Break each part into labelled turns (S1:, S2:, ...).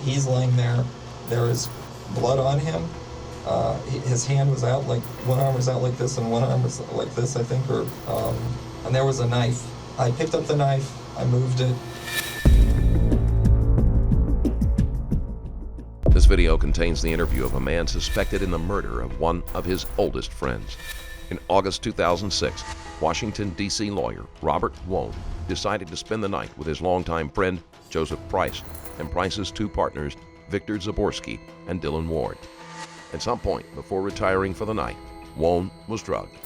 S1: He's laying there. There is blood on him. His hand was out, like one arm was out like this and one arm was like this, I think, and there was a knife. I picked up the knife, I moved it.
S2: This video contains the interview of a man suspected in the murder of one of his oldest friends. In August 2006, Washington, D.C. lawyer Robert Wone decided to spend the night with his longtime friend Joseph Price and Price's two partners, Victor Zaborski and Dylan Ward. At some point before retiring for the night, Wone was drugged.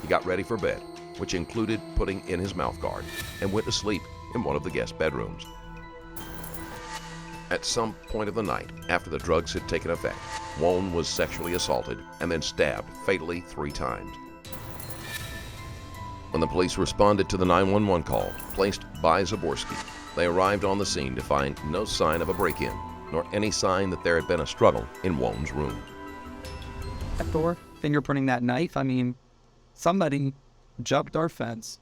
S2: He got ready for bed, which included putting in his mouth guard, and went to sleep in one of the guest bedrooms. At some point of the night, after the drugs had taken effect, Wone was sexually assaulted and then stabbed fatally 3 times. When the police responded to the 911 call placed by Zaborski, they arrived on the scene to find no sign of a break-in, nor any sign that there had been a struggle in Wone's room.
S3: That door, fingerprinting that knife, I mean, somebody jumped our fence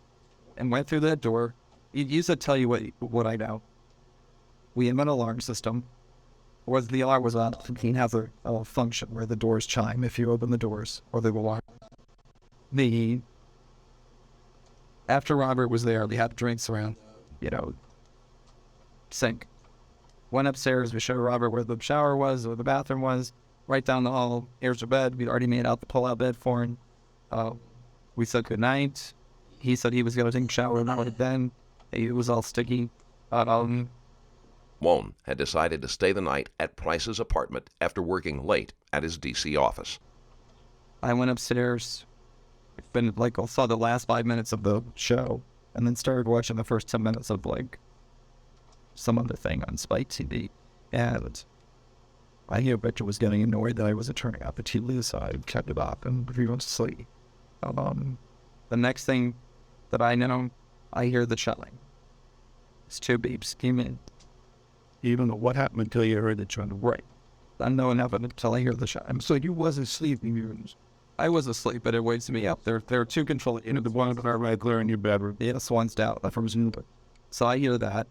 S3: and went through that door. You used to tell you what I know. We have an alarm system, or the alarm was on. It has a function where the doors chime if you open the doors, or the alarm. After Robert was there, we had drinks around, sink. Went upstairs, we showed Robert where the shower was, where the bathroom was, right down the hall. Here's your bed. We'd already made out the pull-out bed for him. We said goodnight. He said he was going to take a shower right then. It was all sticky.
S2: Wone had decided to stay the night at Price's apartment after working late at his D.C. office.
S3: I went upstairs, saw the last 5 minutes of the show, and then started watching the first 10 minutes of, some other thing on Spike TV. And I knew Victor was getting annoyed that I wasn't turning out the TV, so I kept it up and he went to sleep. The next thing that I know, I hear the chime. It's 2 beeps came in. You don't know what happened until you heard the chime. Right. I know what happened until I hear the chime. So you wasn't sleeping. I was asleep, but it wakes me up. There are 2 control units. The one that are right there in your bedroom. Yes, one's down. So I hear that.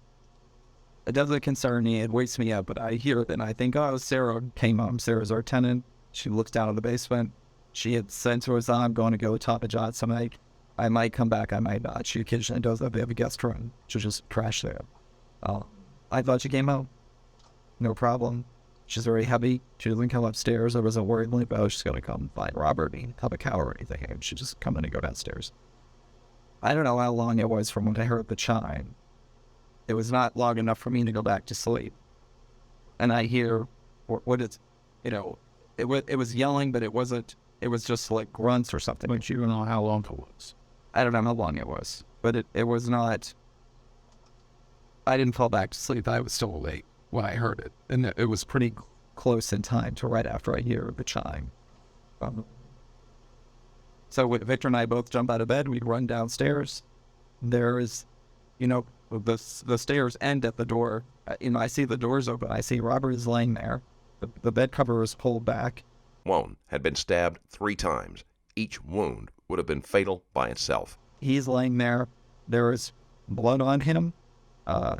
S3: It doesn't concern me. It wakes me up, but I hear it, and I think, Sarah came home. Sarah's our tenant. She looks down in the basement. She had said to us, I'm going to go top of John tonight. I might come back. I might not. She occasionally does that. They have a guest room. She'll just crash there. I thought she came home. No problem. She's very heavy. She doesn't come upstairs. I wasn't worried about she's going to come find Robert and have a cow or anything. And she just come in and go downstairs. I don't know how long it was from when I heard the chime. It was not long enough for me to go back to sleep. And I hear it was yelling, but it wasn't. It was just like grunts or something.
S4: But you don't know how long it was.
S3: I don't know how long it was, but it was not. I didn't fall back to sleep. I was still awake when I heard it. And it was pretty close in time to right after I hear the chime. So Victor and I both jump out of bed. We run downstairs. There is, the stairs end at the door. I see the doors open. I see Robert is laying there. The bed cover is pulled back.
S2: Wone had been stabbed 3 times. Each wound would have been fatal by itself.
S3: He's laying there. There is blood on him.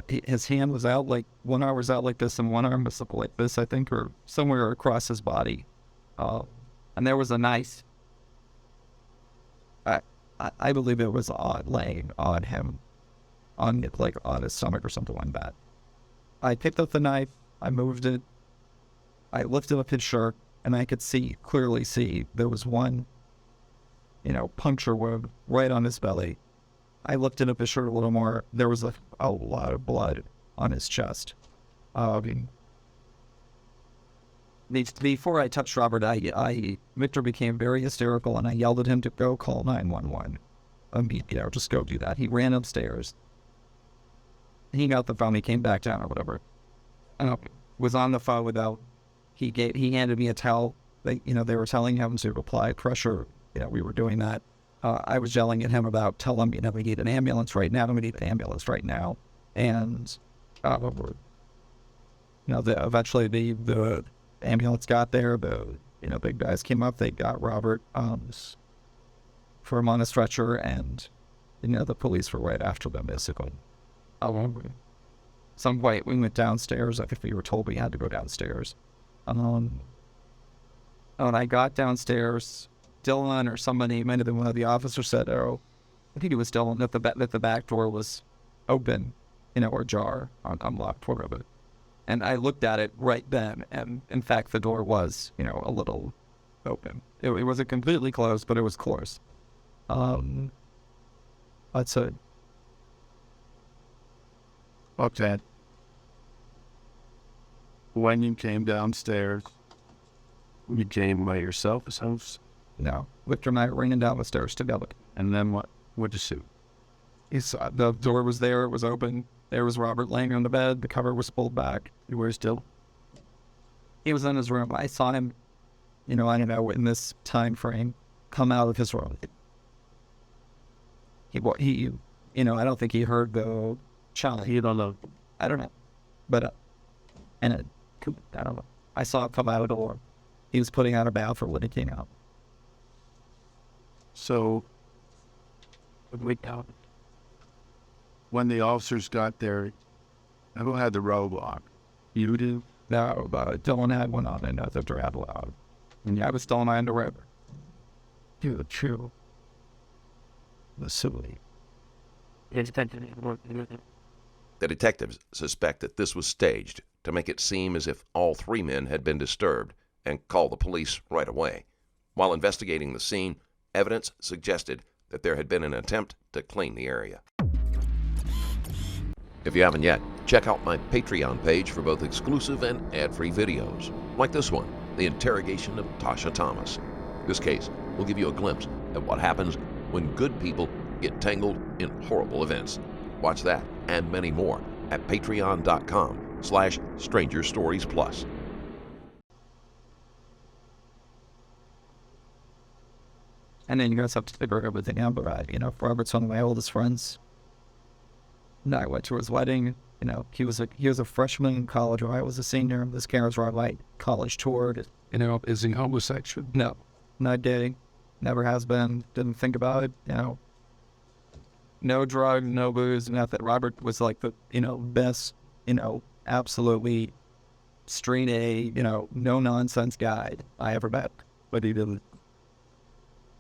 S3: His hand was out, one arm was out like this and one arm was up like this, I think, or somewhere across his body. And there was a knife. I believe it was laying on him, on his stomach or something like that. I picked up the knife. I moved it. I lifted up his shirt, and I could clearly see there was one, puncture wound right on his belly. I lifted up his shirt a little more. There was a lot of blood on his chest. Before I touched Robert, Victor became very hysterical, and I yelled at him to go call 911. Just go do that. He ran upstairs. He got the phone. He came back down or whatever. Was on the phone without. He handed me a towel. They were telling him to apply pressure. We were doing that. I was yelling at him about, tell him, we need an ambulance right now. We need an ambulance right now. And, eventually the ambulance got there. The big guys came up. They got Robert, for him on a stretcher, and, the police were right after them, basically. some point we went downstairs. I think we were told we had to go downstairs. When I got downstairs, Dylan or somebody, might have been one of the officers, said, "Oh, I think it was Dylan, that the back door was open, or ajar, unlocked, whatever." And I looked at it right then, and in fact, the door was, a little open. It wasn't completely closed, but it was close. That's it.
S4: Okay. When you came downstairs, you came by yourself, as house?
S3: No, Victor and I were running down the stairs together.
S4: And then what? What'd you see?
S3: He saw the door was there, it was open. There was Robert laying on the bed, the cover was pulled back.
S4: Where's Dylan?
S3: He was in his room. I saw him, I don't know, in this time frame, come out of his room. He I don't think he heard the chime.
S4: You don't know.
S3: I don't know. But, I don't know. I saw him come out of the door. He was putting out a bow for when he came out.
S4: So, when the officers got there, who had the roadblock? You did?
S3: No, Dylan had one on and nothing to rattle out. And I was still in my underwear.
S4: You true. The silly.
S2: The detectives suspect that this was staged to make it seem as if all three men had been disturbed and call the police right away. While investigating the scene, evidence suggested that there had been an attempt to clean the area. If you haven't yet, check out my Patreon page for both exclusive and ad-free videos, like this one, The Interrogation of Tasha Thomas. This case will give you a glimpse at what happens when good people get tangled in horrible events. Watch that and many more at patreon.com/strangerstoriesplus.
S3: And then you guys have to figure out everything out. But, Robert's one of my oldest friends. And I went to his wedding. He was a freshman in college while I was a senior. This Karen's where I college toured.
S4: Is he homosexual?
S3: No, not dating. Never has been. Didn't think about it. No drug, no booze, nothing. Robert was like the, best, absolutely straight A, no nonsense guy I ever met. But he didn't.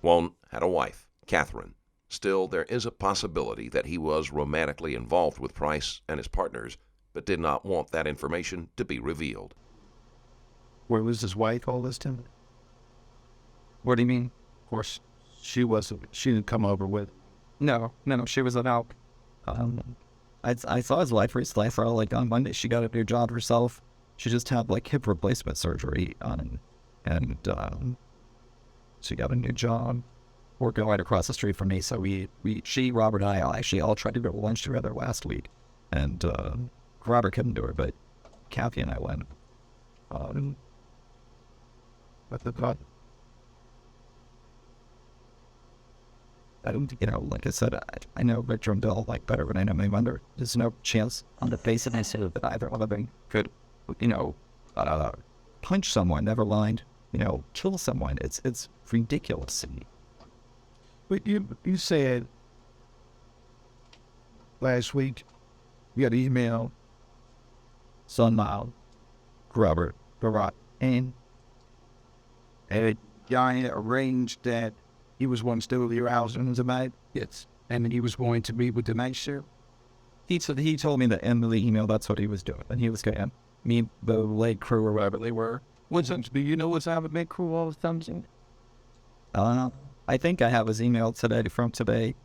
S2: Wone had a wife, Catherine. Still, there is a possibility that he was romantically involved with Price and his partners, but did not want that information to be revealed.
S4: Where was his wife all this time?
S3: What do you mean?
S4: Of course, she didn't come over with.
S3: No, she was out. I saw his wife recently. I saw her on Monday. She got a new job herself. She just had hip replacement surgery on, and she got a new job. Working right across the street from me. So she, Robert, and I actually all tried to go to lunch together last week, and Robert couldn't do it, but Kathy and I went.
S4: But the thought.
S3: Like I said, I know Victor and Bill better than I know my mother. There's no chance on the face of it that either one of them could, punch someone, never mind, kill someone. It's ridiculous.
S4: But you said last week you got an email.
S3: Son, Robert, and
S4: a guy arranged that he was one still at your house and tonight.
S3: yes.
S4: And he was going to meet with the night shift.
S3: He told me that in the email that's what he was doing, and he was going to meet the late crew or whatever they were.
S4: Do you know what's happening with crew all the time?
S3: I think I have his email from today,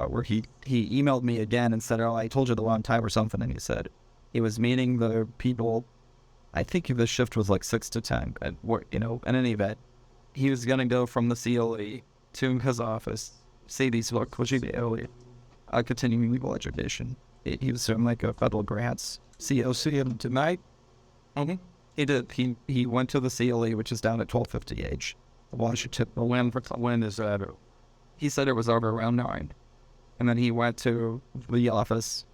S3: where he emailed me again and said, "Oh, I told you the wrong time" or something, and he said he was meeting the people. I think the shift was 6 to 10, and in any event, he was going to go from the CLE to his office, see these folks, which he did, continuing legal education. He was doing a federal grants.
S4: COC tonight?
S3: Mm-hmm. He did. He went to the CLE, which is down at 1250H. Washington.
S4: When is that?
S3: He said it was over around 9. And then he went to the office,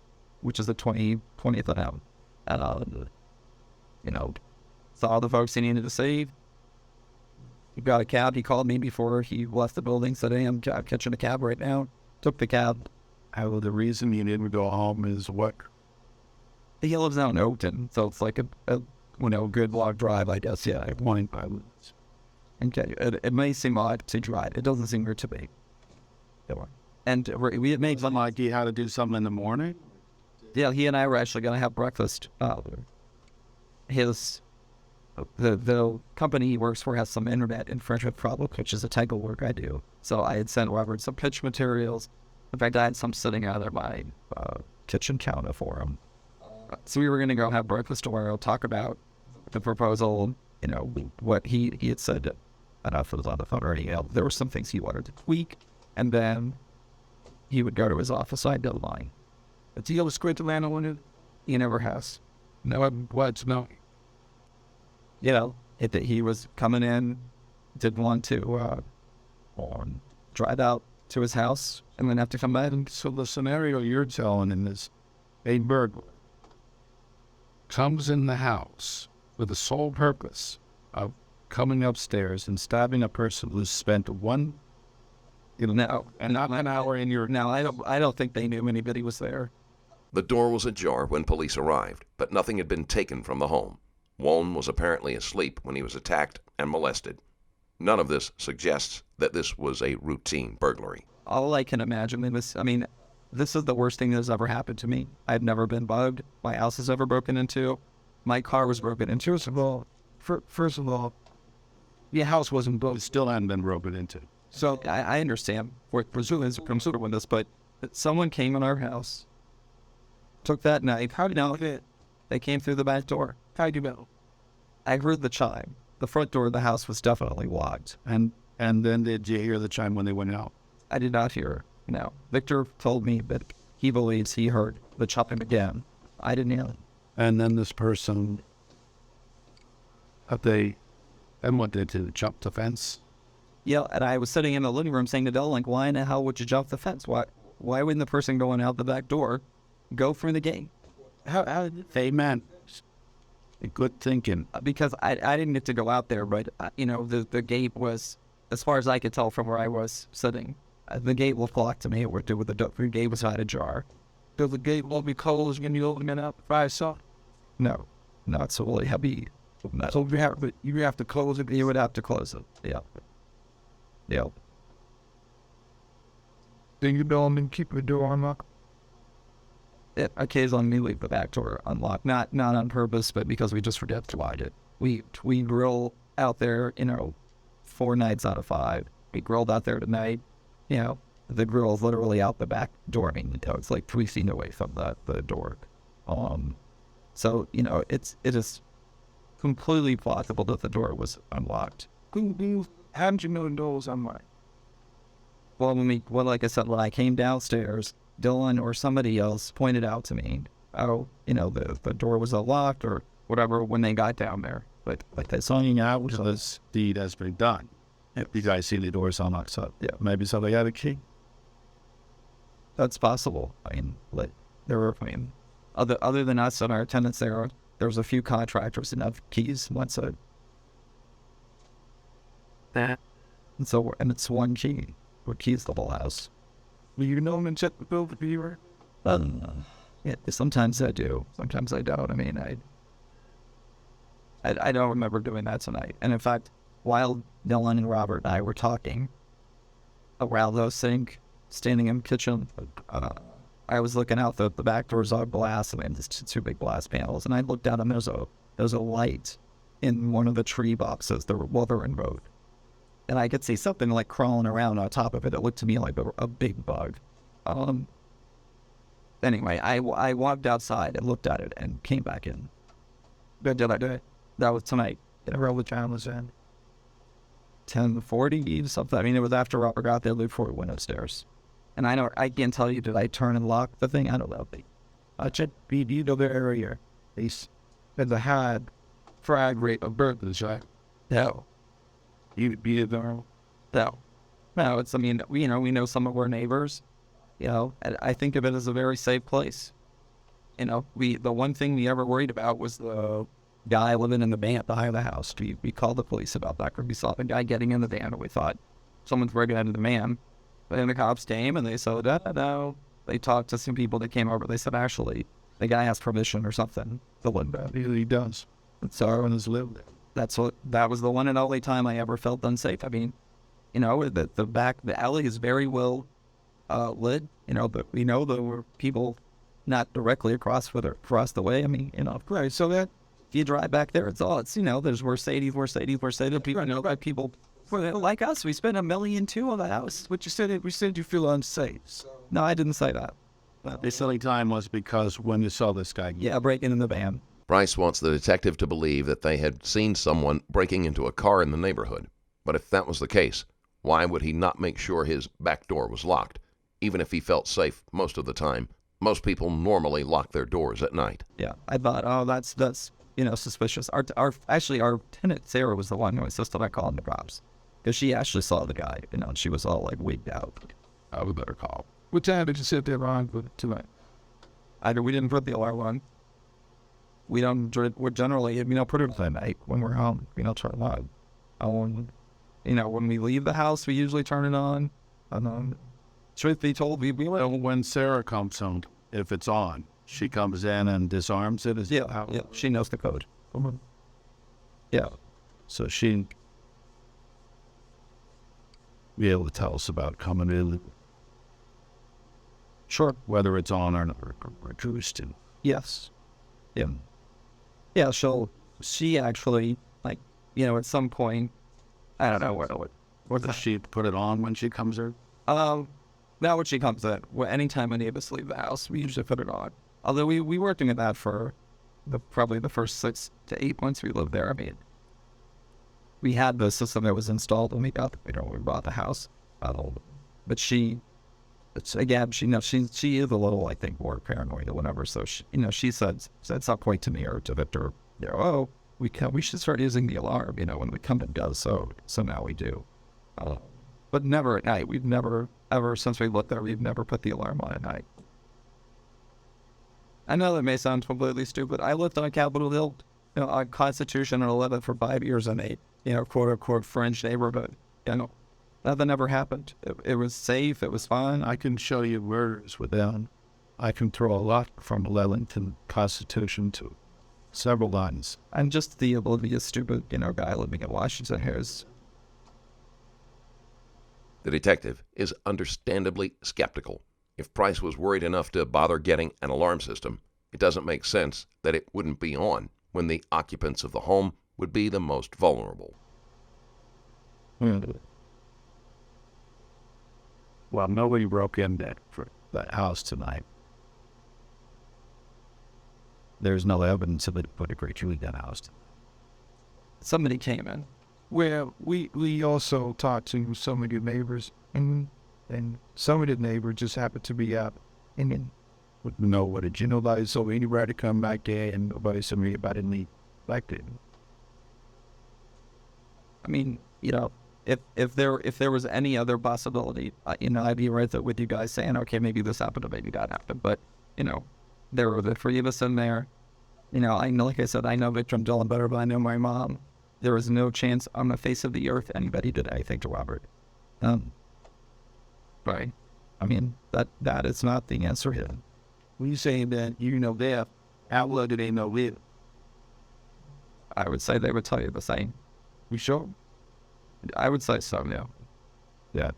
S3: which is the 20th of him. And, saw the folks he needed to see. He got a cab. He called me before he left the building, said, "Hey, I'm catching a cab right now." Took the cab.
S4: The reason you didn't go home is what?
S3: He lives out in Oakton, so it's like a good walk drive, I guess. Yeah, 1.5 minutes. Okay, it may seem odd to drive. It doesn't seem weird to me. And we made
S4: Some idea how to do something in the morning?
S3: Yeah, he and I were actually going to have breakfast. The company he works for has some internet infringement problem, which is a type of work I do. So I had sent Robert some pitch materials. In fact, I had some sitting out of my kitchen counter for him. So we were going to go have breakfast tomorrow, talk about the proposal, what he had said. I don't know if it was on the phone or anything else. There were some things he wanted to tweak, and then he would go to his office. I don't mind. But he always quit Atlanta when it? He never has. No, what? No. He was coming in, didn't want to drive out to his house, and then have to come back. And
S4: So the scenario you're telling in this, a burglar comes in the house with the sole purpose of coming upstairs and stabbing a person who's spent one,
S3: no,
S4: and not an hour in your.
S3: no, I don't think they knew anybody was there.
S2: The door was ajar when police arrived, but nothing had been taken from the home. Wone was apparently asleep when he was attacked and molested. None of this suggests that this was a routine burglary.
S3: All I can imagine this is the worst thing that's ever happened to me. I've never been bugged. My house is ever broken into. My car was broken into. First of all, the house wasn't built.
S4: It still hadn't been broken into.
S3: So I understand. We're presuming with this, but someone came in our house, took that knife. How do you know it? They came through the back door. How do you know? I heard the chime. The front door of the house was definitely locked.
S4: And then did you hear the chime when they went out?
S3: I did not hear. No. Victor told me that he believes he heard the chime again. I didn't hear it.
S4: And then this person, what did they do? Jump the fence?
S3: Yeah, and I was sitting in the living room saying to Dell, like, why in the hell would you jump the fence? Why wouldn't the person going out the back door go through the gate?
S4: How they meant good thinking.
S3: Because I didn't get to go out there, but, the gate was, as far as I could tell from where I was sitting, the gate was locked to me. The gate was not ajar.
S4: Does the gate will be closed when you open it up by itself?
S3: No, it's really heavy.
S4: So you have to close it.
S3: You would have to close it. Yeah.
S4: Then you don't and keep the door unlocked.
S3: Occasionally we leave the back door unlocked, not on purpose, but because we just forget to lock it. We grill out there, 4 nights out of 5. We grilled out there tonight. The grill is literally out the back door. I mean, it's like 3 feet away from the door. So it is completely plausible that the door was unlocked.
S4: How did you know the door was unlocked?
S3: Well, like I said, when I came downstairs, Dylan or somebody else pointed out to me, the door was unlocked or whatever when they got down there. But like they saw
S4: Signing out was this deed has been done. If you guys see the doors unlocked, so
S3: yeah,
S4: maybe somebody had a key.
S3: That's possible. Other than us and our tenants there was a few contractors that have keys. Once that, and it's one key. What keys the whole house?
S4: Will you know them and check the bill for you?
S3: Yeah, sometimes I do. Sometimes I don't. I mean, I don't remember doing that tonight. And in fact, while Dylan and Robert and I were talking around the sink, standing in the kitchen, I was looking out the back doors on glass, and there's 2 big glass panels, and I looked out and there's a light in one of the tree boxes. They're in both. And I could see something like crawling around on top of it. It looked to me like a big bug. Anyway, I walked outside and looked at it and came back in. But did I do it? That was tonight. Whatever the time was in. 10:40 something. I mean, it was after Robert got there before we went upstairs. And I can't tell you, did I turn and lock the thing? I don't know. I checked BD to their area. They said they had frag rate of burglars, right? No.
S4: You'd be there.
S3: No, it's, we know some of our neighbors, and I think of it as a very safe place. The one thing we ever worried about was the guy living in the van behind the house. We called the police about that because we saw the guy getting in the van and we thought someone's breaking into the van. But then the cops came and they said, no. They talked to some people that came over. They said, actually, the guy has permission or something to live there.
S4: He does.
S3: So
S4: When he's lived there.
S3: that was the one and only time I ever felt unsafe. I mean, the alley is very well lit. But there were people not directly across the way. I mean,
S4: Right, so that,
S3: if you drive back there, there's Mercedes. People like us. We spent $1 million too on the house.
S4: what you said you feel unsafe. So
S3: No, I didn't say that.
S4: this only time was because when you saw this guy.
S3: Yeah, breaking in the van.
S2: Price wants the detective to believe that they had seen someone breaking into a car in the neighborhood. But if that was the case, why would he not make sure his back door was locked, even if he felt safe most of the time? Most people normally lock their doors at night.
S3: Yeah, I thought, oh, that's suspicious. Our tenant Sarah was the one who insisted on calling the cops because she actually saw the guy. And she was all like wigged out.
S4: I would better call. What time did you sit there on tonight?
S3: We didn't put the alarm on. We're generally, put it at night when we're home. Turn it on. When we leave the house, we usually turn it on. And truth be told, we
S4: So when Sarah comes home, if it's on, she comes in and disarms it?
S3: yeah, she knows the code. Yeah.
S4: So she be able to tell us about coming in,
S3: Sure.
S4: whether it's on or not, or Houston.
S3: Yes. Yeah. Yeah, she actually, at some point, I don't know what
S4: Does she put it on when she comes in?
S3: now when she comes in, anytime any of us leave the house, we usually put it on. Although we were doing that for probably the first 6 to 8 months we lived there. I mean, we had the system that was installed when we bought the house. But she is a little, I think, more paranoid or whatever. So she said at some point to me or to Victor, oh, we should start using the alarm, when we come and go. So now we do. But never at night. We've never, ever since we lived there, we've never put the alarm on at night. I know that may sound completely stupid. I lived on Capitol Hill, on Constitution and 11 for 5 years in a quote unquote French neighborhood. Nothing ever happened. It was safe. It was fun.
S4: I can show you murders within. I can throw a lot from 11 to Constitution to several lines.
S3: I'm just the oblivious, stupid, guy living in Washington Hills.
S2: The detective is understandably skeptical. If Price was worried enough to bother getting an alarm system, it doesn't make sense that it wouldn't be on when the occupants of the home would be the most vulnerable.
S4: Well, nobody broke in that house tonight. There's no evidence of it put a great in that house.
S3: Somebody came in.
S5: Well, we also talked to some of your neighbors, and some of the neighbors just happened to be out, and
S4: Wouldn't know what it, nobody saw anybody come back there, and nobody saw anybody leave back there.
S3: I mean, if there was any other possibility, I'd be right there with you guys saying, okay, maybe this happened or maybe that happened. But, there were the 3 of us in there. I know, like I said, I know Victor and Dylan better, but I know my mom. There was no chance on the face of the earth anybody did anything to Robert. Right. I mean, that is not the answer here.
S4: When you saying that, there, how well do they know live?
S3: I would say they would tell you the same.
S4: You sure?
S3: I would say so, yeah.
S4: Yeah.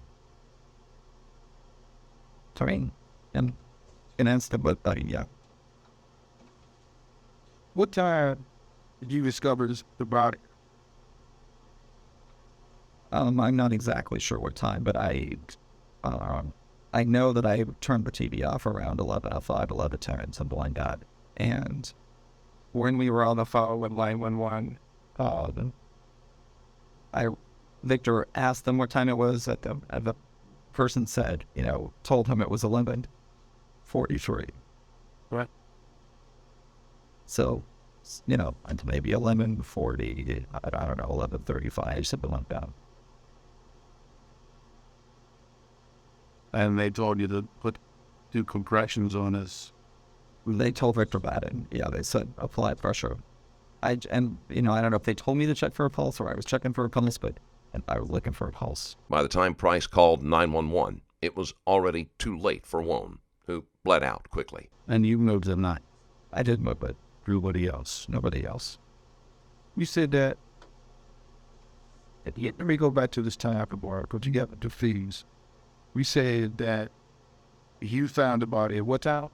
S3: I mean, in an instant, but yeah.
S5: what time did you discover the body?
S3: I'm not exactly sure what time, but I know that I turned the TV off around 11:05, 11:10, something like that. And when we were on the phone with 911, Victor asked them what time it was, and the person said, told him it was 11:43.
S4: Right.
S3: So, maybe 11:40, I don't know, 11:35, something like that.
S4: And they told you to do compressions on us.
S3: They told Victor about it. Yeah, they said apply pressure. I don't know if they told me to check for a pulse or I was checking for a pulse, but I was looking for a pulse.
S2: By the time Price called 911, it was already too late for Wone, who bled out quickly.
S4: And you moved the night.
S3: I did move it.
S4: Everybody else.
S3: Nobody else.
S5: You said that. Let me go back to this time before, because you got the fees. We said that you found the body at what time?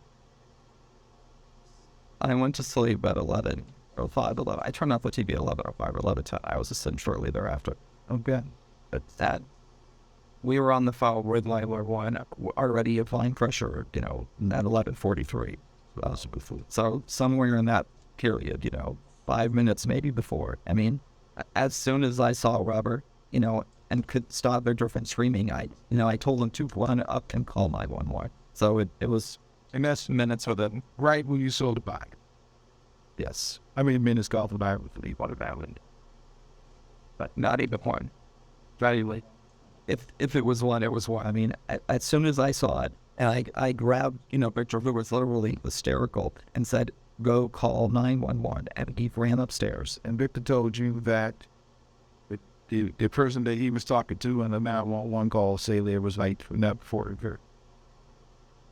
S3: I went to sleep at 11 or 5:11. I turned off the TV at 11 or 5 or 11:10. I was asleep shortly thereafter.
S5: Okay.
S3: But that, we were on the phone with landlord one, already applying pressure, at 11:43. So somewhere in that period, 5 minutes maybe before. I mean, as soon as I saw Robert, and could stop their girlfriend screaming, I told them to run up and call 911. So it was,
S5: And that's
S3: minutes within.
S5: right when you sold the body.
S3: Yes.
S5: I mean, minutes golf the body with the water island.
S3: But not even one. Very late. If it was one, it was one. I mean, as soon as I saw it, and I grabbed, Victor, who was literally hysterical, and said, "Go call 911," and he ran upstairs.
S5: And Victor told you that the person that he was talking to on the 911 call say there was like not before the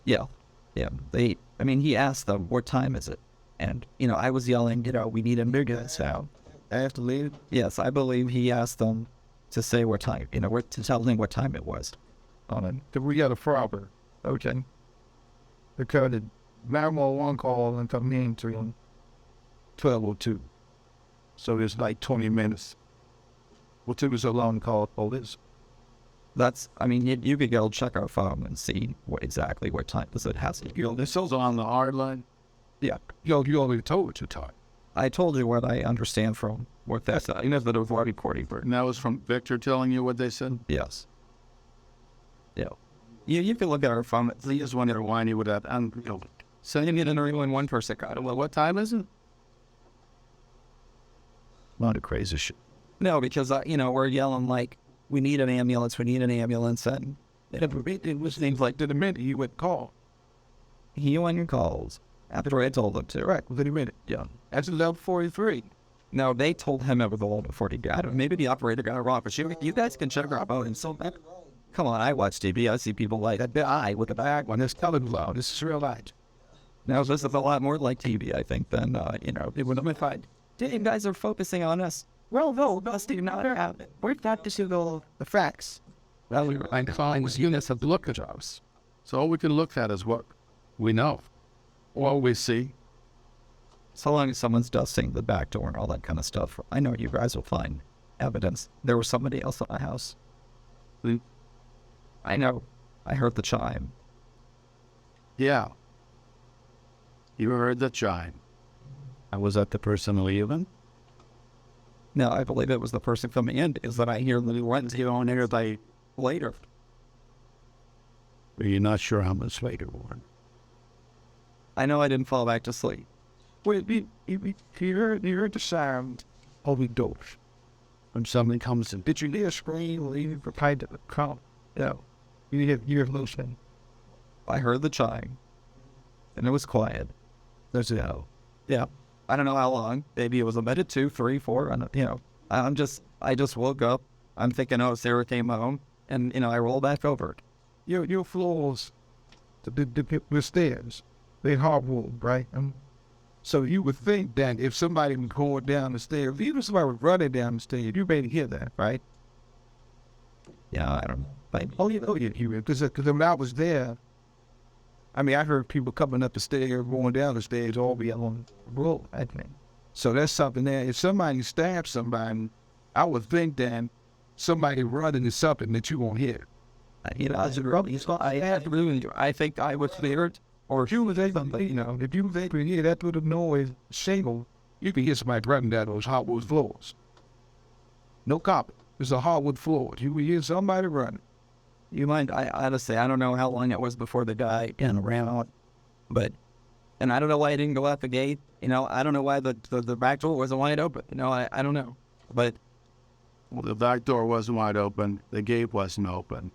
S3: Yeah. He asked them, "What time is it?" And, I was yelling, "We need a ambulance now."
S5: I have to leave.
S3: Yes, I believe he asked them to say what time, to tell them what time it was.
S5: On it. We got a problem. Okay. They cut a 911 call and come in to 12:02. So it's like 20 minutes. What took us so long to call police?
S3: That's, you could go check our phone and see exactly what time, because it has to.
S4: This is on the hard line.
S3: Yeah.
S5: You already told what you taught.
S3: I told you what I understand from what that's, that it was already recording.
S4: And that was from Victor telling you what they said?
S3: Yes. Yeah. You can look at our phone.
S4: He just wanted to whine you with that.
S3: So you need an only one person got it.
S4: Well, what time is it?
S5: A lot of crazy shit.
S3: No, because, we're yelling like, we need an ambulance, and
S5: It was things like, the minute he would call.
S3: he went and calls after I told him to.
S5: Correct, within a minute.
S3: Yeah.
S5: That's 11:43.
S3: No, they told him it was a little before he got it. Maybe the operator got it wrong, but you guys can check our phone. So come on, I watch TV. I see people like that. I with the back
S5: When it's telling loud, this is real light.
S3: Now this is a lot more like TV, I think, than it would have been. You guys are focusing on us. Well, no, Steve, not happen. We're not to see the facts.
S4: Well, we were find was units of look at us. So all we can look at is what we know. Or we see.
S3: So long as someone's dusting the back door and all that kind of stuff, I know you guys will find evidence. There was somebody else in the house. I know. I heard the chime.
S4: Yeah. You heard the chime. And was that the person leaving?
S3: No, I believe it was the person coming in, because then I hear the ones on there later.
S4: But you're not sure how much later, Warren.
S3: I know I didn't fall back to sleep.
S5: Wait, you heard the sound of the door.
S4: When somebody comes in.
S5: Did you hear a scream or even prepared to call? No. You hear losing.
S3: I heard the chime, and it was quiet.
S5: That's it.
S3: Yeah. I don't know how long. Maybe it was a minute, 2, 3, 4. I just woke up. I'm thinking, oh, Sarah came home, and I rolled back over.
S5: Your floors, the stairs, they hardwood, right? So you would think that if somebody was going down the stairs, even if somebody was running down the stairs, you better hear that, right?
S3: Yeah, I don't know. But,
S5: you hear it because when I was there, I heard people coming up the stairs, going down the stairs, all be on the road, I think. So that's something there. If somebody stabs somebody, I would think that somebody running is something that you won't hear.
S3: I think I was scared.
S5: Or if you was able to hear that little noise, shingle, you can hear somebody running down those hardwood floors. No carpet. It's a hardwood floor. You will hear somebody running.
S3: You mind? I honestly, I don't know how long it was before the guy ran out, and I don't know why I didn't go out the gate. I don't know why the back door wasn't wide open. I don't know, but
S4: the back door wasn't wide open. The gate wasn't open.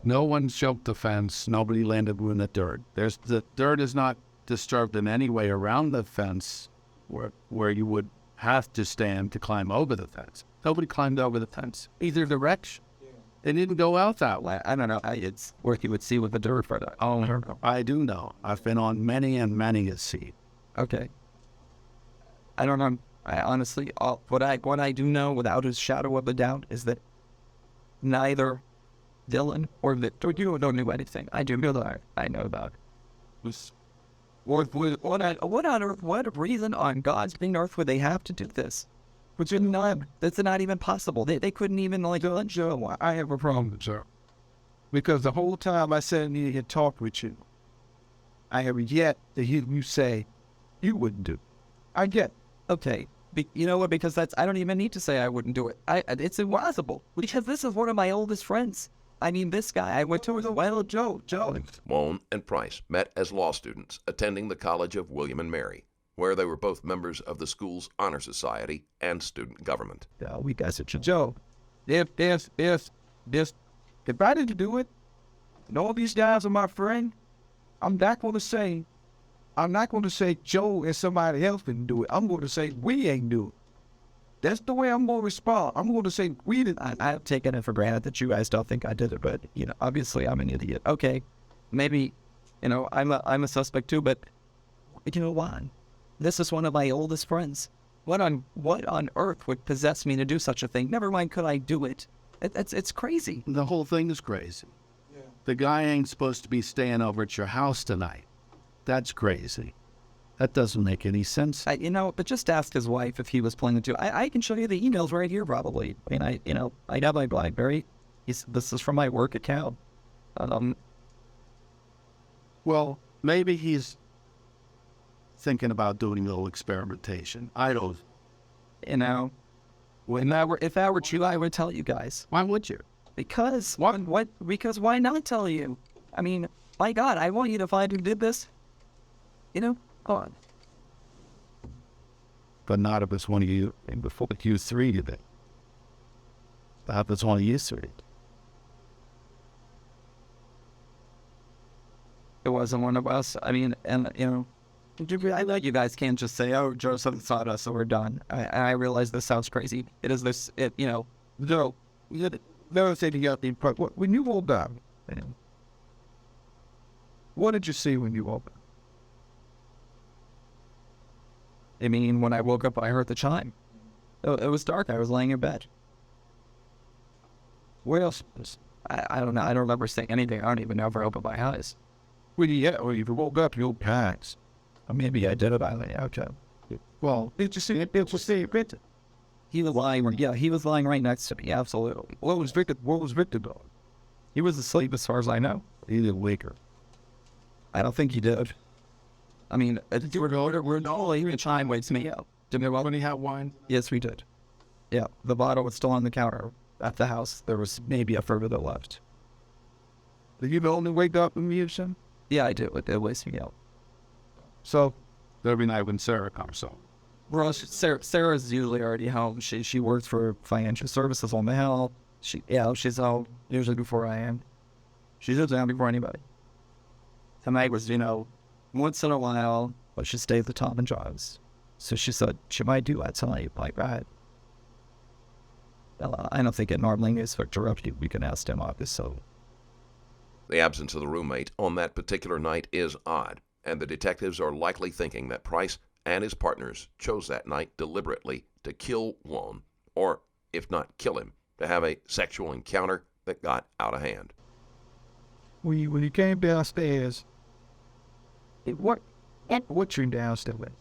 S4: No one jumped the fence. Nobody landed in the dirt. The dirt is not disturbed in any way around the fence, where you would have to stand to climb over the fence. Nobody climbed over the fence either direction. They didn't go out that way.
S3: I don't know. It's where you would see with the dirt for that.
S4: Oh, I do know. I've been on many and many a scene.
S3: Okay. I don't know. I honestly, what I do know without a shadow of a doubt is that neither Dylan or Victor, you don't know anything. I do know that I know about it. What reason on God's green earth would they have to do this? Which is not, that's not even possible. They couldn't even like.
S5: Joe, I have a problem, Joe. Because the whole time I sat in here and talked with you, I have yet to hear you say you wouldn't do it. I get.
S3: Okay, you know what? Because I don't even need to say I wouldn't do it. It's impossible. Because this is one of my oldest friends. I mean, this guy I went to was a wild Joe.
S2: Wone and Price met as law students attending the College of William and Mary, where they were both members of the school's honor society and student government.
S3: Yeah, we guys are
S5: Joe, if I didn't do it, and all these guys are my friend, I'm not going to say Joe and somebody else didn't do it. I'm going to say we ain't do it. That's the way I'm going to respond. I'm going to say we didn't.
S3: I've taken it for granted that you guys don't think I did it, but, you know, obviously I'm an idiot. Okay, maybe, you know, I'm a suspect too, but, you know what? This is one of my oldest friends. What on earth would possess me to do such a thing? Never mind, could I do it? It's crazy.
S4: The whole thing is crazy. Yeah. The guy ain't supposed to be staying over at your house tonight. That's crazy. That doesn't make any sense.
S3: You know, but just ask his wife if he was planning to. I can show you the emails right here, probably. I mean, I got my BlackBerry. This is from my work account.
S4: Well, maybe he's thinking about doing a little experimentation. I don't.
S3: You know, if I were you, I would tell you guys.
S4: Why would you?
S3: Because what? Because why not tell you? I mean, my God, I want you to find who did this. You know, go on.
S4: But not if it's one of you, and before you three did it. But if it's one of you three.
S3: It wasn't one of us. I mean, and you know, I know you guys can't just say, "Oh, Joseph sought us, so we're done." I realize this sounds crazy. It is this. You know,
S5: no. Never say to you, when you woke up, what did you see when you woke up?
S3: I mean, when I woke up, I heard the chime. It was dark. I was laying in bed.
S5: What else?
S3: I don't know. I don't remember saying anything. I don't even know if I opened my eyes.
S5: Well, yeah, well, if you woke up, you opened your eyes.
S3: Or maybe I did it. Okay.
S5: Well, did you see it?
S3: He was lying. Yeah, he was lying right next to me. Absolutely.
S5: What was Victor doing?
S3: He was asleep, as far as I know.
S5: He didn't wake her.
S3: I don't think he did. I mean, even chime wakes me up.
S4: Did everybody have wine?
S3: Yes, we did. Yeah, the bottle was still on the counter at the house. There was maybe a further that left.
S5: Did you only wake up and me or something?
S3: Yeah, I did. It wakes me up.
S4: So, every night when Sarah comes home.
S3: Well, Sarah's usually already home. She works for financial services on the hill. She's home usually before I am. She lives down before anybody. Tonight was, you know, once in a while, but she stays at Tom and John's. So she said she might do that tonight like that. I don't think it normally is for interrupting. We can ask them about this, so.
S2: The absence of the roommate on that particular night is odd, and the detectives are likely thinking that Price and his partners chose that night deliberately to kill Wone, or, if not kill him, to have a sexual encounter that got out of hand.
S5: When you came downstairs, what you downstairs with?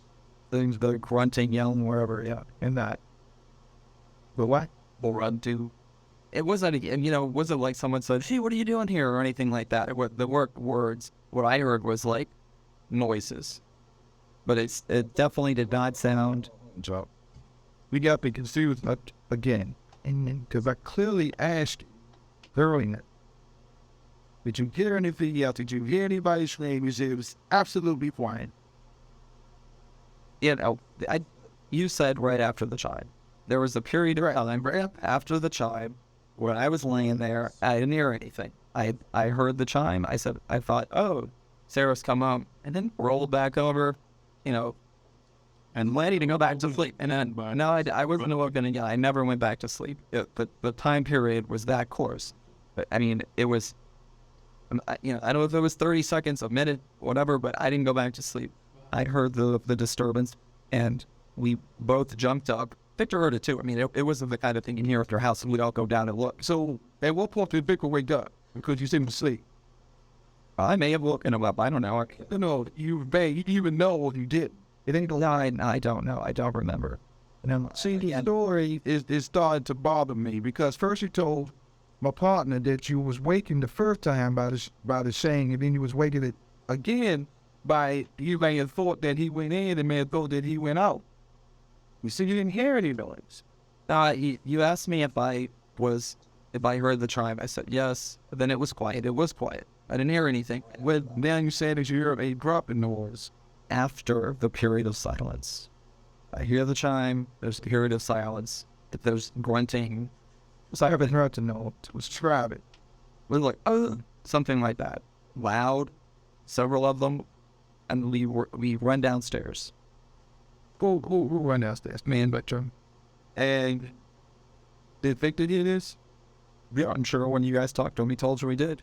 S3: Things, the grunting, yelling, wherever, yeah, and that.
S5: But what?
S3: We'll run to. It wasn't, you know, it wasn't like someone said, "Hey, what are you doing here?" or anything like that. The words. What I heard was like noises, but it definitely did not sound.
S5: So we got to be confused again, and because I clearly asked earlier, did you hear anything else? Did you hear anybody's name? You said it was absolutely quiet.
S3: You know, you said right after the chime. There was a period of time right after the chime when I was laying there. I didn't hear anything. I heard the chime. I thought, oh, Sarah's come home, and then rolled back over, you know, and ready to go back to sleep. And then no, I wasn't awoken again. I never went back to sleep. The time period was that close. But I mean, it was, you know, I don't know if it was 30 seconds, a minute, whatever, but I didn't go back to sleep. I heard the disturbance, and we both jumped up. Victor heard it too. I mean, it wasn't the kind of thing you hear at their house, and we'd all go down and look.
S5: So at what point did Victor wake up? Because you seemed to sleep.
S3: I may have woken him up. I don't know.
S5: No, you even know you did.
S3: It ain't I don't know. I don't remember.
S5: See, the story is starting to bother me because first you told my partner that you was waking the first time by the saying, and then you was waking it again by you may have thought that he went in and may have thought that he went out. You see, you didn't hear any noise.
S3: You asked me if I heard the chime. I said yes. But then it was quiet. It was quiet. I didn't hear anything.
S5: Well, now you said that you heard a dropping noise.
S3: After the period of silence, I hear the chime. There's a period of silence. There's grunting.
S5: So I haven't heard to know. Describe it.
S3: We're like, oh, something like that. Loud. Several of them. And we run downstairs.
S5: Who run downstairs? Me and Victor. And did Victor do this?
S3: Yeah, I'm sure when you guys talked to him, he told you he did.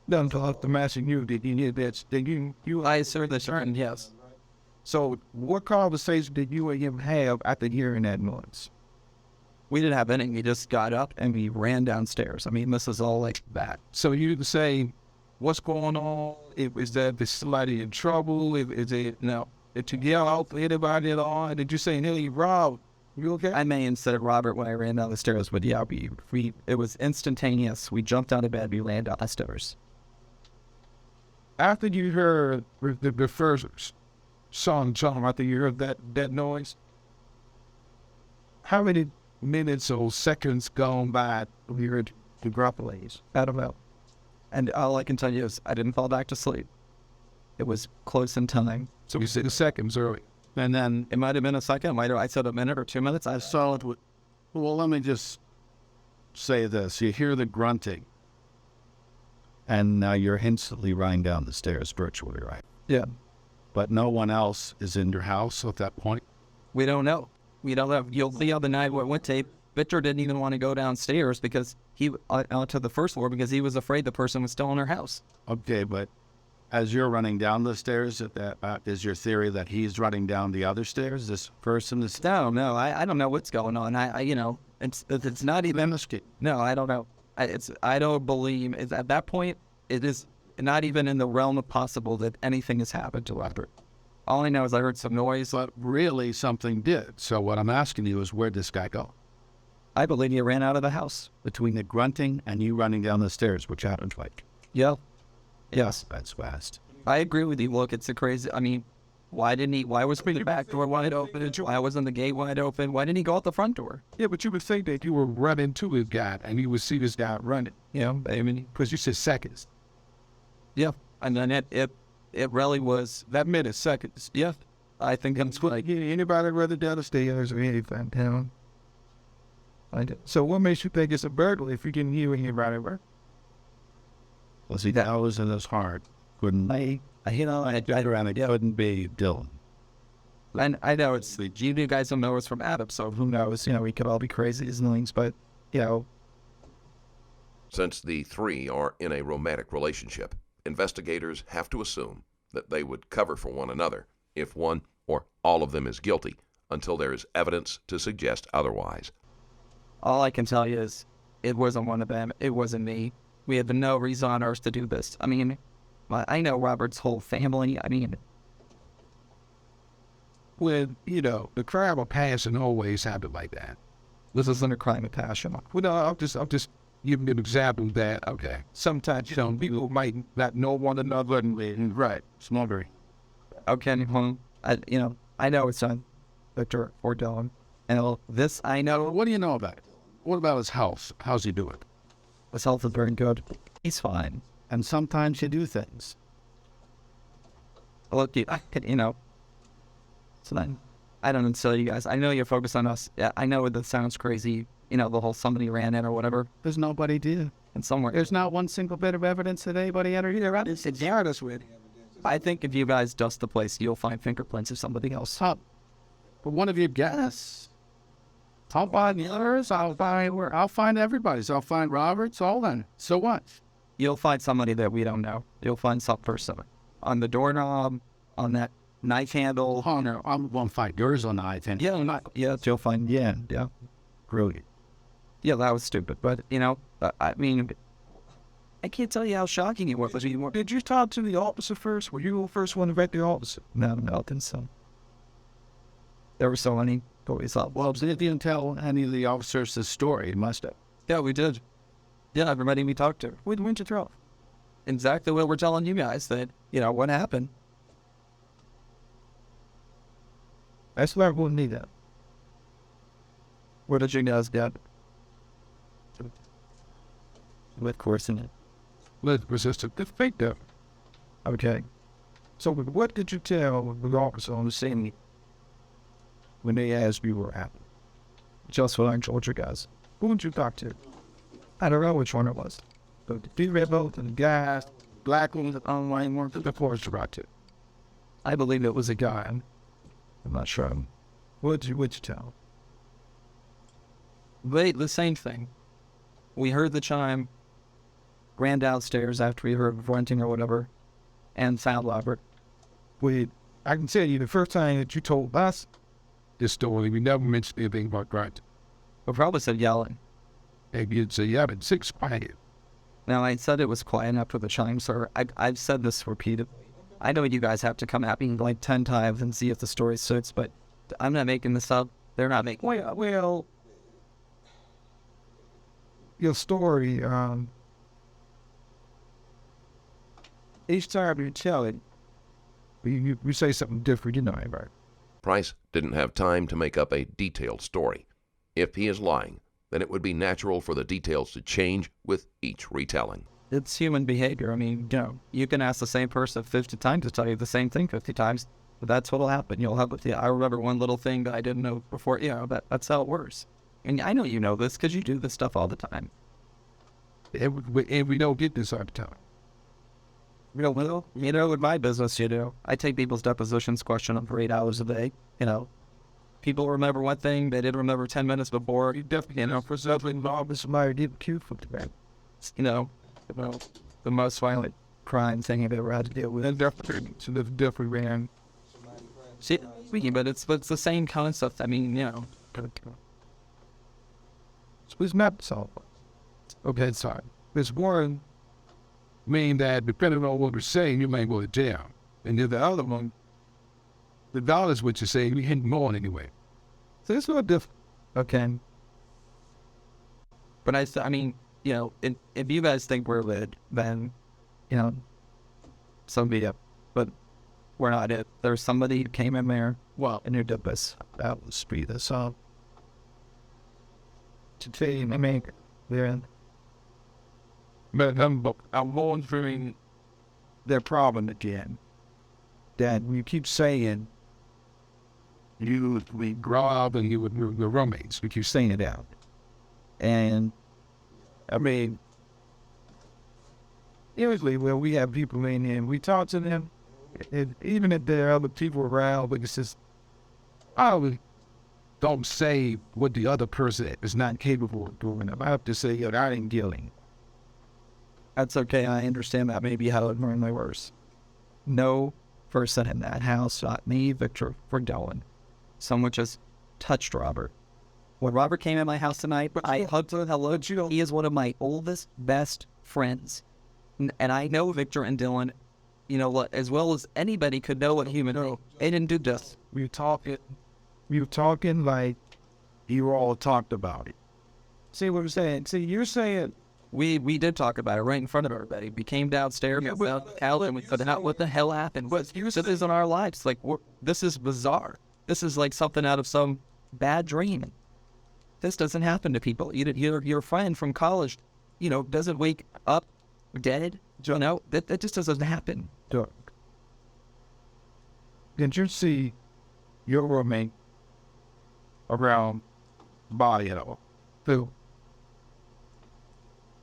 S5: No, I'm asking you, did you hear that?
S3: I heard the chime, yes.
S5: So what conversation did you and him have after hearing that noise?
S3: We didn't have any. We just got up and we ran downstairs. I mean, this is all like that.
S5: So you didn't say, what's going on? Is that somebody in trouble? Is it, no? Did you yell out to anybody at all? Did you say, hey, Rob, you okay?
S3: I may have said Robert when I ran down the stairs, but yeah, it was instantaneous. We jumped out of bed, we ran down the stairs.
S5: After you heard the first song, after you heard that noise, how many minutes or seconds gone by we heard the grapplings?
S3: I don't know. And all I can tell you is I didn't fall back to sleep. It was close in time.
S5: So you said seconds early.
S3: And then it might have been a second. I said a minute or 2 minutes. I saw it.
S4: Well, let me just say this. You hear the grunting, and now you're instantly running down the stairs virtually, right?
S3: Yeah.
S4: But no one else is in your house at that point?
S3: We don't know. We don't know. You'll see how the night went tape. Victor didn't even want to go downstairs because out to the first floor because he was afraid the person was still in her house.
S4: Okay, but as you're running down the stairs, is your theory that he's running down the other stairs? This person is...
S3: No, I don't know what's going on. It's not even... No, I don't know. I don't believe... At that point, it is not even in the realm of possible that anything has happened to Robert. All I know is I heard some noise.
S4: But really, something did. So what I'm asking you is, where'd this guy go?
S3: I believe he ran out of the house.
S4: Between the grunting and you running down the stairs, which happened like...
S3: Yeah. Yes.
S4: That's fast.
S3: I agree with you. Look, it's a crazy... I mean, why was the back door wide open? Why wasn't the gate wide open? Why didn't he go out the front door?
S5: Yeah, but you would think that you were running to this guy and you would see this guy running.
S3: Yeah, I mean...
S5: Because you said seconds.
S3: Yeah, and then it really was...
S5: That minute, seconds.
S3: Yeah, I think that's what...
S5: Anybody rather down the stairs or anything, you know? So what makes you think it's a burglary if you didn't hear anybody work?
S4: Well, see, that wasn't as hard. Couldn't
S3: I
S4: couldn't be Dylan.
S3: And I know it's you guys don't know it's from Adam, so who knows? You know, we could all be crazy as things, but you know.
S2: Since the three are in a romantic relationship, investigators have to assume that they would cover for one another if one or all of them is guilty until there is evidence to suggest otherwise.
S3: All I can tell you is it wasn't one of them. It wasn't me. We had no reason on earth to do this. I mean, I know Robert's whole family. I mean,
S5: when, you know, the crime of passion always happened like that.
S3: This isn't a crime of passion.
S5: Well, no, I'm just giving an example that, okay, sometimes, you know, people might not know one another and right, smuggling.
S3: Okay, well, I know it's on Victor or Dylan. And this I know.
S4: What do you know about it? What about his health? How's he doing?
S3: His health is very good. He's fine.
S4: And sometimes you do things.
S3: Look, so then, I don't know, tell you guys. I know you're focused on us. Yeah, I know that sounds crazy. You know, the whole somebody ran in or whatever.
S4: There's nobody did.
S3: And somewhere.
S4: There's not one single bit of evidence that anybody entered either.
S5: It's with.
S3: I think if you guys dust the place, you'll find fingerprints of somebody else.
S4: But one of you guess. I'll find the others. I'll find everybody's. I'll find Robert's. All then. So what?
S3: You'll find somebody that we don't know. You'll find some person on the doorknob, on that knife handle.
S4: Oh, no, I'm going to fight yours on the I-10.
S3: Yeah, you'll find, yeah. Brilliant. Yeah, that was stupid. But, you know, I mean, I can't tell you how shocking it was anymore.
S5: Did you talk to the officer first? Were you the first one to vet the officer?
S3: No, I think so. There were so many stories up.
S4: Well, they didn't tell any of the officers the story, must have.
S3: Yeah, we did. Yeah, everybody we talked to. We went to throw. Exactly what we're telling you guys, that, you know, what happened.
S5: That's why I wouldn't need that.
S3: What did you guys get? With course in it.
S4: Let's resist the fake though.
S5: Okay. So what did you tell the officer on the scene when they asked you what happened?
S3: Just what I told you guys.
S5: Who did you talk to?
S3: I don't know which one it was.
S5: The female and the guys, black ones, online ones, the forest you talked to.
S3: I believe it was a guy. I'm not sure.
S5: What'd you tell?
S3: Wait, the same thing. We heard the chime, ran downstairs after we heard grunting or whatever, and found Robert.
S5: Wait, I can tell you the first time that you told us this story, we never mentioned anything about grunting.
S3: We probably said yelling.
S5: Maybe you'd say, yeah, but 6 quiet.
S3: Now, I said it was quiet after the chime, sir. I've said this repeatedly. I know you guys have to come at me like 10 times and see if the story suits, but I'm not making this up. They're not making it up.
S5: Well, your story, each time you tell it, you say something different, you know, right?
S2: Price didn't have time to make up a detailed story. If he is lying, then it would be natural for the details to change with each retelling.
S3: It's human behavior. I mean, you know, you can ask the same person 50 times to tell you the same thing 50 times, but that's what'll happen. You'll have, I remember one little thing that I didn't know before, you know, that's how it works. And I know you know this because you do this stuff all the time.
S5: And we don't get this all the time.
S3: You know, in my business, you know, I take people's depositions, question them for 8 hours a day. You know, people remember one thing they didn't remember 10 minutes before.
S5: You definitely, you know, for something involved with somebody didn't cue for that.
S3: You know, the most violent crime thing I've ever had to deal with.
S5: And definitely ran.
S3: See, but it's the same concept. I mean, you know.
S5: It's not solved. Okay, sorry. There's one mean that depending on what we're saying, you may go to jail. And the other one, the dollars what you're saying, you hit more anyway. So it's not different.
S3: Okay. But I mean, you know, if you guys think we're lit, then, you know, so be it. But we're not it. There's somebody who came in there,
S5: Well,
S3: and who did this.
S5: that would speed us up. To tell you, I mean, but I'm wondering their problem again. That you keep saying we grow up and you would move the roommates. We keep saying it out. And I mean, usually when we have people in here and we talk to them, and even if there are other people around, but it's just, I don't say what the other person is not capable of doing. I have to say, I ain't dealing.
S3: That's okay. I understand that may be how it normally works. No person in that house, not me, Victor, or Dylan. Someone just touched Robert. When Robert came in my house tonight, I hugged him. Hello, Joe. He is one of my oldest, best friends. And I know Victor and Dylan, you know, as well as anybody could know what human being. They didn't do this.
S5: We were talking like you all talked about it. See what I'm saying? See, you're saying
S3: we did talk about it right in front of everybody. We came downstairs, we found the couch, and we found out what the hell happened. But this is in our lives. Like, this is bizarre. This is like something out of some bad dream. This doesn't happen to people. Your friend from college, you know, doesn't wake up dead. You know, that just doesn't happen.
S5: Doug, did you see your roommate around the body at all? Who?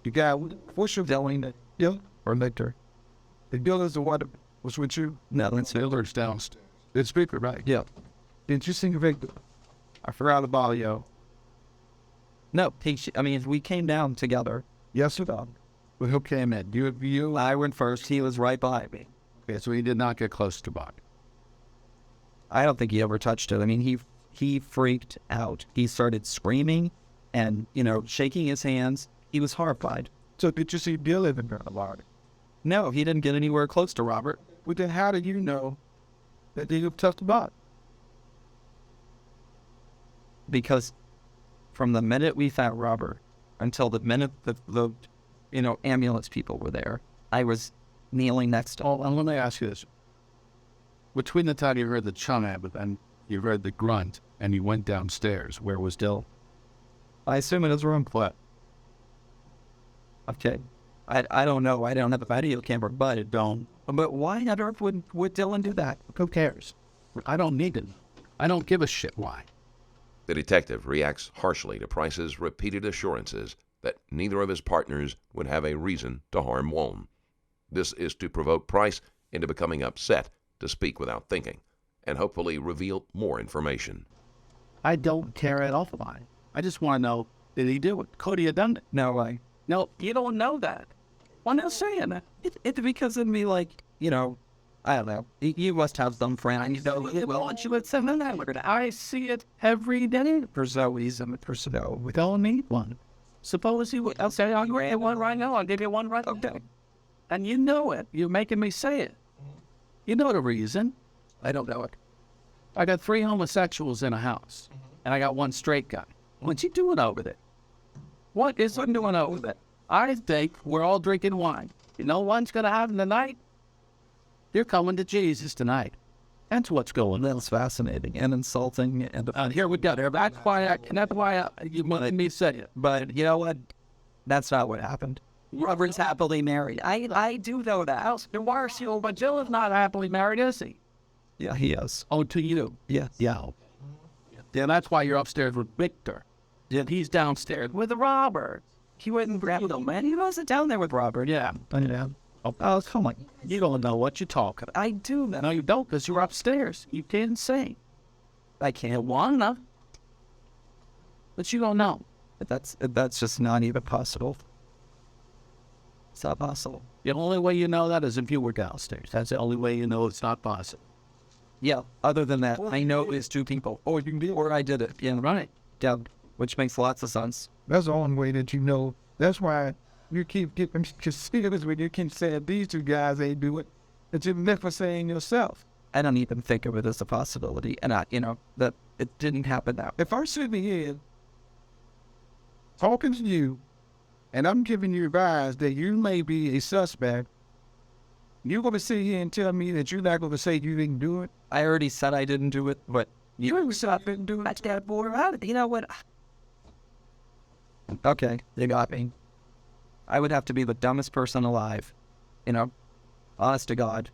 S5: The guy, what's your Dylan? Dylan or Victor? The Dylan's the one that was with you?
S3: No, that's
S5: Dylan's downstairs. It's Victor, right?
S3: Yeah.
S5: Did you see Victor? I forgot about you.
S3: No, we came down together.
S5: Yes, or no? Well, who came in? You?
S3: I went first. He was right behind me.
S4: Okay, so he did not get close to Bobby.
S3: I don't think he ever touched it. I mean, he freaked out. He started screaming and, shaking his hands. He was horrified.
S5: So did you see Dylan in the body?
S3: No, he didn't get anywhere close to Robert.
S5: Well, then how did you know that they touched the body?
S3: Because from the minute we found Robert until the minute the ambulance people were there, I was kneeling next to him.
S4: Oh, and let me ask you this. Between the time you heard the chime and you heard the grunt and you went downstairs, where was Dill?
S3: I assume in his room.
S4: What?
S3: Okay. I don't know. I don't have a video camera, but it don't. But why on earth would Dylan do that?
S4: Who cares? I don't need it. I don't give a shit why.
S2: The detective reacts harshly to Price's repeated assurances that neither of his partners would have a reason to harm Wone. This is to provoke Price into becoming upset, to speak without thinking, and hopefully reveal more information.
S4: I don't care at all why. I just want to know, did he do it? Could he have done it?
S3: No way.
S4: No, you don't know that. Why not saying that?
S3: It's because it'd be like, I don't know. You must have some friend. Well, you would say that.
S4: I see it every day.
S3: For Zoe's and for Snow.
S4: We don't need one. Suppose he would. I'll say, I'll grab one right now. I'll give you one right now. And you know it. You're making me say it. You know the reason. I don't know it. I got 3 homosexuals in a house, and I got 1 straight guy. What's he doing over there? What is he doing over there? I think we're all drinking wine. You know what's going to happen tonight? You're coming to Jesus tonight. That's what's going on.
S3: That's fascinating and insulting. And
S4: here we go. That's why you wanted me to say it.
S3: But you know what? That's not what happened. Robert's happily married. I do know that.
S4: Then why is he? But Dylan's not happily married, is he?
S3: Yeah, he is.
S4: Oh, to you?
S3: Yes.
S4: Yeah. Yeah, that's why you're upstairs with Victor.
S3: Yeah.
S4: He's downstairs with Robert.
S3: He wouldn't grab him, man. He wasn't down there with Robert.
S4: Yeah.
S3: Oh, come on.
S4: You don't know what you're talking about.
S3: I do know.
S4: No, you don't, because you're upstairs. You can't say.
S3: I can't.
S4: Wanna. But you don't know.
S3: That's just not even possible. It's not possible.
S4: The only way you know that is if you were downstairs. That's the only way you know it's not possible.
S3: Yeah. Other than that, I know it's 2 people. Or I did it. Yeah.
S4: Right.
S3: Yeah. Which makes lots of sense.
S5: That's the only way that you know. That's why you keep getting confused when you keep saying these 2 guys ain't do it. That you're never saying yourself.
S3: I don't even think of it as a possibility. And that it didn't happen that way.
S5: If I'm sitting here talking to you, and I'm giving you advice that you may be a suspect, you're going to sit here and tell me that you're not going to say you didn't do it?
S3: I already said I didn't do it, but
S5: You said I didn't do it.
S3: that's that boy out of it. You know what? Okay, you got me. I would have to be the dumbest person alive. Honest to God.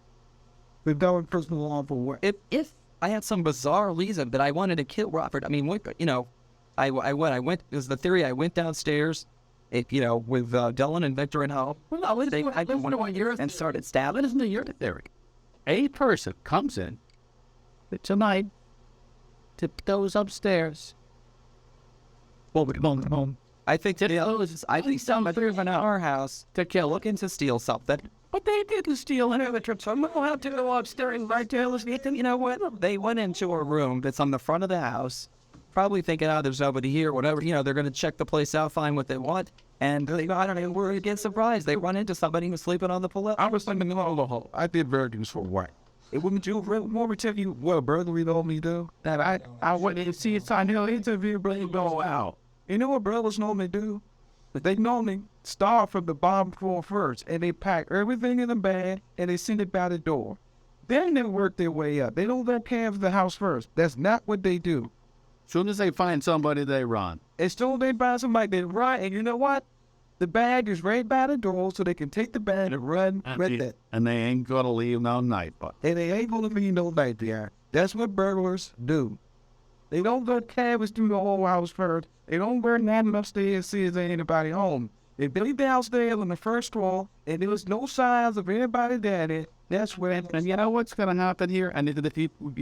S5: The dumbest person alive for what?
S3: If I had some bizarre reason that I wanted to kill Robert, I mean, I went, it was the theory, I went downstairs, with Dylan and Victor and Hal. I didn't want to and started stabbing.
S4: Isn't it your theory? A person comes in tonight to goes upstairs.
S3: Well, come on. I think somebody in our house
S4: to kill,
S3: looking to steal something.
S4: But they didn't steal any of the trips. I'm going to have to go upstairs and right there.
S3: You know what? They went into a room that's on the front of the house, probably thinking, there's nobody here, whatever. They're going to check the place out, find what they want. And I don't know, we're get surprised. They run into somebody who's sleeping on the pillow.
S5: I was thinking, oh, I did burglaries for what? It wouldn't do more to tell you what a burglary normally do. That I wouldn't see it's on your interview, but go out. You know what burglars normally do? They normally start from the bottom floor first, and they pack everything in a bag, and they send it by the door. Then they work their way up. They don't let canvass the house first. That's not what they do.
S4: As soon as they find somebody, they run.
S5: As soon as they find somebody, they run, and you know what? The bag is right by the door, so they can take the bag and run with it.
S4: And they ain't gonna leave no night, but
S5: and they ain't gonna leave no night there. That's what burglars do. They don't go canvass through the whole house first. They don't burn that upstairs and see if there's anybody home. If they downstairs on the first floor and there's no signs of anybody there, that's when.
S4: And you know what's gonna happen here? And if the people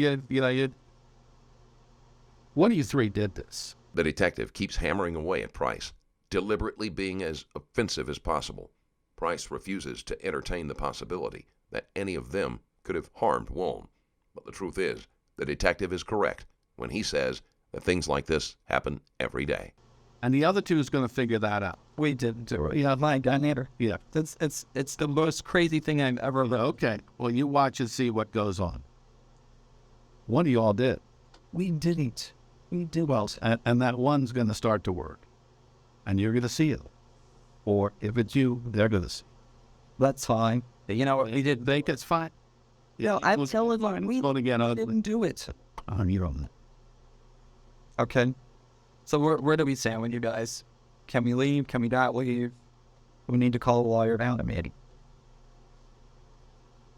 S4: one of you 3 did this.
S2: The detective keeps hammering away at Price, deliberately being as offensive as possible. Price refuses to entertain the possibility that any of them could have harmed Wone. But the truth is the detective is correct when he says that things like this happen every day.
S4: And the other two is going to figure that out.
S3: We didn't do it. Yeah, my God, neither.
S4: Yeah.
S3: It's the most crazy thing I've ever heard.
S4: Okay. Well, you watch and see what goes on. One of y'all did.
S3: We didn't. We did well.
S4: And that one's going to start to work. And you're going to see it. Or if it's you, they're going to see it.
S3: That's fine. You know,
S4: You didn't think it's fine?
S3: no, I'm telling you, we
S4: Going to get ugly.
S3: didn't do it.
S4: You don't know.
S3: Okay. So where do we stand with you guys? Can we leave? Can we not leave? We need to call a lawyer down to me.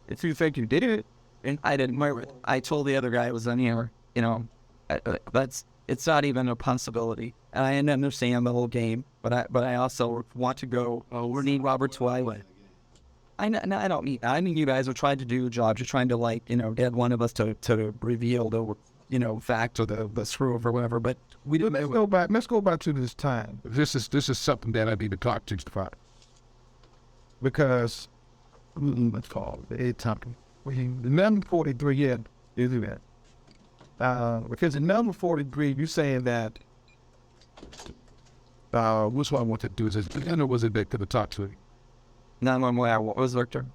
S3: If you think you did it, and I didn't. I told the other guy it was on here. You know, it's not even a possibility. And I understand the whole game, but I also want to go. We need Robert's way. I don't mean. I mean, you guys are trying to do your jobs. You're trying to get one of us to reveal the fact or the screw up or whatever. But we didn't.
S5: Let's go back to this time.
S4: This is something that I need to talk to you about.
S5: Because let's call it talking. The number 43, yeah, you do that. Because in number 43, you're saying that.
S4: What's what I want to do is Victor was a victim to talk to him.
S3: What was Victor?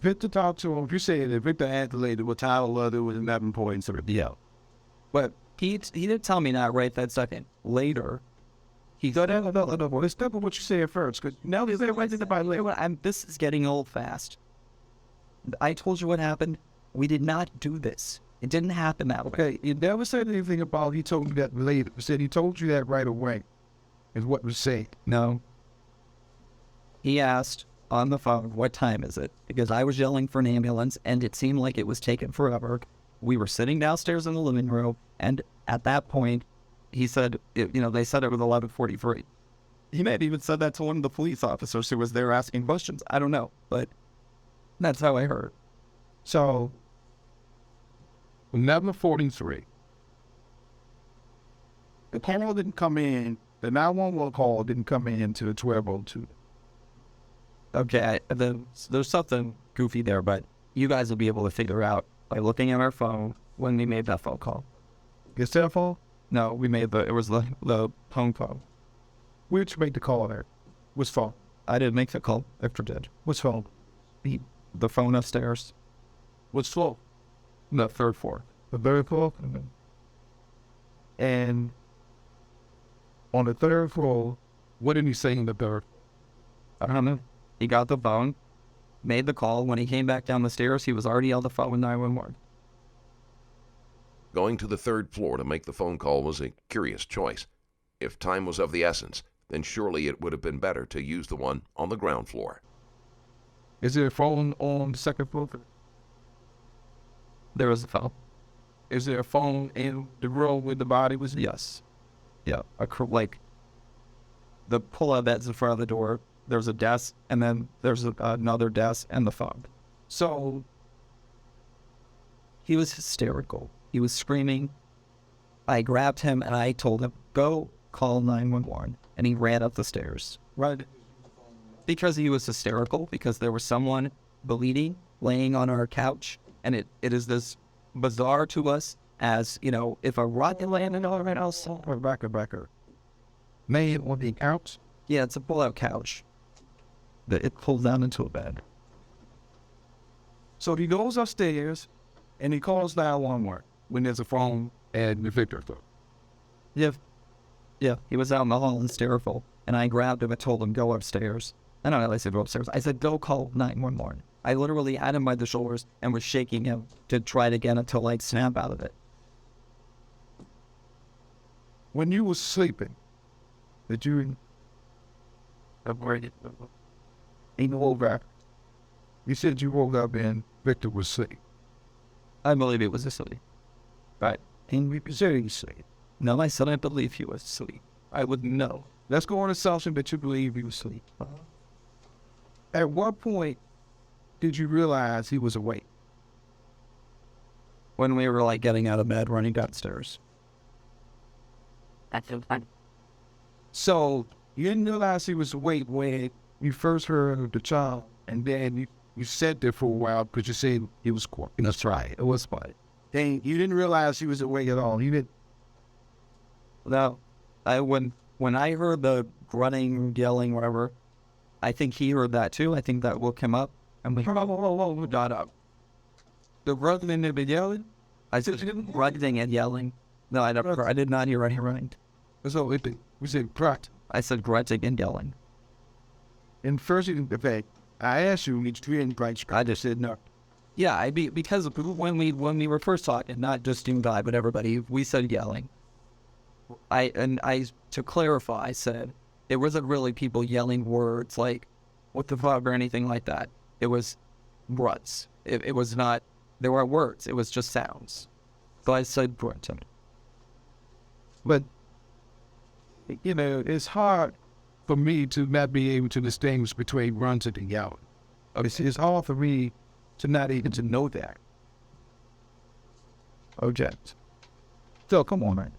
S5: Victor talked to him. If you're saying that Victor had the lady, what Tyler Leather was 11 points.
S3: Yeah. But he didn't tell me that right that second. Later, he got out.
S5: No. Let's step on what you said first. Because now he's right in the Bible.
S3: This is getting old fast. I told you what happened. We did not do this. It didn't happen that way.
S5: Okay, you never said anything about he told you that later. You said he told you that right away, is what was said.
S3: No. He asked on the phone, what time is it? Because I was yelling for an ambulance, and it seemed like it was taking forever. We were sitting downstairs in the living room, and at that point, he said, they said it was 11:43. He may have even said that to one of the police officers who was there asking questions. I don't know, but that's how I heard.
S5: So,
S4: 11:43.
S5: the call didn't come in. The 911 call didn't come in until 12:02.
S3: Okay, there's something goofy there, but you guys will be able to figure out by looking at our phone when we made that phone call.
S5: Your cell phone?
S3: No, it was the home phone.
S5: Where'd you make the call there? Which phone?
S3: I didn't make the call. Victor did.
S5: Which phone?
S3: The phone upstairs.
S5: Which floor?
S3: The third floor.
S5: The third floor? Mm-hmm. And on the third floor,
S4: What did he say in the third?
S3: I don't know. He got the phone, made the call. When he came back down the stairs, he was already on the phone with 911.
S2: Going to the third floor to make the phone call was a curious choice. If time was of the essence, then surely it would have been better to use the one on the ground floor.
S5: is there a phone on the second floor?
S3: There was a phone.
S5: Is there a phone in the room where the body was?
S3: Yes. Yeah. The pull-out that's in front of the door, there's a desk, and then there's another desk and the phone.
S5: So,
S3: He was hysterical. He was screaming. I grabbed him and I told him, go call 911. And he ran up the stairs.
S5: right.
S3: Because he was hysterical, because there was someone bleeding, laying on our couch. And it is this bizarre to us as, if a rocket landed on our house.
S5: Backer. Man on the couch?
S3: Yeah, it's a pull-out couch. It pulls down into a bed.
S5: So he goes upstairs and he calls 911 when there's a phone
S4: And the Victor phone.
S3: Yeah, he was out in the hall hysterical. And I grabbed him and told him, go upstairs. I don't know, I said, go upstairs. I said, go call 911. I literally had him by the shoulders and was shaking him to try to get him to snap out of it.
S5: when you was sleeping. Did you? Ain't no back. You said you woke up and Victor was asleep.
S3: I believe it was asleep.
S5: Right. And we said he was asleep.
S3: No, I said I believe he was asleep. I wouldn't know.
S5: Let's go on assumption that you believe he was asleep. At what point did you realize he was awake?
S3: When we were getting out of bed, running downstairs.
S5: So you didn't realize he was awake when you first heard the child, and then you sat there for a while because you said he was quiet.
S3: That's right. It was quiet.
S5: You didn't realize he was awake at all. You didn't.
S3: No, when I heard the grunting, yelling, whatever, I think he heard that too. I think that woke him up. And we got up.
S5: The brother in there been yelling?
S3: I said grunting and yelling. No, I did not hear any running.
S5: So we said grunt.
S3: I said grunting and yelling.
S5: And first, in fact, I asked you each three and bright. I just said no.
S3: Yeah, because when we were first talking, not just you and I, but everybody, we said yelling. To clarify, I said it wasn't really people yelling words like "what the fuck" or anything like that. It was grunts. It was not. There weren't words. It was just sounds. So I said grunting.
S5: But you know, it's hard for me to not be able to distinguish between grunting and yelling. It's hard for me to not even to know that. Oh, James. So come on, man.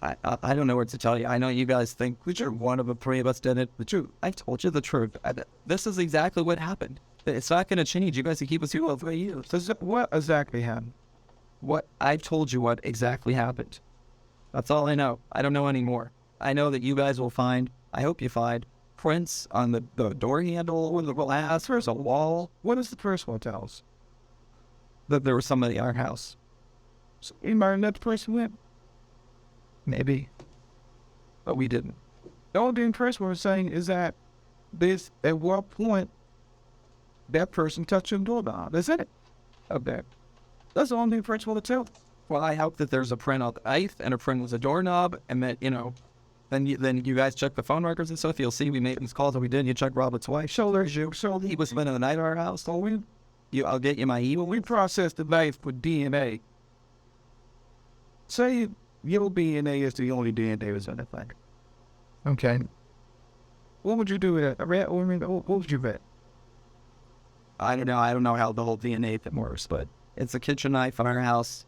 S3: I don't know what to tell you. I know you guys think one of the three of us did it. The truth. I told you the truth. This is exactly what happened. It's not going to change. You guys can keep us here for years.
S5: What exactly happened?
S3: What I told you what exactly happened. That's all I know. I don't know anymore. I know that you guys will find, I hope you find, prints on the door handle or the glass. There's a wall.
S5: What does the first one tell us?
S3: That there was somebody in our house.
S5: So anybody that the person went?
S3: Maybe. But we didn't.
S5: The only thing the person was saying is that this, at what point that person touched your doorbell. That's it.
S3: Okay.
S5: That's the only thing the person will tell.
S3: Well, I hope that there's a print on the knife and a print with a doorknob, and that, then you guys check the phone records and stuff. You'll see we made these calls that we did. You check Robert's wife.
S5: So there's you. So
S3: he was spending the night at our house. So I'll get you my email.
S5: We processed the knife for DNA. Say your DNA is the only DNA that's in that thing. Okay. What would you do with it? What would you bet?
S3: I don't know. I don't know how the whole DNA thing works, but it's a kitchen knife in our house.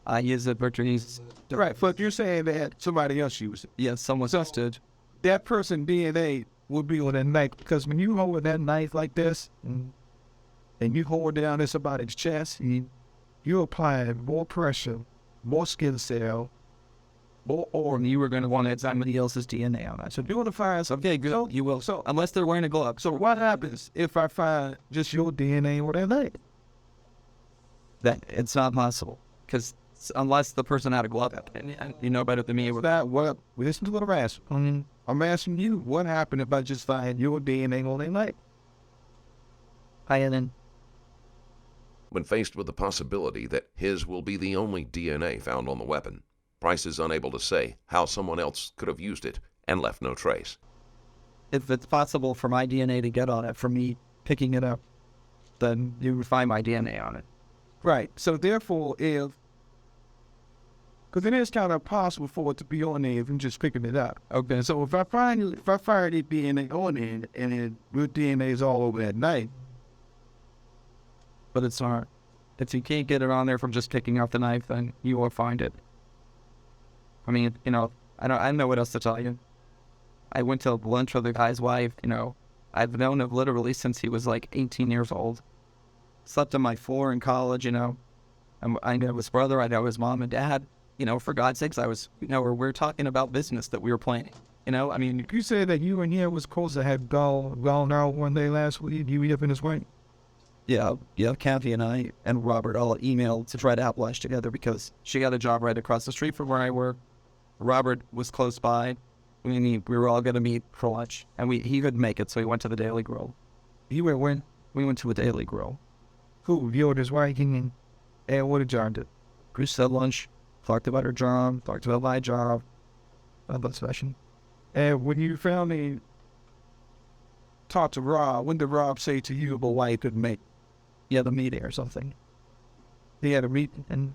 S3: I use it. Victor uses it.
S5: Right, but you're saying that somebody else used it.
S3: Yeah, someone else did.
S5: That person DNA would be on that knife, because when you hold that knife like this, and you hold down at somebody's chest, you're applying more pressure, more skin cell, more organ.
S3: You were going to want to add somebody else's DNA on that.
S5: So if you want to find something,
S3: okay, good. So, you will. So unless they're wearing a glove.
S5: So what happens if I find just your DNA on that knife?
S3: That it's not possible. Because unless the person had a glove, and you know better than me.
S5: Listen to what I'm asking. I'm asking you, what happened if I just find your DNA on that knife?
S2: When faced with the possibility that his will be the only DNA found on the weapon, Price is unable to say how someone else could have used it and left no trace.
S3: If it's possible for my DNA to get on it, for me picking it up, then you would find my DNA on it.
S5: Right. So therefore, because it is kind of possible for it to be on there if I'm just picking it up. Okay. So if I find it DNA on it and your DNA is all over that knife,
S3: but it's not. If you can't get it on there from just picking up the knife, then you will find it. I mean, I don't know what else to tell you. I went to lunch with the guy's wife. I've known him literally since he was like 18 years old. Slept on my floor in college, I know his brother, I know his mom and dad. For God's sakes, we're talking about business that we were planning. I mean,
S5: you said that you and him was supposed to have gone out one day last week. You up in his way?
S3: Yeah, Kathy and I and Robert all emailed to try to have lunch together because she got a job right across the street from where I work. Robert was close by. We were all going to meet for lunch, and he couldn't make it, so he went to the Daily Grill.
S5: You went when?
S3: We went to a Daily Grill.
S5: Who? You and his wife? And what did John do?
S3: Chris had lunch, talked about her job, talked about my job, about session.
S5: And when you finally talked to Rob, when did Rob say to you about why he couldn't make?
S3: He had a meeting or something.
S5: He had a meeting, and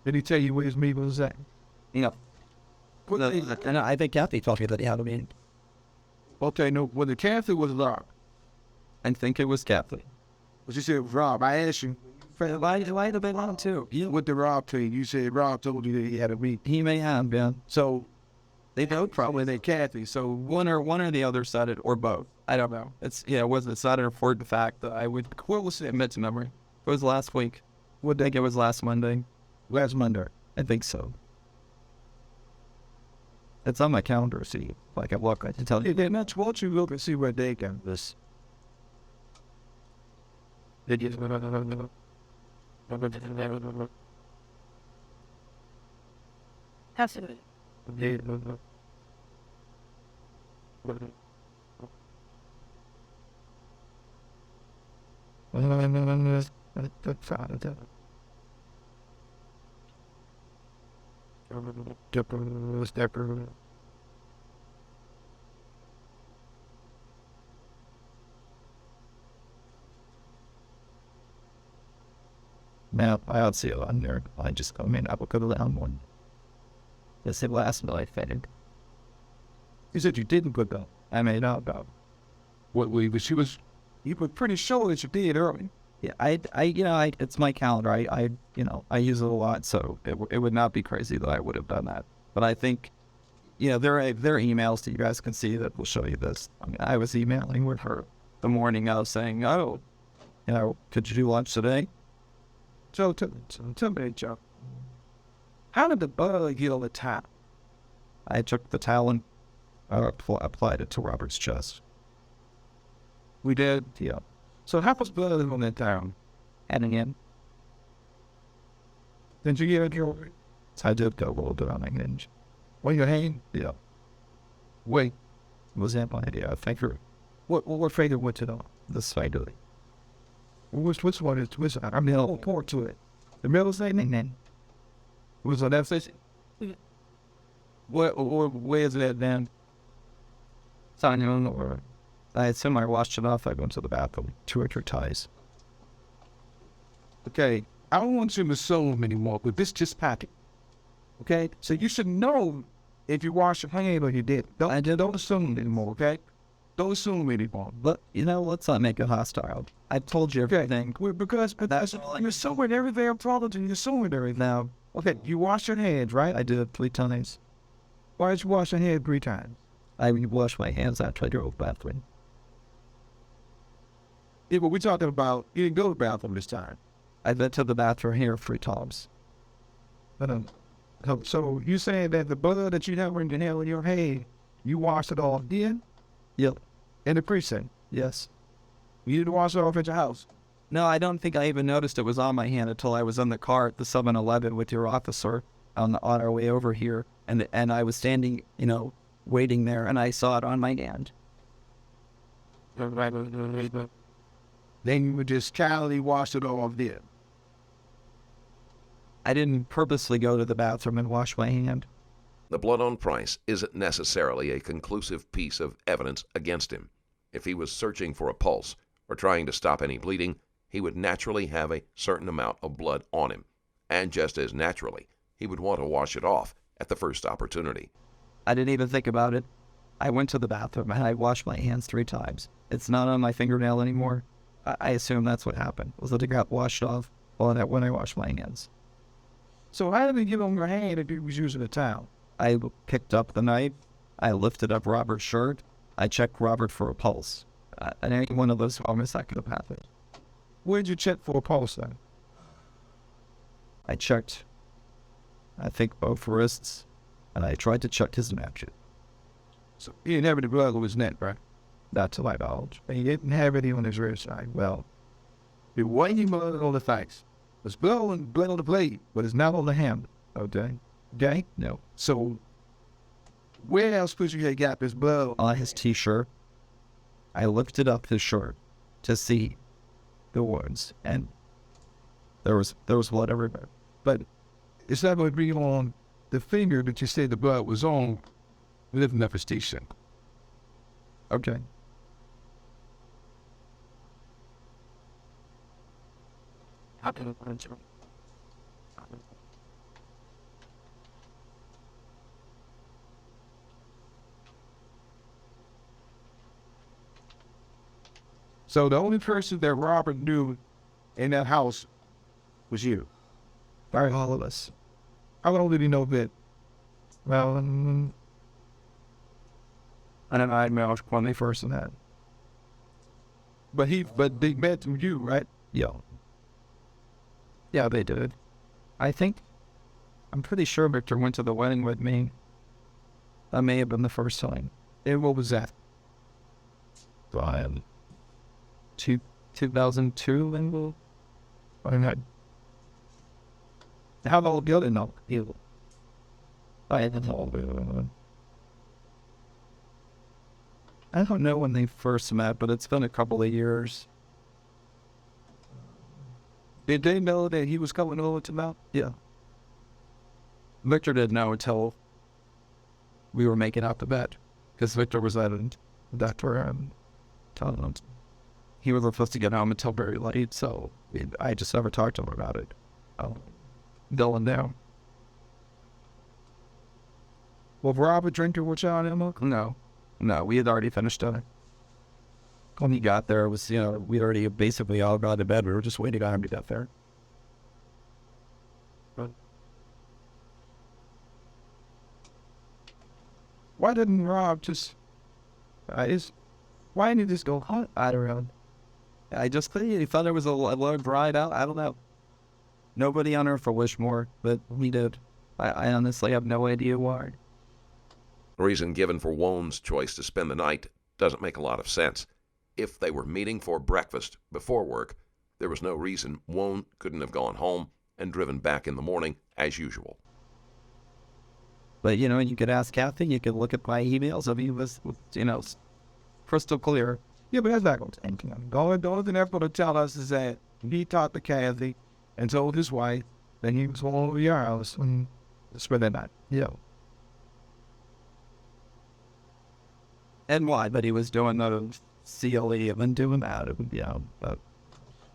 S5: did he tell you where his meeting was at?
S3: And I think Kathy told me that he had a meeting.
S5: Okay, no, well, the Kathy was Rob.
S3: I think it was Kathy.
S5: But you said Rob. I asked you.
S3: Why have they lied too?
S5: What did Rob tell you? You said Rob told you that he had a meeting.
S3: He may have, yeah.
S5: So
S3: they both probably
S5: they Kathy. So
S3: one or the other said it, or both. I don't know. It's not an important fact that I would. What was it? Admit to memory. It was last week. I think it was last Monday.
S5: Last Monday.
S3: I think so. It's on my calendar, see if I can look. I can tell you.
S5: Yeah, that's what you look and see what day got this. Did you?
S6: That's it.
S3: Now, I don't see it on there. I mean, I will go down one. This it last night, I think.
S5: You said you didn't put that.
S3: I made out about.
S5: She was. You were pretty sure that you did early.
S3: Yeah, it's my calendar. I use it a lot, so it would not be crazy that I would have done that. But I think, there are emails that you guys can see that will show you this. I mean, I was emailing with her the morning of saying, oh, could you do lunch today?
S5: So tell me, Joe. How did the bug get on the towel?
S3: I took the towel and applied it to Robert's chest.
S5: We did?
S3: Yeah.
S5: So how much blood is on that towel?
S3: Adding in.
S5: Did you get it your
S3: So I did go a little bit on my hinge.
S5: on your hand?
S3: Yeah.
S5: Wait.
S3: Was that my idea? I think
S5: What finger went to
S3: the side of it.
S5: Which one is which? I mean, I'll pour to it. The middle thing?
S3: And then
S5: Was on that fish? Where's that then?
S3: so I don't know where. I assume I washed it off. I go into the bathroom. 2 or 3 ties.
S5: Okay, I don't want you to assume anymore, but this just happened. Okay, so you should know if you wash your hand or you did. Don't assume anymore. Okay, don't assume anymore.
S3: But let's not make it hostile. I told you everything.
S5: Because you're assuming everything I'm talking to. You're assuming everything.
S3: Now,
S5: Okay, you wash your hands, right?
S3: I did it 3 times.
S5: Why did you wash your hands 3 times?
S3: I washed my hands after I drove to the bathroom.
S5: Yeah, but we're talking about you didn't go to the bathroom this time.
S3: I went to the bathroom here 3 times.
S5: So you saying that the blood that you have in your hand, you washed it off then
S3: Yep.
S5: in the precinct?
S3: Yes.
S5: You didn't wash it off at your house?
S3: No, I don't think I even noticed it was on my hand until I was in the car at the 7-Eleven with your officer on our way over here. And I was standing, waiting there, and I saw it on my hand.
S5: Then you would just casually wash it off then.
S3: I didn't purposely go to the bathroom and wash my hand.
S2: The blood on Price isn't necessarily a conclusive piece of evidence against him. If he was searching for a pulse or trying to stop any bleeding, he would naturally have a certain amount of blood on him. And just as naturally, he would want to wash it off at the first opportunity.
S3: I didn't even think about it. I went to the bathroom and I washed my hands 3 times. It's not on my fingernail anymore. I assume that's what happened, was that it got washed off when I washed my hands.
S5: So how did it get on your hand if you was using a towel?
S3: I picked up the knife. I lifted up Robert's shirt. I checked Robert for a pulse. And any one of those moments that could have happened.
S5: Where did you check for a pulse then?
S3: I checked, I think, both wrists, and I tried to check his neck.
S5: So he didn't have any blood on his neck, right?
S3: Not to my knowledge.
S5: And he didn't have any on his wrist side. Well, there wasn't blood on the face. There's blood on the blade, but it's not on the hand. Okay? Okay?
S3: No.
S5: So where else could you have got this blood?
S3: On his t-shirt, I lifted up his shirt to see the wounds, and there was blood everywhere.
S5: But it's not going to be on the finger that you said the blood was on lifting up his t-shirt.
S3: Okay.
S5: So the only person that Robert knew in that house was you.
S3: By all of us.
S5: How long did he know that?
S3: Well, and I met when they first met.
S5: But they met through you, right?
S3: Yeah. Yeah, they did. I'm pretty sure Victor went to the wedding with me. That may have been the first time.
S5: And what was that?
S3: 2002, maybe?
S5: I'm not. How long ago did know?
S3: I don't know. I don't know when they first met, but it's been a couple of years.
S5: Did they know that he was coming over to Mount?
S3: Yeah. Victor didn't know until we were making out the bed, because Victor was at a doctor telling him he wasn't supposed to get home until very late, so I just never talked to him about it. Dylan down.
S5: Was Robert drinking with y'all anymore?
S3: No, we had already finished dinner. When he got there, it was, we'd already basically all gone to bed. We were just waiting on him to get there.
S5: Why didn't Rob just... why didn't he just go hot?
S3: I don't know. I just think he thought there was a low ride out. I don't know. Nobody on Earth will wish more, but we did. I honestly have no idea why.
S2: The reason given for Wone's choice to spend the night doesn't make a lot of sense. If they were meeting for breakfast before work, there was no reason Wone couldn't have gone home and driven back in the morning as usual.
S3: But, you could ask Kathy, you could look at my emails. I mean, it was, crystal clear.
S5: Yeah, but that's not going to take him. The only thing they're going to tell us is that he talked to Kathy and told his wife that he was going over your house and spend the night.
S3: Yeah. And why? But he was doing the CLE and doing that. But...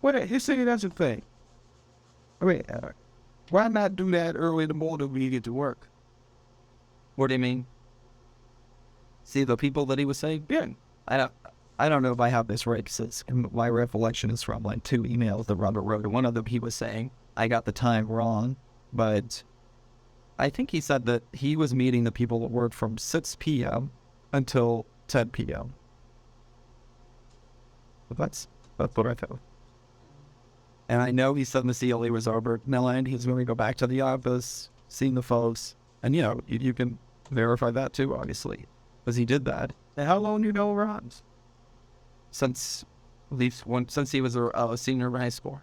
S5: Well, he's saying that's the thing. I mean, why not do that early in the morning when you get to work?
S3: What do you mean? See the people that he was saying?
S5: Yeah.
S3: I don't know if I have this right, because my recollection is from like 2 emails that Robert wrote. And one of them he was saying, I got the time wrong, but I think he said that he was meeting the people that worked from 6 p.m. until 10 p.m. But that's what I thought. And I know he said the CLE was over at 9. He was going to go back to the office, seeing the folks. And, you can verify that too, obviously, because he did that.
S5: And how long you know Ron?
S3: Since he was a senior in high school.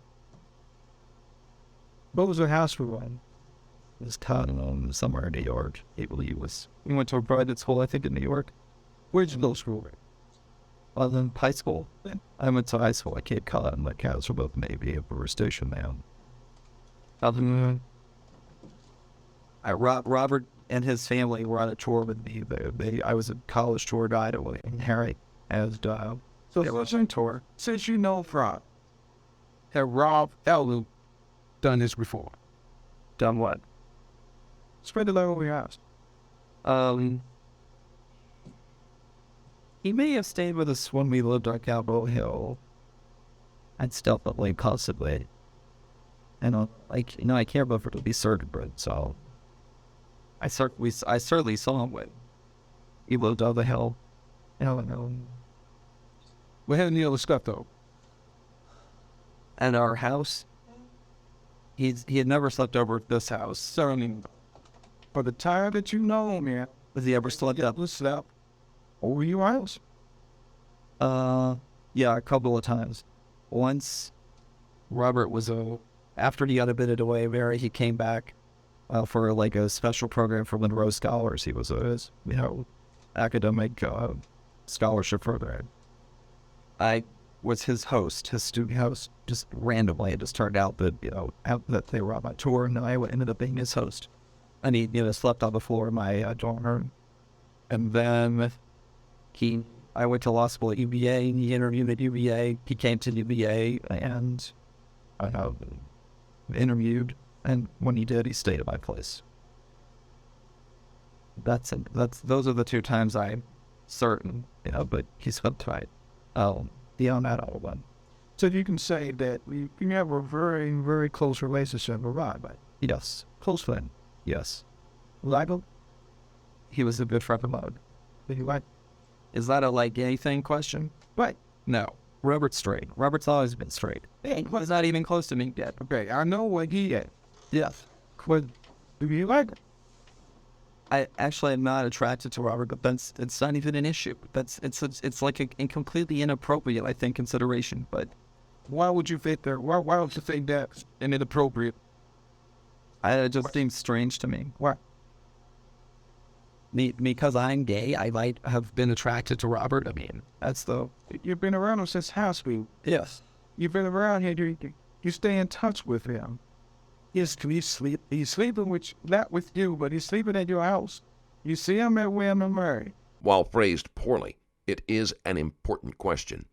S5: What was the house for Ron?
S3: It was Cotton, somewhere in New York. He went to a private school, I think, in New York.
S5: Where'd you go to school?
S3: Well, then high school. I went to high school at Cape Cod, and the cows were both Navy, and we were stationed there. Robert and his family were on a tour with me. I was a college tour guide at Harry, as
S5: So
S3: it was a tour.
S5: Since you know Rob, had Rob Elliott done this before?
S3: Done what?
S5: Spread the love over your house.
S3: He may have stayed with us when we lived on Capitol Hill. I'd stealthily, possibly. And I can't remember to be certain, but so I certainly saw him when he lived on the hill.
S5: What happened to the other stuff though?
S3: At our house, he had never slept over at this house.
S5: So I mean, for the time that you know, man,
S3: Was he ever slept up?
S5: Slept over your house?
S3: Yeah, a couple of times. Once, Robert was after he got admitted away, he came back for like a special program for Monroe Scholars. He was academic scholarship program. I was his host, his student host. Just randomly, it just turned out that that they were on my tour, and I ended up being his host. And he slept on the floor in my dorm room. And then I went to law school at UVA, and he interviewed at UVA. He came to UVA and interviewed, and when he did, he stayed at my place. Those are the 2 times I'm certain, but he slept tight. Beyond that, all one.
S5: So you can say that you have a very, very close relationship with Rob, right?
S3: Yes. Close friend. Yes.
S5: Like him?
S3: He was a good friend of mine.
S5: Did you like?
S3: Is that a like anything question?
S5: Right.
S3: No. Robert's straight. Robert's always been straight. He was not even close to being dead.
S5: Okay, I know what he at.
S3: Yes.
S5: But do you like it?
S3: I actually am not attracted to Robert, but it's not even an issue. It's like a completely inappropriate, I think, consideration. But
S5: Why would you think that? Why would you think that's inappropriate?
S3: it just seems strange to me.
S5: Why?
S3: Because I'm gay, I might have been attracted to Robert. I mean, that's the...
S5: You've been around him since high school.
S3: Yes.
S5: You've been around here. You stay in touch with him. He's sleeping with, not with you, but he's sleeping at your house. You see him at William and Mary.
S2: While phrased poorly, it is an important question.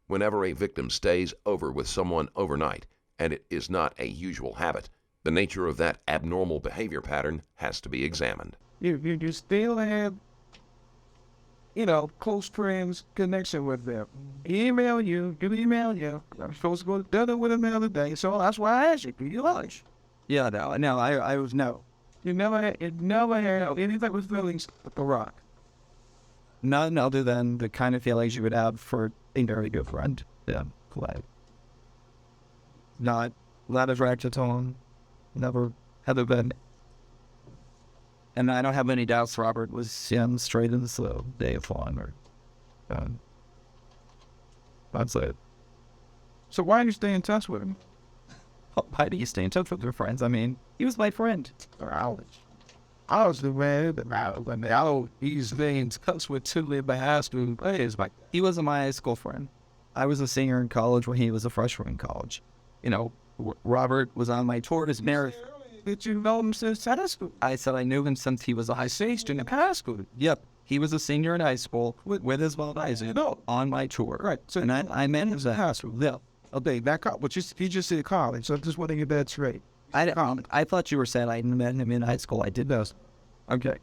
S2: Whenever a victim stays over with someone overnight, and it is not a usual habit, the nature of that abnormal behavior pattern has to be examined.
S5: You still have, close friends connection with them. Email you, email you. I'm supposed to go to dinner with him the other day, so that's why I asked you. Do you like?
S3: Yeah, no, I was no.
S5: You never had any type of feelings with the Rock.
S3: None other than the kind of feelings you would have for a very good friend. Yeah, glad. Not attracted to him. Never have been. And I don't have any doubts Robert was straight in the day of flying. That's it.
S5: So why do you stay in touch with him?
S3: Why do you stay in touch with your friends? I mean, he was my friend.
S5: I was the man that he's staying in touch with two of my high school players.
S3: He wasn't my high school friend. I was a senior in college when he was a freshman in college. Robert was on my tour as married.
S5: Did you know him since high school?
S3: I said I knew him since he was a high school student in high school. Yep. He was a senior in high school with his wife on my tour.
S5: Right. So
S3: and I met him at high school. Yeah.
S5: Okay, back up. But he just said college, so I just want to get that straight.
S3: I thought you were saying I met him in high school. I did those. Okay.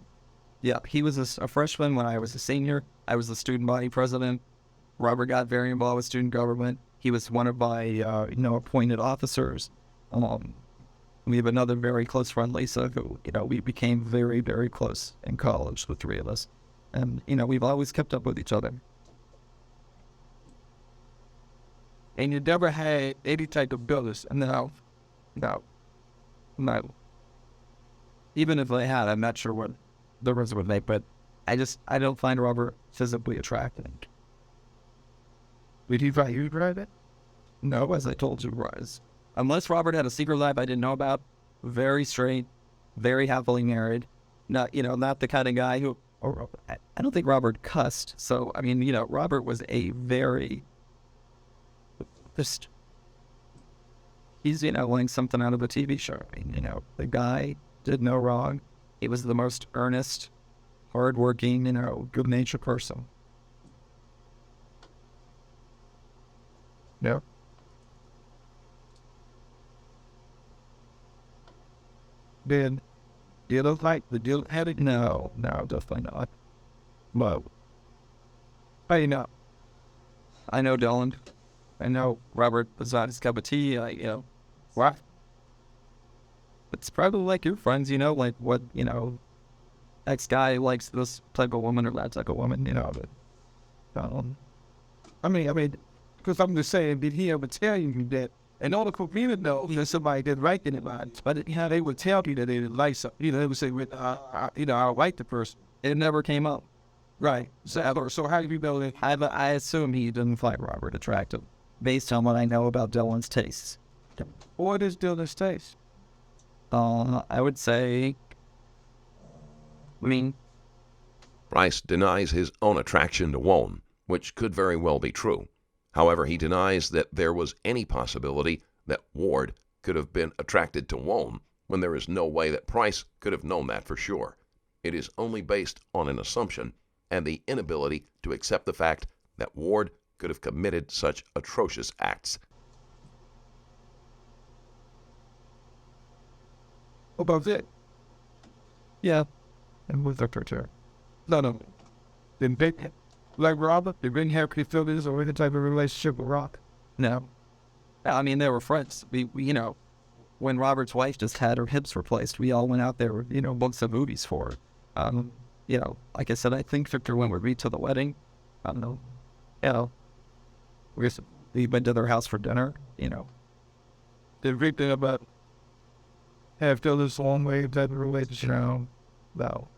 S3: Yeah, he was a freshman when I was a senior. I was the student body president. Robert got very involved with student government. He was one of my, appointed officers. We have another very close friend, Lisa, who, we became very, very close in college, the three of us. And, we've always kept up with each other.
S5: And you never had any type of business?
S3: No. Even if they had, I'm not sure what the rest would make, but I don't find Robert physically attractive.
S5: Did he find you attractive?
S3: No, as I told you, was. Unless Robert had a secret life I didn't know about, very straight, very happily married. Not the kind of guy who, I don't think Robert cussed. So, Robert was a very, he's, like something out of a TV show. The guy did no wrong. He was the most earnest, hardworking, good-natured person.
S5: Yeah. Then, you look like the deal had it?
S3: No, definitely not.
S5: But, how you know?
S3: I know Dylan. I know Robert was not his cup of tea.
S5: What?
S3: It's probably like your friends, like what, X guy likes this type of woman or that type of woman, but,
S5: because I'm just saying, did he ever tell you that? In order for me to know that somebody didn't like anybody, but they would tell you that they didn't like something. They would say, I don't like the person.
S3: It never came up.
S5: Right. So how do you know that?
S3: I assume he didn't find Robert attractive, based on what I know about Dylan's tastes.
S5: What is Dylan's taste?
S3: I would say,
S2: Bryce denies his own attraction to Wone, which could very well be true. However, he denies that there was any possibility that Ward could have been attracted to Wone when there is no way that Price could have known that for sure. It is only based on an assumption and the inability to accept the fact that Ward could have committed such atrocious acts.
S5: What about that?
S3: yeah, and with Victor too.
S5: No. Then they, like Robert, they didn't have any feelings or any type of relationship with Rock.
S3: No. They were friends. We when Robert's wife just had her hips replaced, we all went out there, booked some movies for her. Like I said, I think Victor went with me to the wedding. I don't know. We went to their house for dinner, you know.
S5: The victim about have felt this long way of that relationship. No.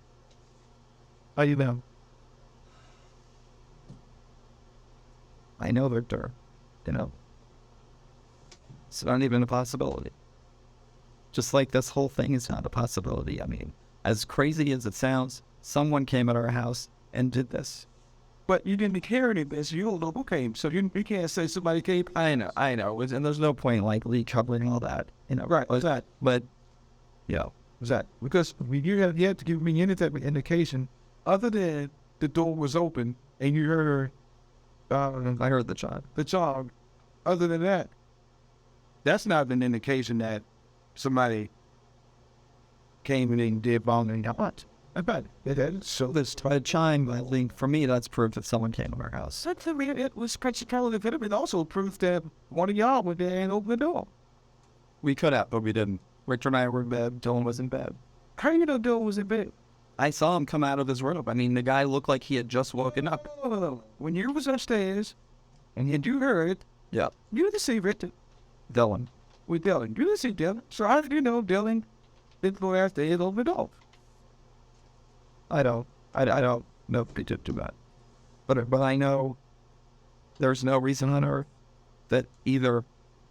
S5: How you know?
S3: I know Victor, you know. It's not even a possibility. Just like this whole thing is not a possibility. I mean, as crazy as it sounds, someone came at our house and did this.
S5: But you didn't care any this. You don't know who came, so you can't say somebody came.
S3: I know. And there's no point like leak troubling all that. You know,
S5: Right, what's that?
S3: but yeah.
S5: What's that? Because you have to give me any type of indication other than the door was open and you heard
S3: I heard the child.
S5: the child. Other than that, that's not an indication that somebody came and then did bombing. What? I bet it. So this
S3: By the chime, by link, for me, that's proof that someone came to our house.
S5: That's I mean, it was practically it also proof that one of y'all went there and opened the door.
S3: We could have, but we didn't. Victor and I were in bed. Dylan was in bed.
S5: How you know door was in bed?
S3: I saw him come out of his room. I mean, the guy looked like he had just woken up.
S5: When you was upstairs and you heard,
S3: Yeah.
S5: you didn't see Victor
S3: Dylan.
S5: with Dylan. You didn't see Dylan. So how did you know Dylan didn't go after it opened the door?
S3: I don't know if he did do that. But I know there's no reason on earth that either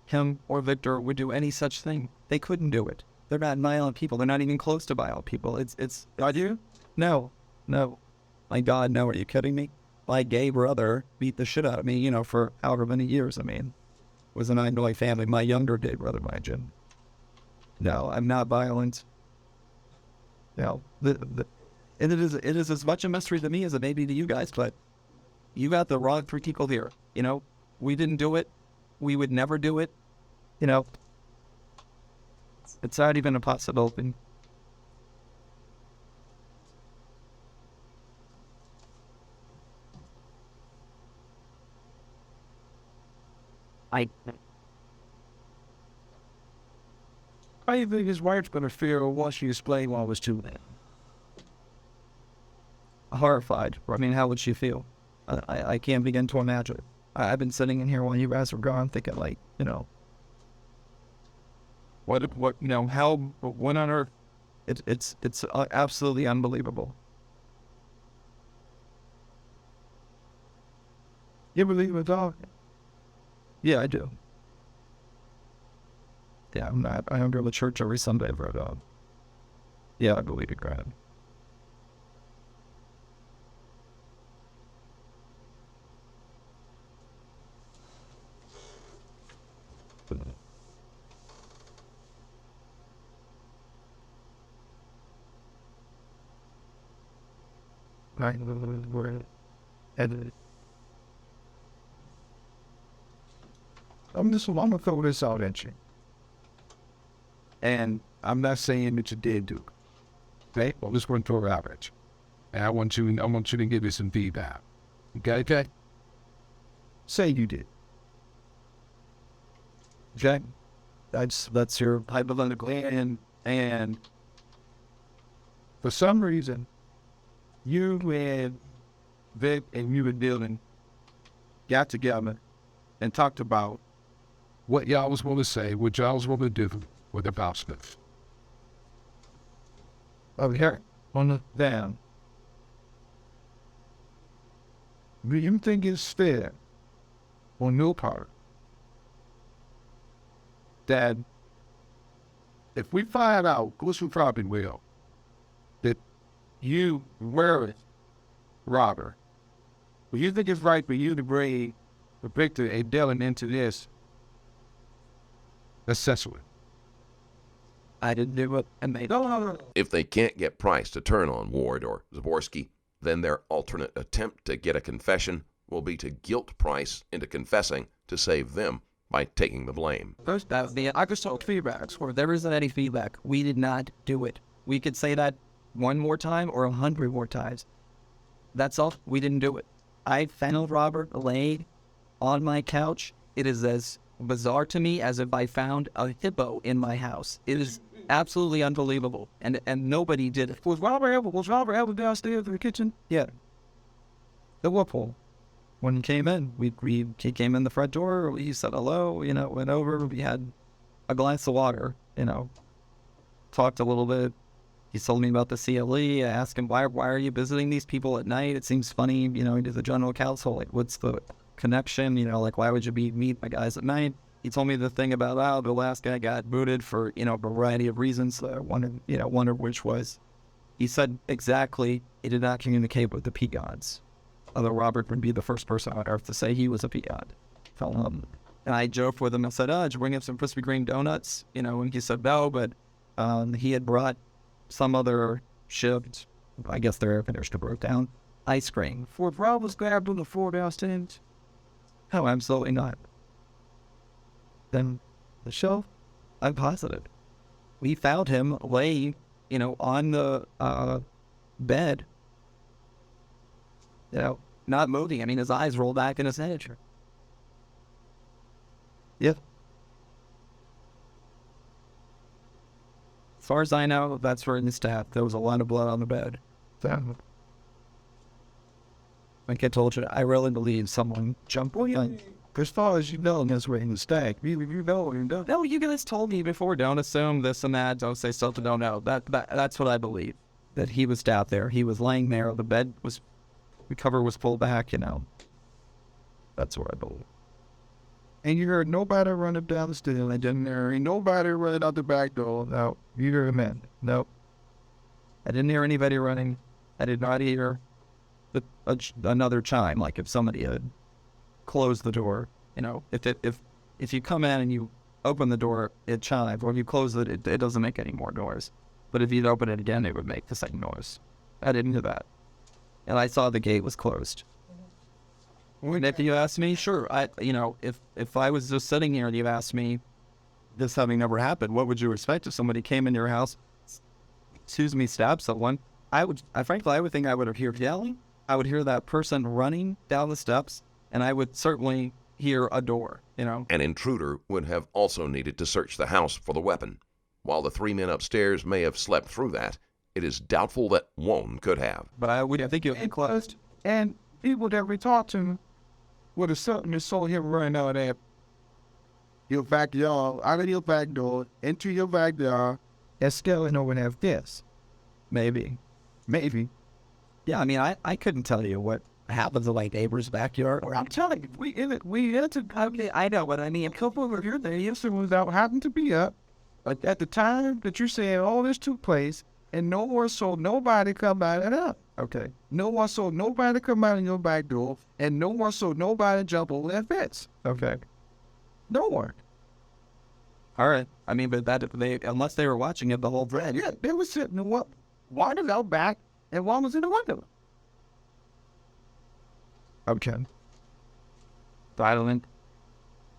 S3: him or Victor would do any such thing. They couldn't do it. They're not violent people. They're not even close to violent people. It's.
S5: Are you?
S3: No. My God, no. Are you kidding me? My gay brother beat the shit out of me, you know, for however many years. I mean, was an my family. My younger gay brother, mind you. No, I'm not violent. No. It is as much a mystery to me as it may be to you guys, but you got the wrong three people here. You know, we didn't do it. We would never do it. You know, it's not even a possibility.
S5: How do you think his wife's gonna feel once you explain what was to them?
S3: Horrified. I mean, how would she feel? I can't begin to imagine. I've been sitting in here while you guys were gone thinking, like, you know, what, you know, how, what on earth? It's absolutely unbelievable.
S5: You believe it, dog?
S3: Yeah, I do. Yeah, I don't go to church every Sunday for a dog. Yeah, I believe it, Grant.
S5: I'm gonna throw this out at you. And I'm not saying that you did do it. Okay? I'm just gonna throw it out at you. And I want you to give me some feedback. Okay? Say you did.
S3: Okay? That's your hypothetical.
S5: And for some reason, you and Vic and you and Dylan got together and talked about what y'all was going to say, what y'all was going to do with the Faustus. Over here, on the down. Do you think it's fair on your part that if we find out, which we probably will, that you were Robert, do you think it's right for you to bring Victor and Dylan into this assessment?
S3: I didn't do it, and they don't.
S2: If they can't get Price to turn on Ward or Zaborski, then their alternate attempt to get a confession will be to guilt Price into confessing to save them by taking the blame.
S3: First, I just told feedback. Or there isn't any feedback. We did not do it. We could say that one more time or 100 more times. That's all. We didn't do it. I found Robert laid on my couch. It is as bizarre to me as if I found a hippo in my house. It is absolutely unbelievable. And nobody did it.
S5: Was Robert ever downstairs in the kitchen?
S3: Yeah. The whirlpool. when he came in. He came in the front door. He said hello. Went over. We had a glass of water. Talked a little bit. He told me about the CLE. I asked him, why are you visiting these people at night? It seems funny. He did the general counsel. Like, what's the connection? Like, why would you meet my guys at night? He told me the thing about, the last guy got booted for, a variety of reasons. One of which was, he said exactly, he did not communicate with the peons. Although Robert would be the first person on earth to say he was a peon. And I joked with him. I said, did you bring up some Krispy Kreme donuts? And he said no, but he had brought some other shift, I guess their air conditioner broke down, ice cream.
S5: Fort Rob was grabbed on the floor downstairs.
S3: Oh, absolutely not. Then the shelf, I'm positive. We found him laying, on the bed, not moving. I mean, his eyes rolled back in his head. Yep. As far as I know, that's where in the staff, there was a lot of blood on the bed. Like I told you, I really believe someone jumped in.
S5: As far as you know, that's where in the stack. You know.
S3: No, you guys told me before, don't assume this and that, don't say something, don't know. That's what I believe. That he was down there. He was laying there. The cover was pulled back, That's what I believe.
S5: And you heard nobody running down the stairs. And then there ain't nobody running out the back door. No, you heard a man. Nope.
S3: I didn't hear anybody running. I did not hear another chime, like if somebody had closed the door. If you come in and you open the door, it chimes. Or if you close it, it doesn't make any more noise. But if you'd open it again, it would make the same noise. I didn't hear that. And I saw the gate was closed. And if you ask me, sure, if I was just sitting here and you asked me, this having never happened, what would you expect if somebody came in your house, stabbed someone? I would think I would hear yelling. I would hear that person running down the steps, and I would certainly hear a door,
S2: An intruder would have also needed to search the house for the weapon. While the three men upstairs may have slept through that, it is doubtful that Wone could have.
S3: But I think you closed.
S5: And people that we talked to would have certainly saw him running out of your backyard, out of your back door, into your backyard, and still over there this.
S3: Maybe. Yeah, I mean, I couldn't tell you what happens in my neighbor's backyard.
S5: I'm telling you, we entered.
S3: Okay, I know what I mean. A couple over here,
S5: the answer was out, happened to be up. But at the time that you're saying all this took place, and no one saw nobody come out of that.
S3: Okay.
S5: No one saw nobody come out of your back door, and no one saw nobody jump over that fence.
S3: Okay.
S5: No one.
S3: All right. I mean, but unless they were watching it the whole time.
S5: Yeah, they were sitting in one was out back, and one was in the window.
S3: Okay. Violent.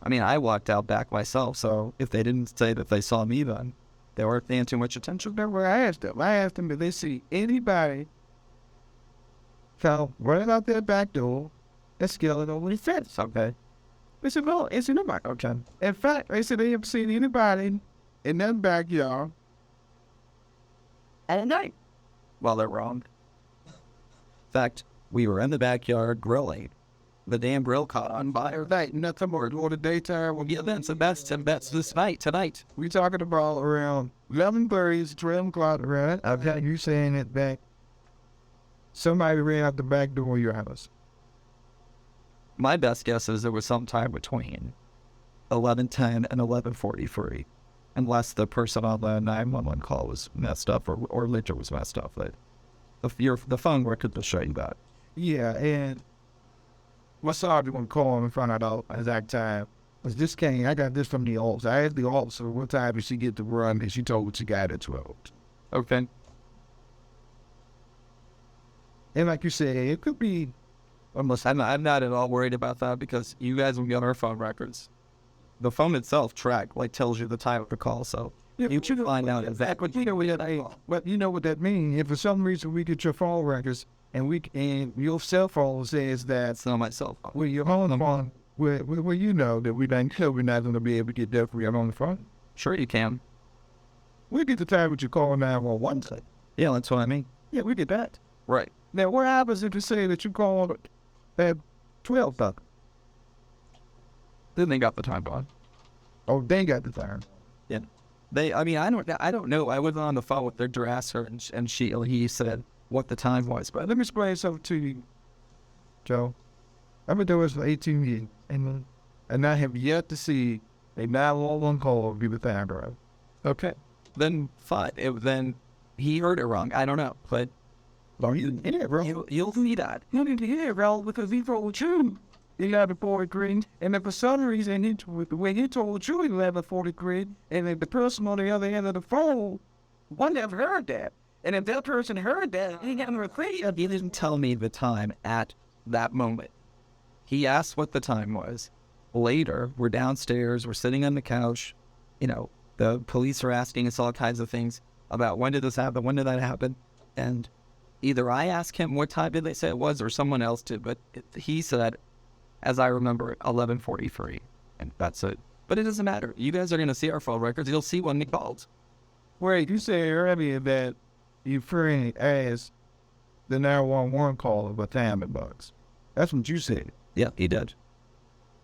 S3: I mean, I walked out back myself, so if they didn't say that they saw me then, they weren't paying too much attention.
S5: Remember, I asked them if they see anybody running out their back door and scaling over the fence.
S3: Okay.
S5: They said, no, it's nobody.
S3: Okay.
S5: In fact, they said they haven't seen anybody in that backyard
S3: at night. Well, they're wrong. In fact, we were in the backyard grilling. The damn grill caught on fire.
S5: Nothing more. During the daytime, we'll get
S3: that's the best this night, tonight.
S5: We talking about around 11:30, 12 o'clock, right? I've got you saying it back. Somebody ran out the back door of your house.
S3: My best guess is there was some time between 11:10 and 11:43, unless the person on the 911 call was messed up or Ledger was messed up. But the phone record will show you that.
S5: Yeah, and what's hard to call him and find out exact time. Was this came, I got this from the officer. I asked the officer what time did she get to run, and she told me she got at 12.
S3: Okay.
S5: And like you said, it could be.
S3: Almost, I'm not at all worried about that because you guys will get our phone records. The phone itself tells you the time of the call, so you should find out exactly.
S5: But you know what that means. If for some reason we get your phone records and your cell phone says that
S3: it's not my cell phone.
S5: Well, your home phone, well, you know that we're not going to be able to get that for you on the phone.
S3: Sure, you can.
S5: We get the time that you call 911.
S3: Yeah, that's what I mean.
S5: Yeah, we get that.
S3: Right.
S5: Now, what happens if you say that you called at 12 bucks.
S3: Then they got the time on.
S5: Oh, they got the time.
S3: Yeah. I don't know. I was on the phone with their dresser and he said what the time was, but
S5: Let me explain something to you, Joe. I've been doing this for 18 years, and I have yet to see a 911 call be the time, bro.
S3: okay. Then fine. Then he heard it wrong. I don't know, but
S5: Yeah, bro.
S3: you'll see that.
S5: You need to hear, bro, because he told you 11:43, and then for some reason, when he told you 11:43, and then the person on the other end of the phone, one never heard that. And if that person heard that, he got repeated.
S3: He didn't tell me the time at that moment. He asked what the time was. Later, we're downstairs, we're sitting on the couch. You know, the police are asking us all kinds of things about when did this happen, when did that happen? And either I asked him what time did they say it was or someone else did, but he said, as I remember, 11:43. And that's it. But it doesn't matter. You guys are going to see our phone records. You'll see when he called.
S5: Wait, you said earlier that you friend asked the 911 caller what time it was. That's what you said.
S3: Yeah, he did.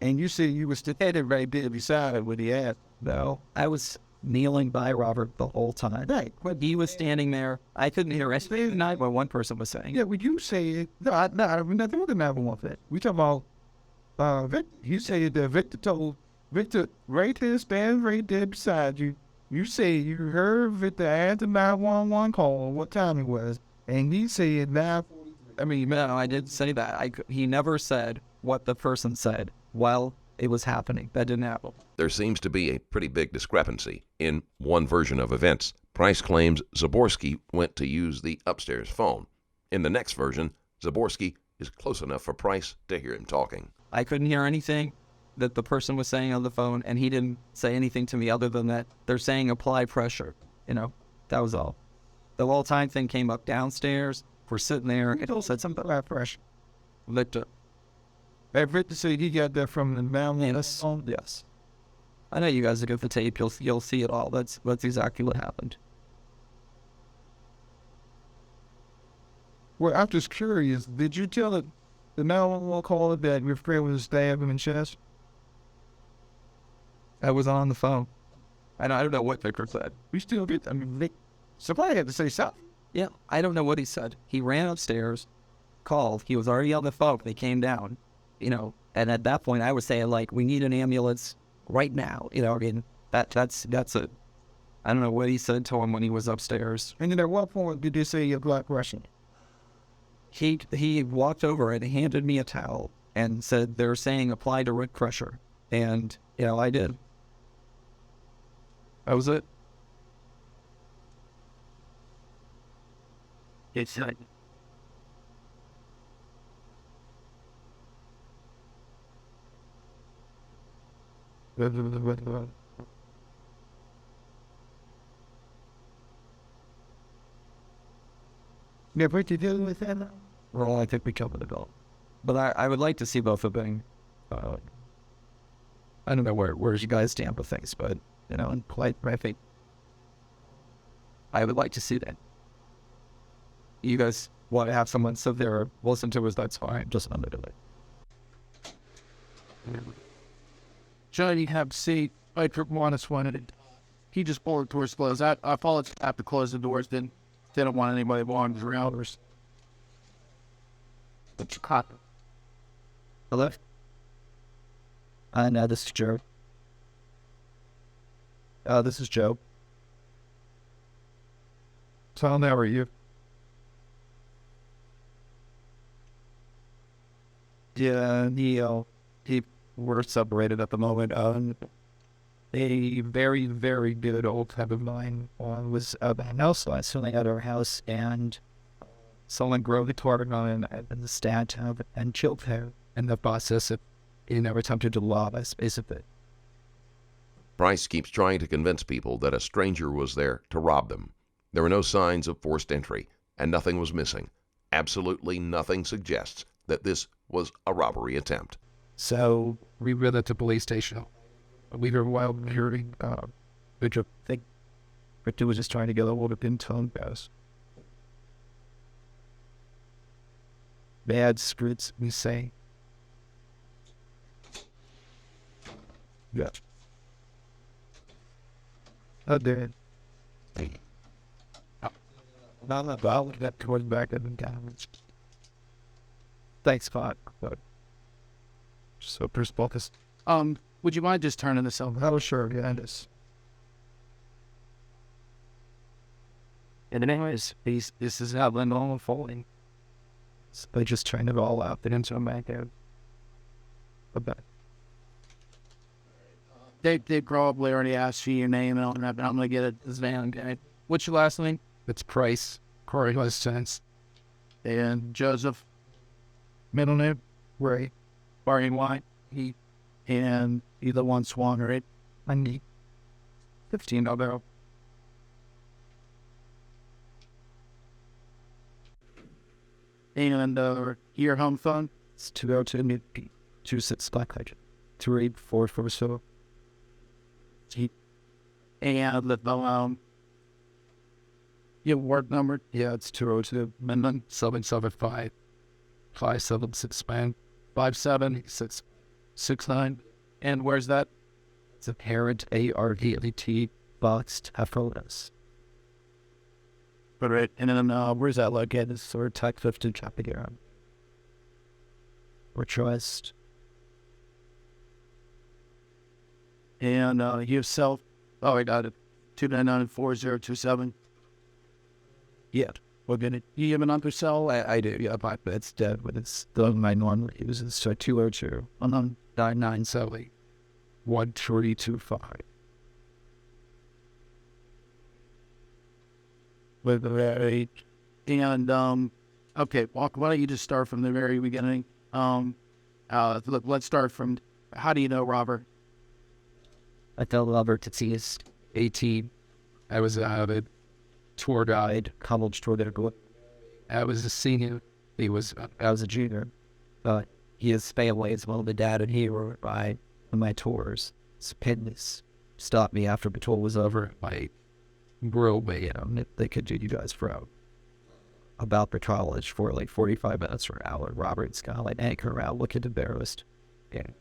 S5: And you said you were standing right there beside it when he asked.
S3: No, I was kneeling by Robert the whole time.
S5: Right.
S3: When he was standing there, I couldn't hear anything what one person was saying.
S5: Yeah, when you said, we're not talking about one thing. We talking about Victor. You said that Victor told Victor right there, stand right there beside you. You said you heard Victor ask the 911 call what time it was, and he said 9:43.
S3: I mean, no, I didn't say that. He never said what the person said while it was happening. That didn't happen.
S2: There seems to be a pretty big discrepancy. In one version of events, Price claims Zaborski went to use the upstairs phone. In the next version, Zaborski is close enough for Price to hear him talking.
S3: I couldn't hear anything that the person was saying on the phone, and he didn't say anything to me other than that they're saying apply pressure. You know, that was all. The whole time thing came up downstairs. We're sitting there. It all said something about pressure. Victor.
S5: And Victor said he got that from the 911
S3: Yes.
S5: phone.
S3: Yes. I know you guys look at the tape. You'll see it all. That's exactly what happened.
S5: Well, I'm just curious. Did you tell the 911 caller that your friend was stabbed him in the chest?
S3: I was on the phone. I don't know what Victor said.
S5: We still get. Somebody had to say something.
S3: Yeah, I don't know what he said. He ran upstairs, called. He was already on the phone. They came down, you know. And at that point, I was saying like, we need an ambulance right now. You know, I mean, that's it. I don't know what he said to him when he was upstairs.
S5: And then at what point did they say your blood pressure?
S3: He walked over and handed me a towel and said they're saying apply direct pressure, and you know I did. That was it.
S6: It's like,
S5: Yeah, what you dealing with that now?
S3: Well, I think we covered it all. But I would like to see both of them. I don't know where you guys stand with things, but you know, and quite I think I would like to see that. You guys want to have someone sit there or listen to us? That's fine. Just under it.
S4: Johnny have seat. I took one. He just pulled the doors closed. I followed staff to close the doors. Didn't want anybody wandering around or.
S3: But you caught them. Hello? No, this is Joe. This is Joe.
S5: So how are you?
S3: Yeah, we're separated at the moment. A very, very good old friend of mine was at the house last night at our house, and someone drove the car on and the stand and killed her in the process of, attempted to rob us, basically.
S2: Price keeps trying to convince people that a stranger was there to rob them. There were no signs of forced entry, and nothing was missing. Absolutely nothing suggests that this was a robbery attempt.
S3: So
S4: We were at the police station. We were wild hearing.
S3: which I think Victor was just trying to get a little bit into guys. Bad scripts, we say.
S5: Yeah. I did. Not about that towards back in the damage. Thanks, Scott. So, perspective.
S4: Would you mind just turning this over?
S5: Oh, sure. Yeah, it is.
S3: And anyways, this is how the normal folding. By just trying it all out, then into a back out. But
S4: They probably already asked you your name, and I'm gonna get it. This van, okay? What's your last name?
S3: it's Price.
S4: Corey Sense. And Joseph. Middle name?
S3: Right.
S4: Barry White. And either one Swan, right?
S3: I need 15 of them.
S4: And your home phone?
S3: It's 202 26 Black Legend. 28447.
S4: And the your work number?
S3: Yeah, it's 202
S4: Amendment 775 576 5769. And where's that?
S3: It's a parent ARDLT boxed effortless.
S4: Right. And then where's that located?
S3: It's sort of type 50 chopping around. Or trust.
S4: And yourself. Oh, I got it. 299-4027.
S3: Yeah.
S4: We're gonna. You have an under cell?
S3: I do, yeah, but it's dead, but it's the one I normally use. It's 202 9970 1325.
S4: With the very. And okay, Walk. Why don't you just start from the very beginning? Look, let's start from. How do you know Robert?
S3: I tell Robert to see his 18. I was a tour guide, college tour guide. I was a senior. I was a junior. His family is well, the dad and he were by my tours. Stupendous. Stopped me after the tour was over. My grill me, if they could do you guys for about the college for like 45 minutes or an hour. Robert's got like anchor around, looking embarrassed. And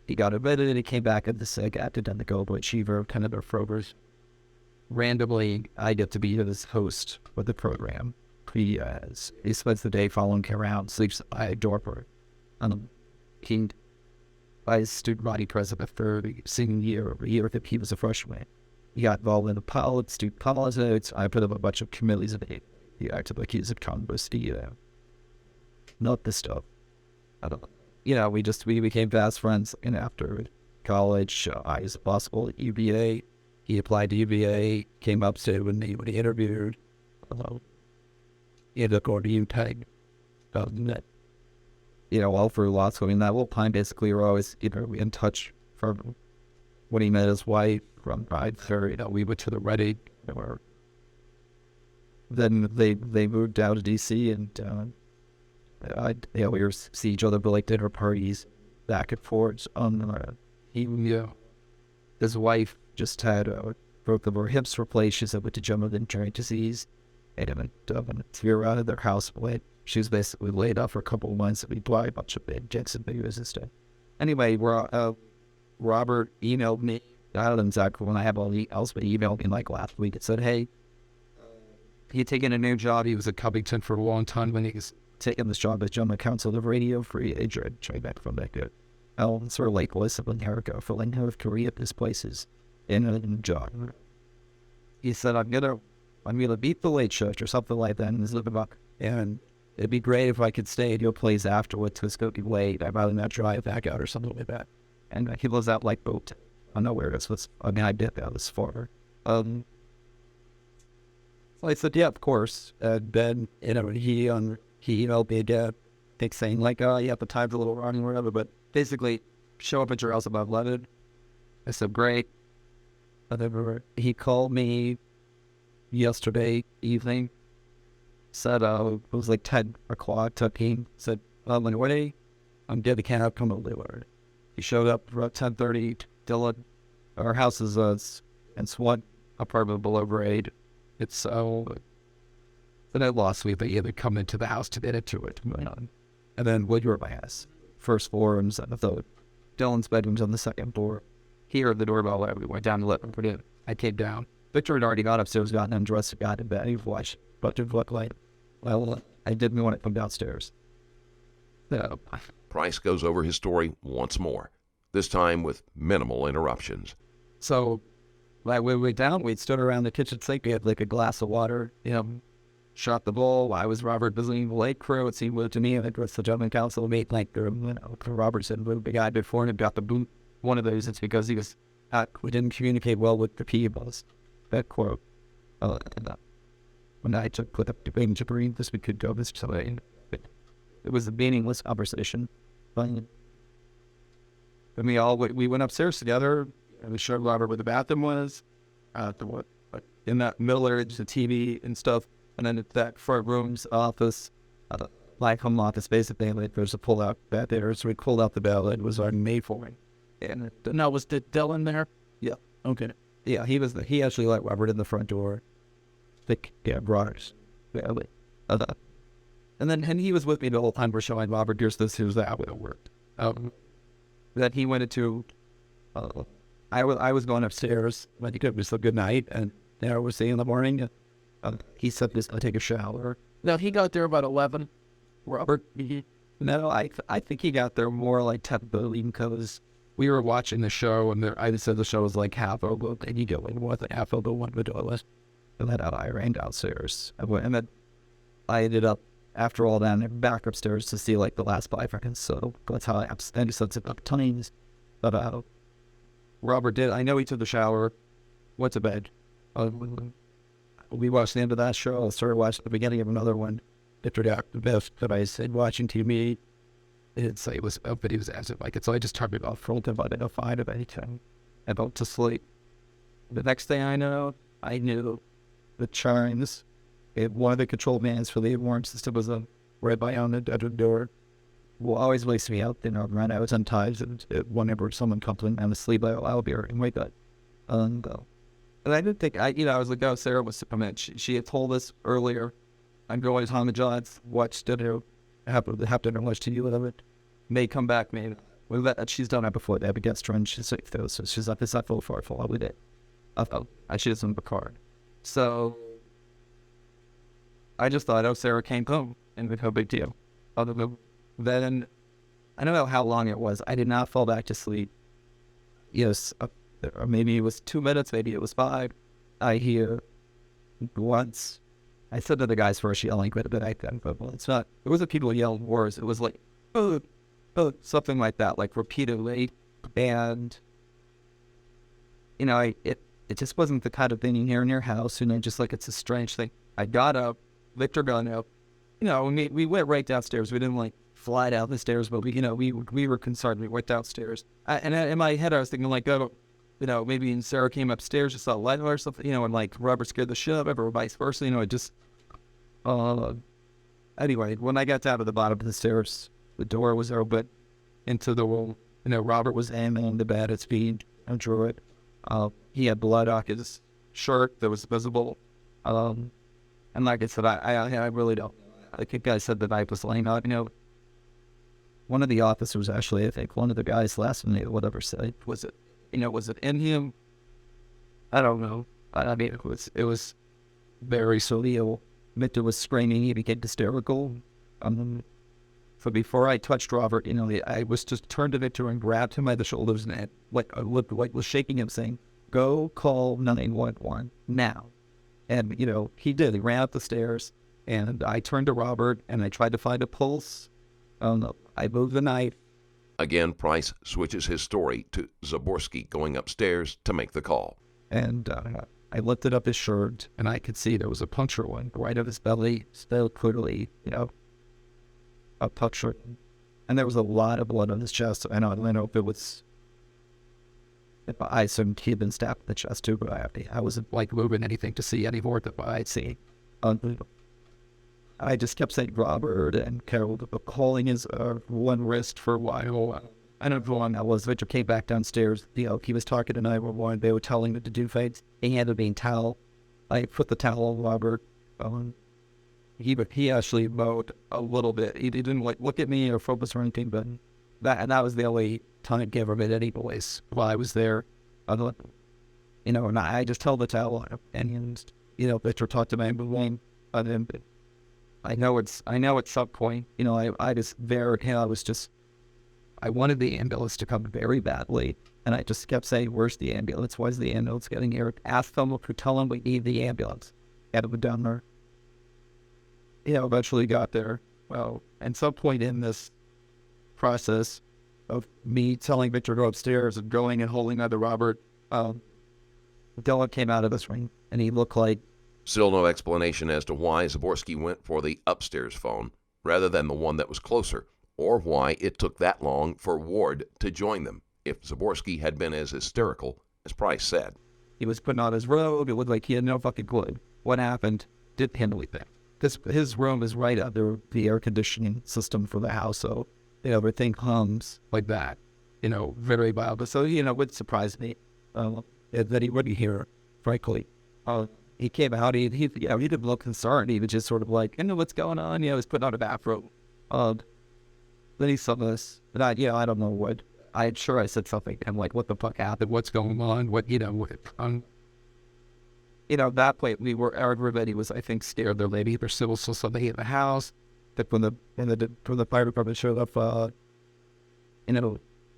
S3: he got admitted and he came back at the SIG acted on the Global Achiever, kind of a Frobers. Randomly, I get to be his host with the program. He spends the day following me around, sleeps by a dorper. He, by student body president for the senior year that he was a freshman. He got involved in the student politics. I put up a bunch of committees of it. He acted like he was a Congress, not this stuff. I don't know. We became fast friends, and after college, I was possible at UVA. He applied to UVA, came up to with me when he interviewed. He ended up going to UTech. All through law school. That whole time, basically, we're always, in touch from when he met his wife, from Pride Fair, we went to the Reddit. Then they moved down to DC, and we were see each other, but like dinner parties, back and forth. His wife just had both of her hips replaced. She's with degenerative joint disease, and threw her out of their house. She was basically laid off for a couple of months. We bought a bunch of injections and videos and stuff. Anyway, Robert emailed me. I don't know exactly when I have all the emails, but he emailed me like last week. It said, hey, he had taken a new job. He was at Covington for a long time when he was taking this job as General Counsel of Radio Free Agent. Try back from that good. Sort of like List of America for like North Korea, this places in a job. He said, I'm gonna beat the late shift or something like that, and it'd be great if I could stay at your place afterwards because it's going to be late. I'd rather not drive back out or something like that. And he lives out like boat. I don't know where it is. I did that this far. So I said, yeah, of course. Ben, he emailed me again, saying like, yeah, the time's a little wrong or whatever, but basically, show up at your house about 11. I said, great. He called me yesterday evening, said it was like 10 o'clock, took him, said, I'm ready. I'm dead, can't have come over. He showed up around 10:30. Dylan, our house is in Swan, apartment below grade. It's then I lost sleep. They either come into the house to get into it. And then what your house? First floor, and I thought Dylan's bedroom's on the second floor. hear the doorbell. We went down to let him put it. I came down. Victor had already got upstairs, gotten undressed, got in bed. He watched what it looked like. Well, I didn't want to come downstairs. So,
S2: Price goes over his story once more, this time with minimal interruptions.
S3: So, like, when we went down, we stood around the kitchen sink. We had like a glass of water, shot the bowl. I was Robert visiting the late crew. It seemed to me, I think it was the gentleman council made like, Robert said, the guy before him got the boot. One of those, it's because we didn't communicate well with the peoples. That quote. When I put up debating to breathe, this we could go this way. It was a meaningless conversation. But we went upstairs together, and we showed Robert where the bathroom was, in that middle area, the TV and stuff, and then that front room's office, like home office, basically. Like, there's a pull-out bed there, so we pulled out the bed. It was already made for me. And
S7: Now, was Dylan there?
S3: Yeah.
S7: Okay.
S3: Yeah, he actually let Robert in the front door. Brothers. Yeah, and he was with me the whole time. We're showing Robert, here's that, how it worked. Then he went into, I was going upstairs, but it was a good night, and there I was saying in the morning, he said, I'll take a shower.
S7: Now, he got there about 11.
S3: Robert, no, I think he got there more like 10:30 because we were watching the show, and I said the show was like half over, and you go in with it, half over, one video was. And then I ran downstairs. And then I ended up, after all that, back upstairs to see like the last 5 seconds. So that's how I ended up times. But Robert did. I know he took the shower, went to bed. We watched the end of that show. I started watching the beginning of another one. After that, I said watching TV. It didn't say it was up, but he was asking like it. So I just turned it off for a about it, 5 of anything. About to sleep. The next thing I knew the chimes. One of the control bands for the alarm system was right by on the door. Well, always wakes me up. When I was on times, and whenever someone comes in, I'm asleep. I'll be right and wake up. And I didn't think I was like, oh, Sarah was to come in. She had told us earlier. I'm going to Tom and John's, watch dinner, have dinner, watch TV, whatever. May come back, maybe. Well, she's done that before. They have a guest run. She's like, so she's like, it's not full for all we did. She doesn't have a card. So I just thought, Sarah came home, and no big deal. Then I don't know how long it was. I did not fall back to sleep. Yes, or maybe it was 2 minutes, maybe it was 5. I hear once. I said to the guys first yelling, but it's not. It wasn't people yelling words. It was like, oh, something like that, like repeatedly, and it just wasn't the kind of thing you hear in your house. Just like it's a strange thing. I got up. Victor got up. We went right downstairs. We didn't like fly down the stairs, but we were concerned. We went downstairs. And in my head, I was thinking like, maybe Sarah came upstairs, just saw a light or something, and like Robert scared the shit out of her, or vice versa. Anyway, when I got down to the bottom of the stairs, the door was open into the room. Robert was aiming on the bed at speed. I drew it. He had blood on his shirt that was visible. And like I said, I really don't. I think I said the knife was laying out. One of the officers actually, I think one of the guys last night, whatever, said, was it in him? I don't know. I mean, it was very surreal. Victor was screaming. He became hysterical. So before I touched Robert, I was just turned to Victor and grabbed him by the shoulders and was shaking him, saying, "Go call 911 now." And he did. He ran up the stairs, and I turned to Robert and I tried to find a pulse. I moved the knife.
S2: Again, Price switches his story to Zaborski going upstairs to make the call.
S3: And I lifted up his shirt, and I could see there was a puncture wound right of his belly, still clearly, a puncture. And there was a lot of blood on his chest. I don't know if it was, I assumed he had been stabbed in the chest too, but I wasn't like moving anything to see any more than what I'd seen. I just kept saying Robert and Carol, calling his one wrist for a while. I don't know how long that was. Victor came back downstairs. He was talking to 911. They were telling him to do things. He had to be in towel. I put the towel on Robert. He actually mowed a little bit. He didn't look at me or focus or anything, but that was the only time I ever made any voice while I was there. Other, you know, and I just tell the tale, and you know, Victor talked to me, Wayne, and then I know at some point, you know, I just very, you know, I wanted the ambulance to come very badly, and I just kept saying, "Where's the ambulance? Why's the ambulance getting here?" Ask them to tell them we need the ambulance. Get them down there. You know, eventually got there. Well, at some point in this process of me telling Victor to go upstairs and going and holding on to Robert, Dylan came out of this ring, and he looked like.
S2: Still no explanation as to why Zaborski went for the upstairs phone rather than the one that was closer, or why it took that long for Ward to join them, if Zaborski had been as hysterical as Price said.
S3: He was putting on his robe. It looked like he had no fucking clue what happened. Didn't handle anything. His room is right under the air conditioning system for the house, so you know, everything hums like that. You know, very viable. So you know, it would surprise me that he wouldn't hear. Frankly, he came out. He didn't look concerned. He was just sort of like, you know, what's going on? You know, he was putting on a bathrobe. Then he saw this, and I don't know what. I'm sure I said something. I'm like, what the fuck happened? What's going on? What, you know, you know, at that point, everybody was, I think, scared. There maybe there still was something in the house. That when the fire department showed up, you know,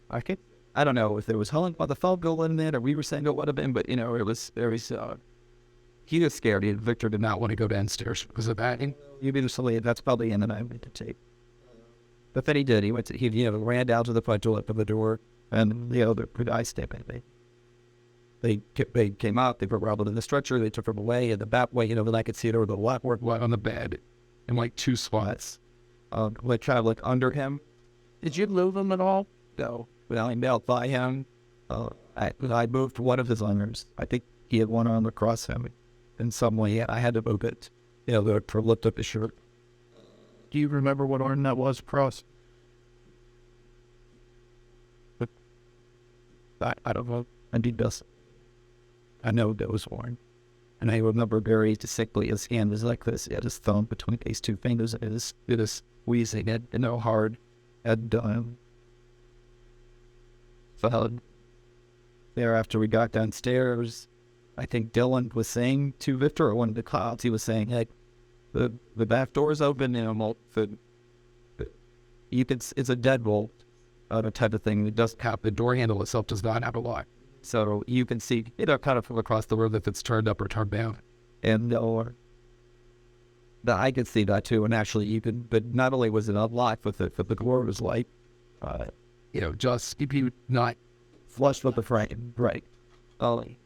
S3: I don't know if there was hauling on the phone bill in there, or we were saying it would have been, but you know, it was very. He was scared. Victor did not want to go downstairs because of that. And you be the that's probably in the night to tape. But then he did. He you know, ran down to the front door, opened the door, and you know, the guy stepped in. They came out. They put Robert in the stretcher. They took him away in the back way. You know, then I could see there was a lot work on the bed, in like two spots, like kind of like under him.
S7: Did you move him at all?
S3: No. Well, I knelt by him. I moved one of his arms. I think he had one arm across him in some way. I had to move it, you know, to lift up his shirt.
S7: Do you remember what arm that was across?
S3: I don't know. I did this. I know that was worn. And I remember very distinctly his hand was like this. He had his thumb between his two fingers, and it is squeezing it, you know, hard. And so thereafter we got downstairs, I think Dylan was saying to Victor, or one of the cops, he was saying, hey, the back door's open, you know, it's a deadbolt type of thing. It doesn't have, the door handle itself does not have a lock. So you can see, you know, kind of from across the room if it's turned up or turned down. And I could see that too. And actually, but not only was it unlocked, but the door was like, you know, just if you not flush with the frame, right? And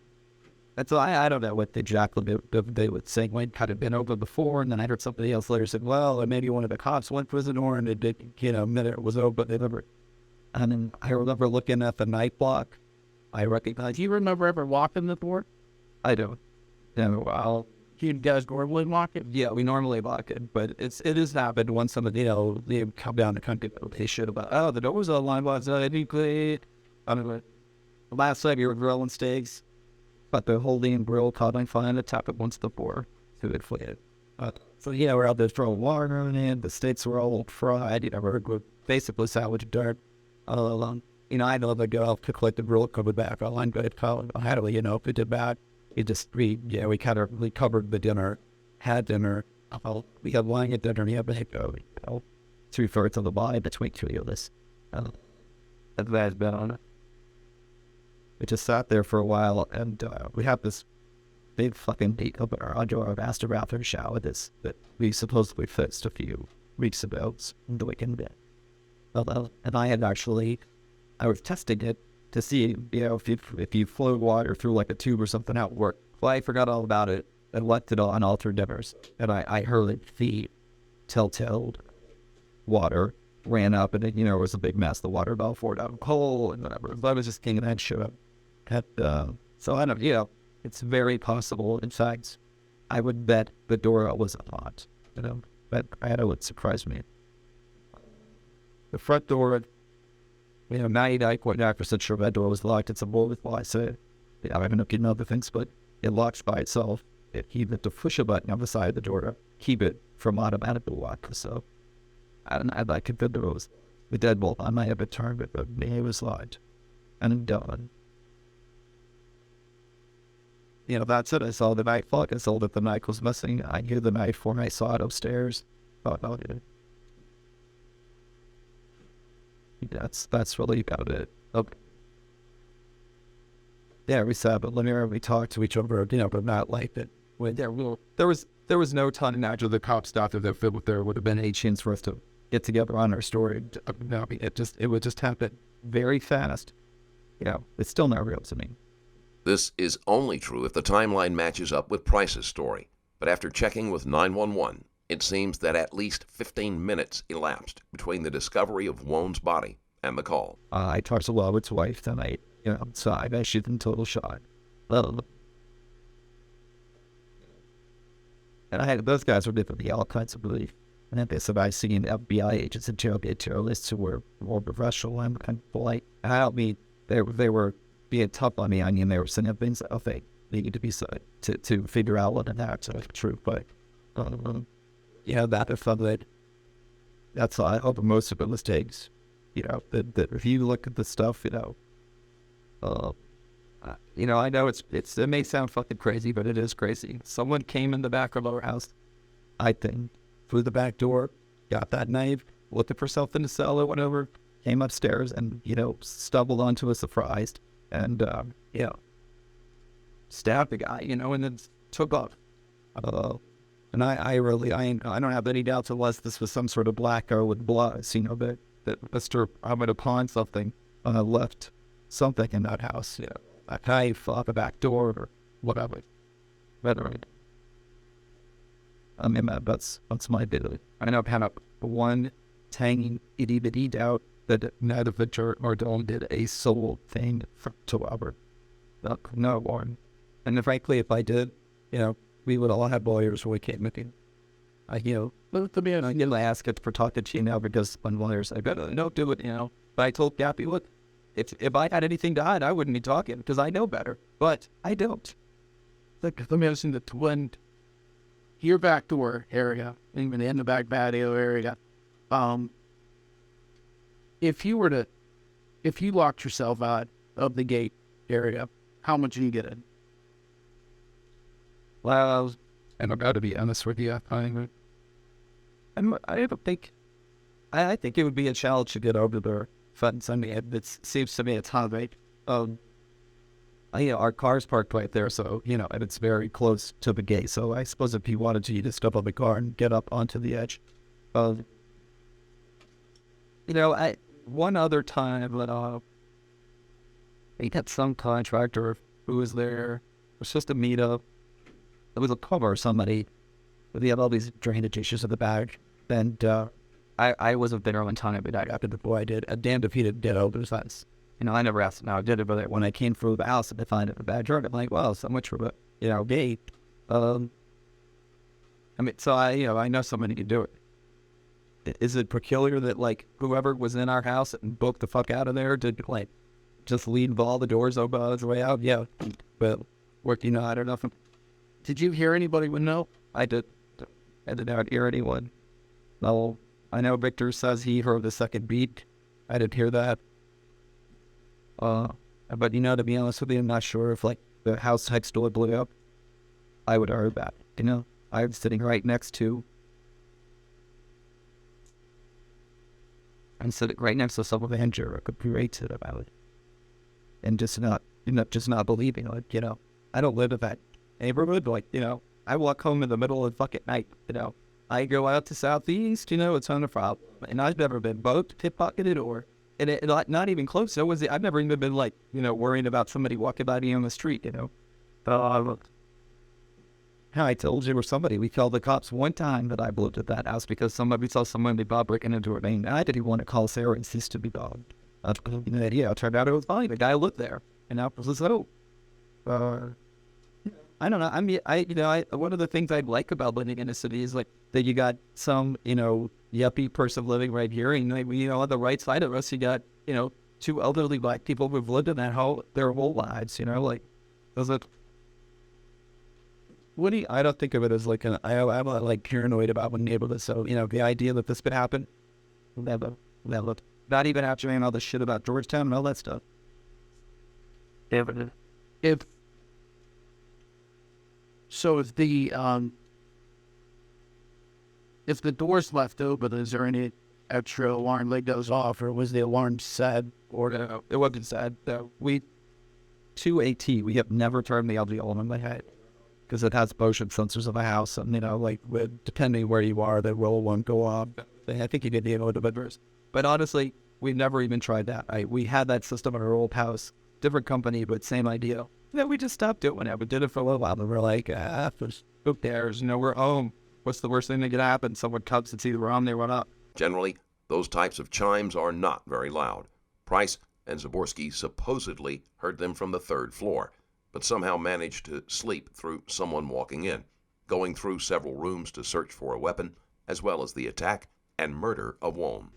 S3: so I don't know what exactly they would say. When had it been open before, and then I heard somebody else later said, well, maybe one of the cops went for the door and it did, you know, a minute it was open. And then I remember looking at the night block. I recognized.
S7: Do you remember ever walking the door?
S3: I don't. Well,
S7: you guys normally walk it?
S3: Yeah, we normally lock it, but it has happened once somebody, you know, they come down the country, they shit about, the door was unlocked, I don't know. Last night we were grilling steaks, but the whole damn grill caught on fire and the top it once before, so it flared. So yeah, we're out there throwing water on it, the steaks were all fried, you know, we're basically salvaged dirt all along. You know, I know the girl could collect the grill, covered back, all I'm good, how do we, you know, if it did bad. We covered the dinner, had dinner. We had wine at dinner, and we had 2/3 of the body between two of us. That's been on it. We just sat there for a while, and we have this big fucking leak up in our outdoor master bathroom shower that we supposedly fixed a few weeks ago, the weekend bit. And I was testing it to see, you know, if you flow water through like a tube or something out work. Well, I forgot all about it and left it on altered dinners. And I heard the telltale water ran up, and it, you know, it was a big mess. The water about poured out of coal and whatever. But I was just thinking that shit up. So I don't, you know, it's very possible. In fact, I would bet the door wasn't locked. You know, but it would surprise me. The front door, you know, 99.9% sure that door was locked. It's a bullet. Well, I said, I don't know if you know the things, but it locks by itself. You have to push a button on the side of the door to keep it from automatically locked. So I don't know. I could think it was the deadbolt. I might have been turned, but it was locked. And done. that's it. I saw the knife. Fuck, I saw that the knife was missing. I knew the knife when I saw it upstairs. Thought, oh, yeah. That's really about it. Okay. Yeah, we said, but we talked to each other, but not like that. There was no time after the cops stopped that felt there would have been a chance for us to get together on our story. No, it would just happen very fast. It's still not real to me.
S2: This is only true if the timeline matches up with Price's story. But after checking with 911, it seems that at least 15 minutes elapsed between the discovery of Wone's body and the call.
S3: I talked to Robert's wife tonight, so I bet she's in total shock. And those guys were definitely all kinds of belief. And then they said I seen FBI agents interrogate terrorists who were more professional and kind of polite. And I don't mean they were being tough on me. I mean, they were saying things that they needed to be said to figure out what that's true. But that if that's I hope most of the mistakes. That if you look at the stuff, I know it may sound fucking crazy, but it is crazy. Someone came in the back of our house, I think, through the back door, got that knife, looked for something to sell or whatever, came upstairs and, stumbled onto a surprise and, stabbed the guy, and then took off. And I don't have any doubts unless this was some sort of black or with blood, that Mr. I'm going to pawn something, left something in that house, a knife off the back door or whatever. I mean, that's my bit. I know kind of one tiny itty bitty doubt that neither Victor or Don did a sole thing to Robert. No one. And frankly, if I did, we would all have lawyers when we came in. I ask it for talking to you now because when lawyers say, don't do it, But I told Gappy, look, if I had anything to hide, I wouldn't be talking because I know better. But I don't.
S7: Let me ask you that when your back door area, even in the back patio area, if you locked yourself out of the gate area, how much do you get in?
S3: Well,
S4: And I've got to be honest with you,
S3: I think it would be a challenge to get over the fence. I mean, it seems to me it's hard, right? Our car's parked right there, so, and it's very close to the gate. So I suppose if you wanted to, you just step on the car and get up onto the edge. One other time that we had some contractor who was there. It was just a meetup. It was a cover or somebody. We had all these drainage issues in the back. And I wasn't there on time, but after the boy I did. Damned if he didn't get over the fence. I never asked him how I did it, but when I came through the house and I found it in the backyard, I'm like, well, so much for the, gate. So I know somebody can do it. Is it peculiar that, whoever was in our house and booked the fuck out of there did, just leave all the doors open on its way out? Yeah. But, I don't know.
S7: Did you hear anybody would know?
S3: I did. I did not hear anyone. No. I know Victor says he heard the second beat. I didn't hear that. But to be honest with you, I'm not sure if the house next door blew up. I would have heard that. I'm sitting right next to. I'm sitting right next to someone who could be rated about it, and just not believing it. I don't live in that neighborhood. I walk home in the middle of the fucking night. I go out to Southeast. It's not a problem, and I've never been both pickpocketed or. And it not even close. So I've never even been worrying about somebody walking by me on the street. I told you or somebody, we called the cops one time that I blew up at that house because somebody saw someone breaking into a main. I didn't want to call Sarah and insist to be bothered. It turned out it was fine. The guy lived there, and I was I don't know. I mean, one of the things I like about living in a city is that you got some, yuppie person living right here, and on the right side of us, you got, two elderly black people who've lived in that their whole lives. Does it? I don't think of it as I'm not paranoid about one neighborhood. So the idea that this could happen, never, not even after all the shit about Georgetown and all that stuff.
S7: If So if the door's left open, is there any extra alarm that goes off, or was the alarm set? Or
S3: No, it wasn't sad. To AT, we have never turned the LG on in my head because it has motion sensors in the house, and like depending where you are, the roll won't go off. I think you get the inverse. But honestly, we've never even tried that. We had that system in our old house, different company, but same idea. Then we just stopped doing it. We did it for a little while, and we're like, who cares? We're home. What's the worst thing that could happen? Someone comes and sees we're on, they run up.
S2: Generally, those types of chimes are not very loud. Price and Zaborski supposedly heard them from the third floor, but somehow managed to sleep through someone walking in, going through several rooms to search for a weapon, as well as the attack and murder of Wone.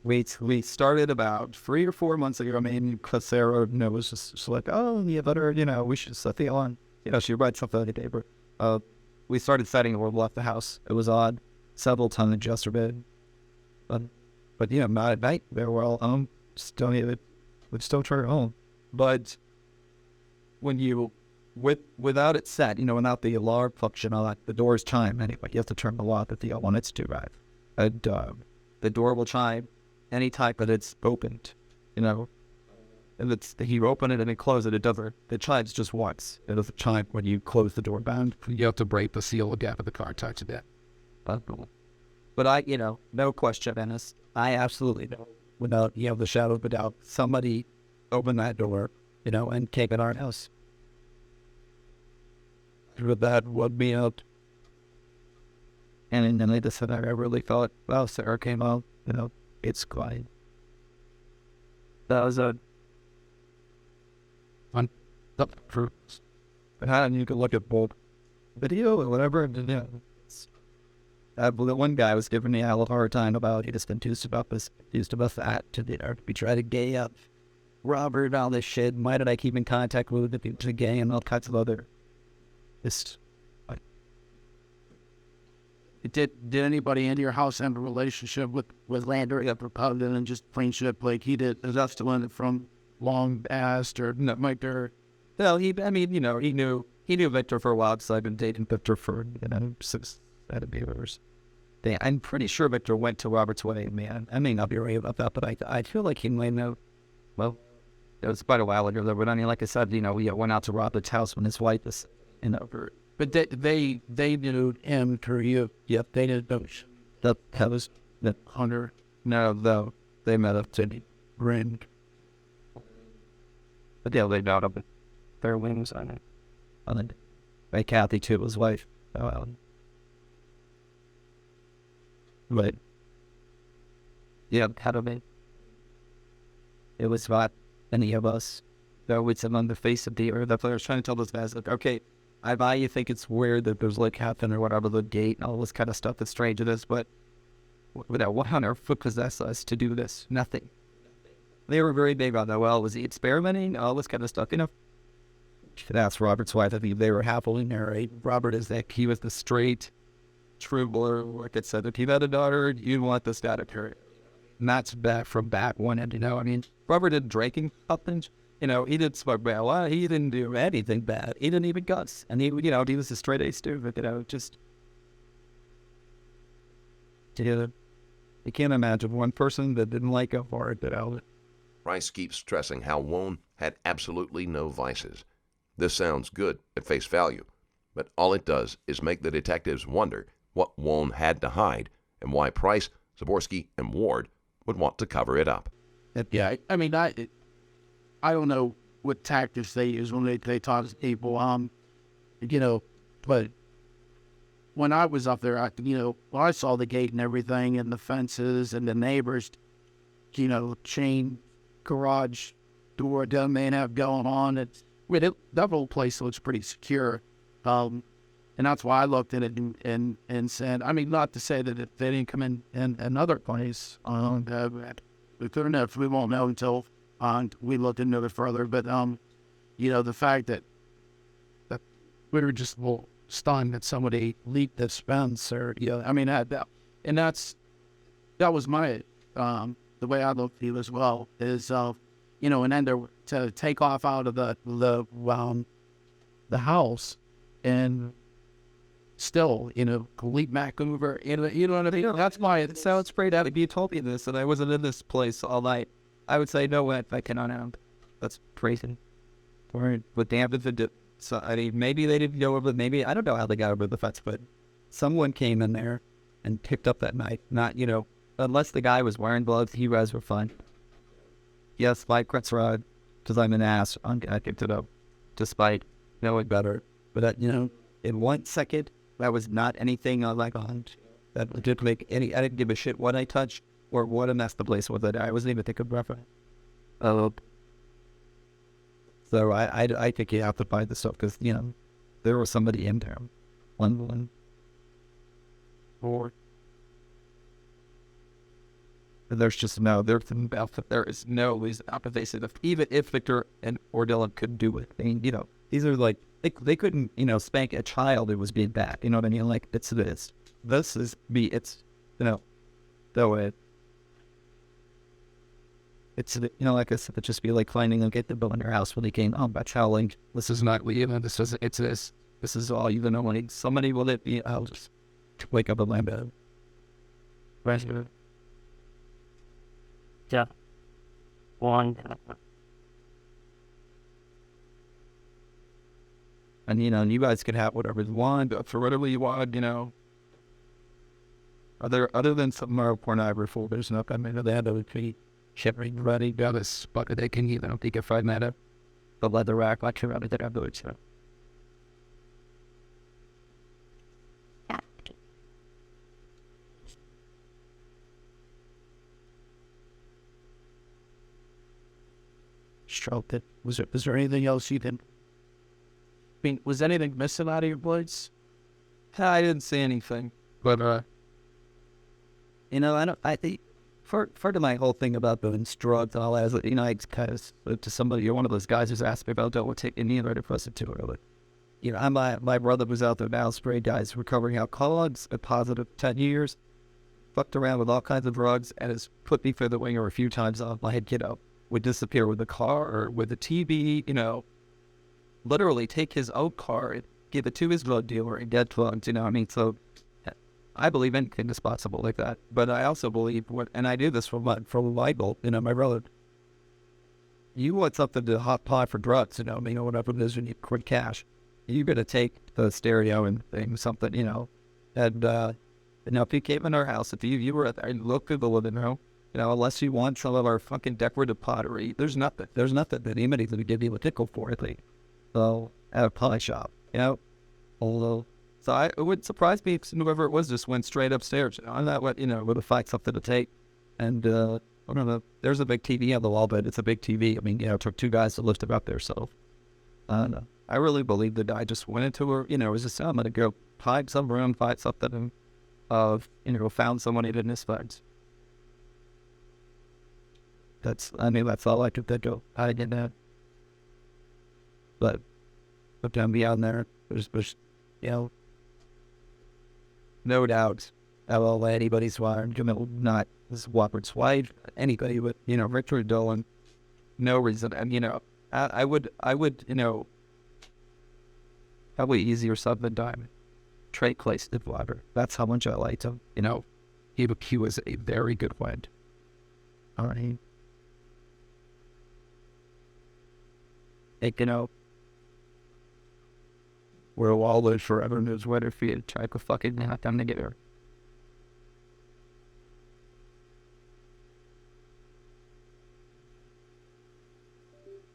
S3: We started about 3 or 4 months ago. I mean, Sarah was just like, oh, you better, we should set the alarm. She writes something on the paper. We started setting it when we left the house. It was odd. Several times yesterday. But not at night. Very well. Would still turn it on. But when you, without it set, without the alarm function, the doors chime anyway. You have to turn the lock if you want it to, right? And the door will chime anytime that it's opened, And you open it and then close it, it doesn't. It chimes just once. It doesn't chime when you close the door bound.
S4: You have to break the seal again of the car touch it.
S3: But I, no question, Dennis. I absolutely know, without the shadow of a doubt, somebody opened that door, and came in our house. With that would be out. And then they just I really thought, well, Sarah came out, it's quiet. That was a fun fruits. And you can look at both video or whatever, and the one guy was giving me a hard time about he just enthused about that to be trying to gay up Robert and all this shit. Why did I keep in contact with the gay and all kinds of other
S7: Did anybody in your house have a relationship with Lander other than just friendship like he did? Is that still in it from long past or no, Mike?
S3: Well, he knew Victor for a while because I've been dating Victor for 6 years. I'm pretty sure Victor went to Robert's wedding, man. I may not be right about that, but I feel like he might know. Well, it was quite a while ago, though. But like I said, we went out to Robert's house when his wife was
S7: But they knew him through you. Yep, they didn't know.
S3: That was the Hunter. No, though they met up to Brand. But yeah, they got up at their wings on it. By Kathy too, his wife. But yeah, had of it. It was not any of us. There was some on the face of the earth. That's what I was trying to tell those guys. Like, okay, I buy you think it's weird that there's like Captain or whatever, the gate and all this kind of stuff that's strange to this, but what on earth would possess us to do this? Nothing. They were very big on that. Well, was he experimenting? All this kind of stuff, You should ask Robert's wife. I think they were happily married. Robert is that he was the straight, true blue. Like I said, if he had a daughter, you'd want this data period. And that's from back one end, Robert did drinking something. He did smoke marijuana. He didn't do anything bad. He didn't even cuss. And he was a straight A student, just together. You can't imagine one person that didn't like him or that.
S2: Price keeps stressing how Wone had absolutely no vices. This sounds good at face value, but all it does is make the detectives wonder what Wone had to hide and why Price, Zaborski, and Ward would want to cover it up.
S7: Yeah, I don't know what tactics they use when they talk to people. But when I was up there, I saw the gate and everything and the fences and the neighbors, chain garage door down may have going on. That whole place looks pretty secure. And that's why I looked at it and said, not to say that if they didn't come in another place, we couldn't have, we won't know until we looked into it further. But, the fact that we were just a little stunned that somebody leaked this fence or, that was my, the way I looked at it as well is, and then to take off out of the house and still, leap back over, you know what I mean? That's why
S3: It sounds great. If you told me this and I wasn't in this place all night, I would say, no way, I cannot have. That's crazy. Or what damn if it did. So, I mean, maybe they didn't go over, maybe, I don't know how they got over the fence, but someone came in there and picked up that knife. Not, unless the guy was wearing gloves, you guys were fine. Yes, my Chris Rod, because I'm an ass, I picked it up, despite knowing better. But, in 1 second, that was not anything on. That didn't make any, I didn't give a shit what I touched or what a mess the place was. I wasn't even thinking about it. So I think you have to buy the stuff because, there was somebody in there. One. Or. There's just there is no reason opposite of even if Victor or Dylan could do it. I mean, these are like, they couldn't, spank a child who was being bad. You know what I mean? Like, this is me. It's, the way. It's, like I said, it'd just be like finding a get the bill in your house when they came home. That's how, like, this is not, it's this. This is all, when somebody will it be, I'll just wake up in my bed.
S6: Yeah. One.
S3: And, you guys can have whatever you want, for whatever you want, Other than some more pornography, there's no, they had to be shipping ready, got a spot that they can, they can find that up. The leather rack, like, around it, they're doing so.
S7: Stroked it. Was there anything else you didn't? I mean, was anything missing out of your place?
S3: I didn't see anything, but I think part of my whole thing about doing drugs and all that is, I kind of spoke to somebody, you're one of those guys who's asked me about don't take any antidepressant to it. My brother was out there now, sprayed guys recovering alcoholics, a positive 10 years, fucked around with all kinds of drugs, and has put me through the winger a few times off my head, would disappear with a car or with a TV, literally take his own car and give it to his drug dealer and get drugs, so I believe anything is possible like that. But I also believe and I do this from Michael, my brother. You want something to hot pot for drugs, whatever it is, when you quit cash. You're going to take the stereo and thing, something, and, if you came in our house, if you were at there and looked through the living room, unless you want some of our fucking decorative pottery, there's nothing that anybody's going to give you a tickle for, I think. So, at a pie shop, although, so it wouldn't surprise me if whoever it was just went straight upstairs, I'm not would have find something to take, and, I don't know, there's a big TV on the wall, but it's a big TV, it took 2 guys to lift it up there, so, I don't know. I really believe the guy just went into her, it was just, I'm going to go find some room, find something, found someone he didn't expect. That's all I could think of. I did that. But down beyond there, there's no doubt, I'll let anybody's wired, not this Wofford's wife, anybody with, Richard Dolan, no reason. And, I would, probably easier sub than Diamond. Trade place the water. That's how much I liked him. He was a very good friend. All right. We'll all live forever in this weather field. Try to fucking have time to get her.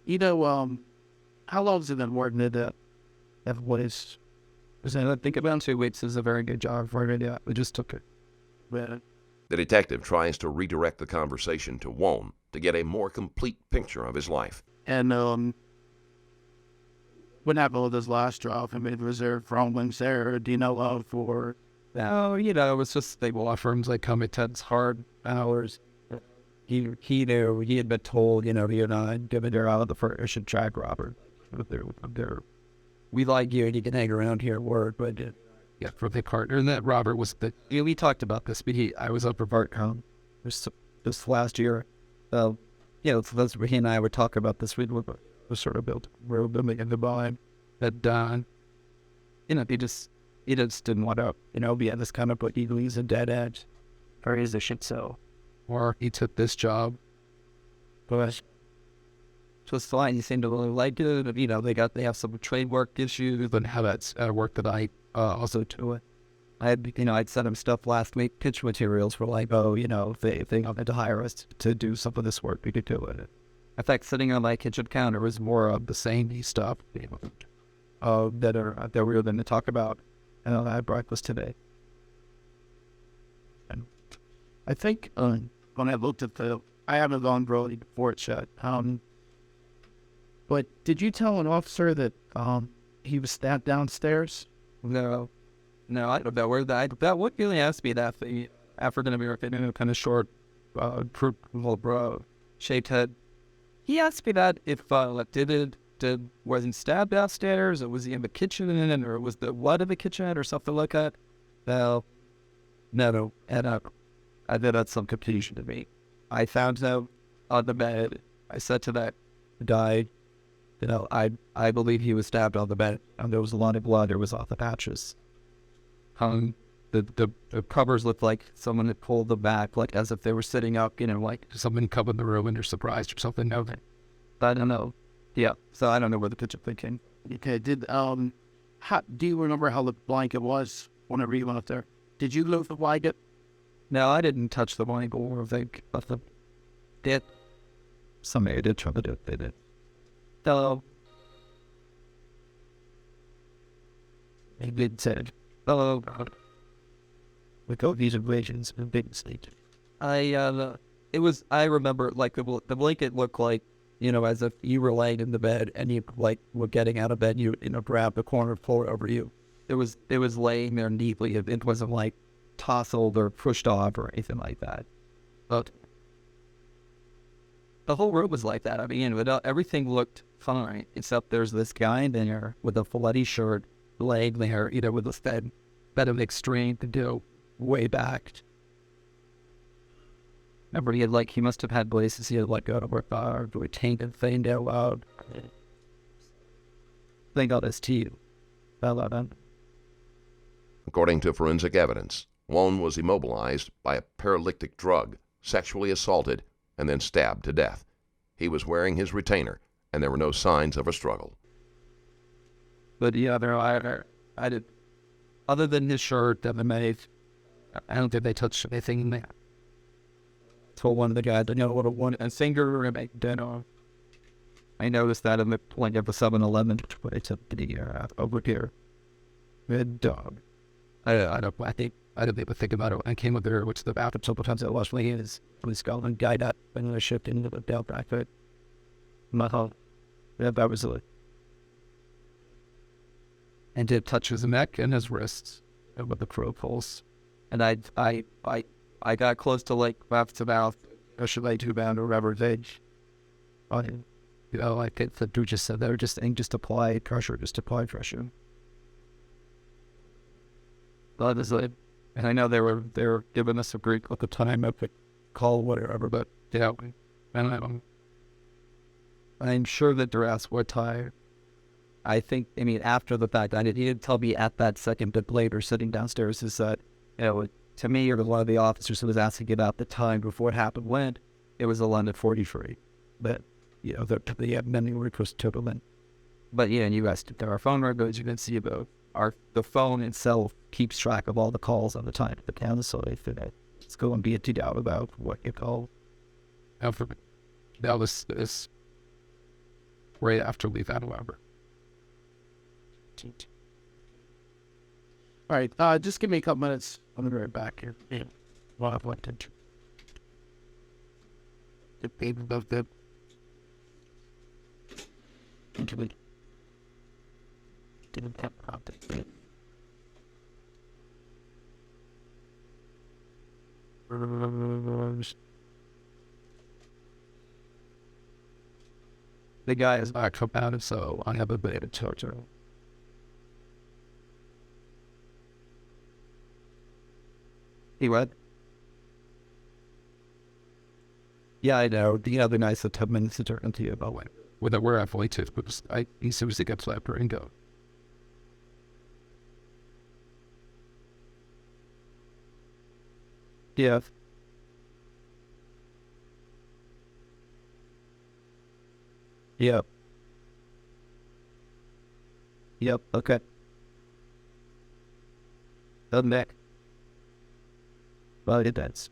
S7: How long has it been working at that place?
S3: I think about 2 weeks is a very good job for it. Yeah, we just took it.
S7: But
S2: The detective tries to redirect the conversation to Wone to get a more complete picture of his life.
S7: And what happened with his last job? Was there problems there? Do you know for?
S3: No, it was just stable law firms. Like come at 10 hard hours. He knew he had been told, you're not giving her out of the first and track Robert. We like you and you can hang around here at work, but yeah, for the partner. And that Robert was we talked about this, but I was up for PartCon this last year. So he and I would talk about this. We were sort of built, we're building in the mind that Don, he just didn't want to, be at this kind of, but he's a dead end for his shit. So,
S4: Or he took this job.
S3: but just fine. He seemed to really like it. They have some trademark issues.
S4: But how that's work that I also
S3: To it. I'd sent him stuff last week, pitch materials for if they wanted to hire us to do some of this work, we could do it. In fact, sitting on my kitchen counter was more of the same stuff that we were going to talk about at breakfast today.
S7: And I think when I looked at I haven't gone Brody before it shut. But did you tell an officer that he was stabbed downstairs?
S3: No, I don't know where that would really ask me that the African American, kind of short, shaped head. He asked me that if was he stabbed downstairs, or was he in the kitchen, or was the blood in the kitchen, or something like that? No, and I did had some confusion to me. I found out on the bed. I said to that guy, I believe he was stabbed on the bed, and there was a lot of blood. There was off the patches. The covers looked like someone had pulled them back, like as if they were sitting up, like
S4: someone covered the room and they're surprised or something. No,
S3: I don't know. Yeah, so I don't know where the picture thing came.
S7: Okay, do you remember how the blanket was whenever you went up there? Did you load the blanket?
S3: No, I didn't touch the blanket or think of the did. Somebody did try to do it. They did. Hello. They did said, hello. We go these equations in big state. I remember like the blanket looked like, as if you were laying in the bed and you were getting out of bed, you grab the corner, pull it over you. It was laying there neatly. It wasn't like tousled or pushed off or anything like that. But the whole room was like that. I mean, everything looked fine, except there's this guy in there with a bloody shirt laying there, with a bed of extreme to do way back. Remember, he must have had places he had go to work hard, to taint and feigned out loud. They got his teeth.
S2: According to forensic evidence, Wone was immobilized by a paralytic drug, sexually assaulted, and then stabbed to death. He was wearing his retainer, and there were no signs of a struggle.
S3: But I did. Other than his shirt that I made, I don't think they touched anything in there. Told one of the guys, what a finger and make dinner. I noticed that in the point of the 7-Eleven when I took the over here. Good dog. I didn't even think about it when I came up there, which the bathroom several times I watched when he was going guide up and I shipped into the belt back foot. My home. That was it. And did touch his neck and his wrists with the crow pulse. And I got close to mouth to mouth, or should I do bound or whatever they the dude just said they were just saying apply pressure. Obviously, and I know they were giving us a great look of time at the call, whatever, but yeah, and I'm sure that they're asked what time. I think, after the fact, he didn't tell me at that second, but later, sitting downstairs, is that, to me, or to one of the officers who was asking about the time before it happened, when it was 11:43. But, the many requests took them. But, and you guys, there are phone records, you can see about the phone itself keeps track of all the calls on the time at the town, so it's going to be a doubt about what you call.
S4: That was this right after we found however.
S7: All right, just give me a couple minutes. I'll be right back here. Yeah. Well, I've went into the baby of the into it. Didn't tap out the
S3: The guy is
S4: I come out, so I have a bit of torture.
S3: He what? Yeah, I know. The other night, so 10 minutes to turn to you about
S4: where I fully took, but he seriously got slapped her and go.
S3: Yeah. Yep. Yep. Okay. Done that. Well, it does.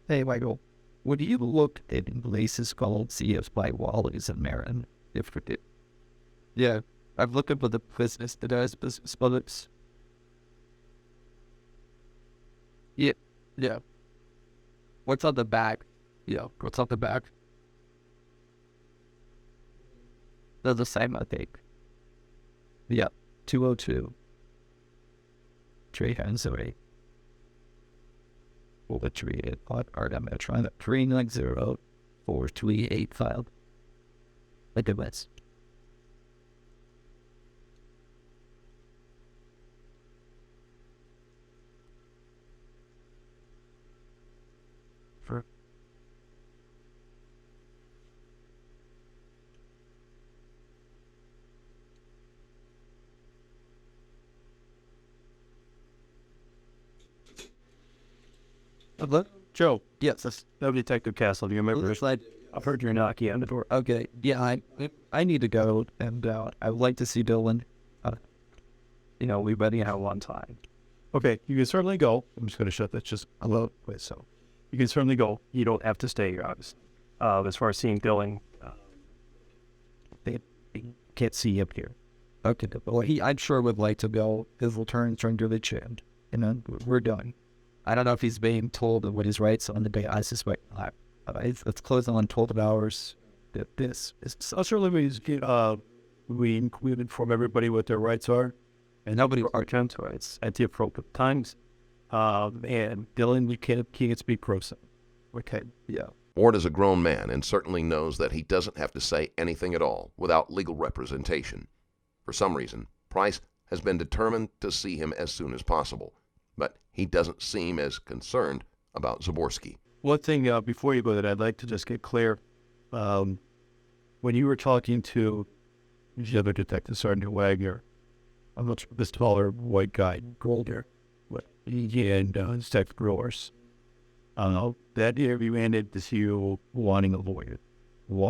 S3: Hey, Michael, would you look at places called see if by Wally's and Marin? If it did. Yeah, I'm looking for the business that does business bullets. Yeah, yeah. What's on the back? Yeah, what's on the back? They're the same, I think. Yeah, 202. Trey Hansory. What tree it? What art am I trying to 390 4385. Like the West. For Hello?
S8: Joe,
S3: Yes, that's
S8: no Detective Castle. Do you remember? I've heard you're knocking on the door.
S3: okay. Yeah, I need to go, and I would like to see Dylan.
S8: We've been here a long time. Okay, you can certainly go. I'm just going to shut that just a little bit. So you can certainly go. You don't have to stay here, obviously. As far as seeing Dylan, they can't see him here.
S3: Okay, well, I'm sure would like to go. His return turned to the chin, and then we're done. I don't know if he's being told what his rights on the day. I suspect not. It's closed on 12 hours. This is
S8: Certainly, we inform everybody what their rights are, and nobody argues rights at the appropriate times. And Dylan, you can't speak pro se. Okay, yeah.
S2: Ward is a grown man and certainly knows that he doesn't have to say anything at all without legal representation. For some reason, Price has been determined to see him as soon as possible, but he doesn't seem as concerned about Zaborski.
S8: One thing before you go that I'd like to just get clear. When you were talking to the other detective, Sergeant Wagner, I'm not sure, this taller white guy, Golder, and Detective Growers, that interview ended with you wanting a lawyer.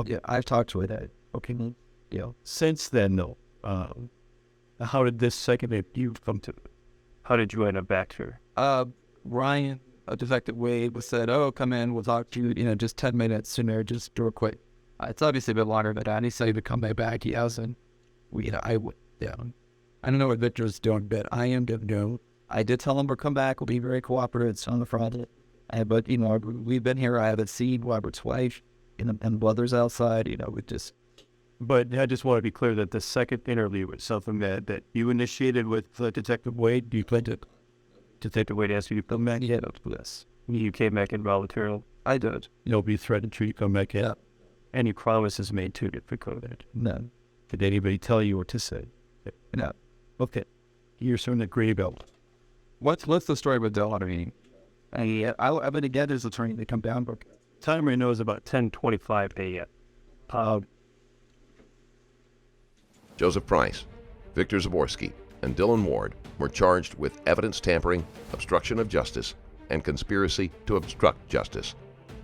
S3: yeah. I've talked to it.
S8: Okay. Yeah. Since then, though, how did this second interview come to? How did you end up back here?
S3: Ryan, Detective Wade, was said, "Oh, come in. We'll talk to you. Just 10 minutes in there. Just real quick." It's obviously a bit longer than that. He said he would come back. He hasn't. I would. Yeah. I don't know what Victor's doing, but I am going to do. I did tell him we'll come back. We'll be very cooperative. It's on the front. But we've been here. I haven't seen Robert's wife and brothers outside. We just.
S8: But I just want to be clear that the second interview was something that you initiated with Detective Wade. You played it. Detective Wade asked you to come back.
S3: Yeah, yes.
S8: You came back in voluntarily.
S3: I did.
S8: Nobody threatened you to come back in.
S3: Yeah.
S8: Any promises made to you for COVID?
S3: No.
S8: Did anybody tell you what to say?
S3: No.
S8: Okay. You're certainly agree about.
S3: What's the story with Dylan? I'm going to get his attorney to come down.
S8: Time right now is about 10:25 a.m.
S2: Joseph Price, Victor Zaborski, and Dylan Ward were charged with evidence tampering, obstruction of justice, and conspiracy to obstruct justice.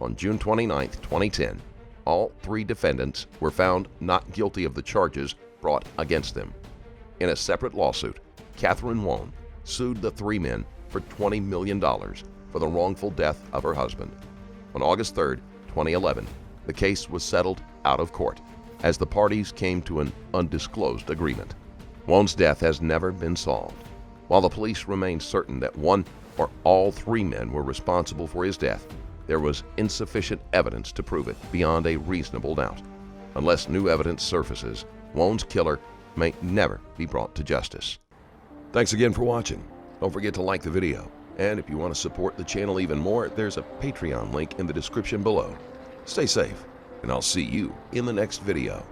S2: On June 29, 2010, all three defendants were found not guilty of the charges brought against them. In a separate lawsuit, Catherine Wone sued the three men for $20 million for the wrongful death of her husband. On August 3, 2011, the case was settled out of court as the parties came to an undisclosed agreement. Wone's death has never been solved. While the police remain certain that one or all three men were responsible for his death, there was insufficient evidence to prove it beyond a reasonable doubt. Unless new evidence surfaces, Wone's killer may never be brought to justice. Thanks again for watching. Don't forget to like the video. And if you want to support the channel even more, there's a Patreon link in the description below. Stay safe, and I'll see you in the next video.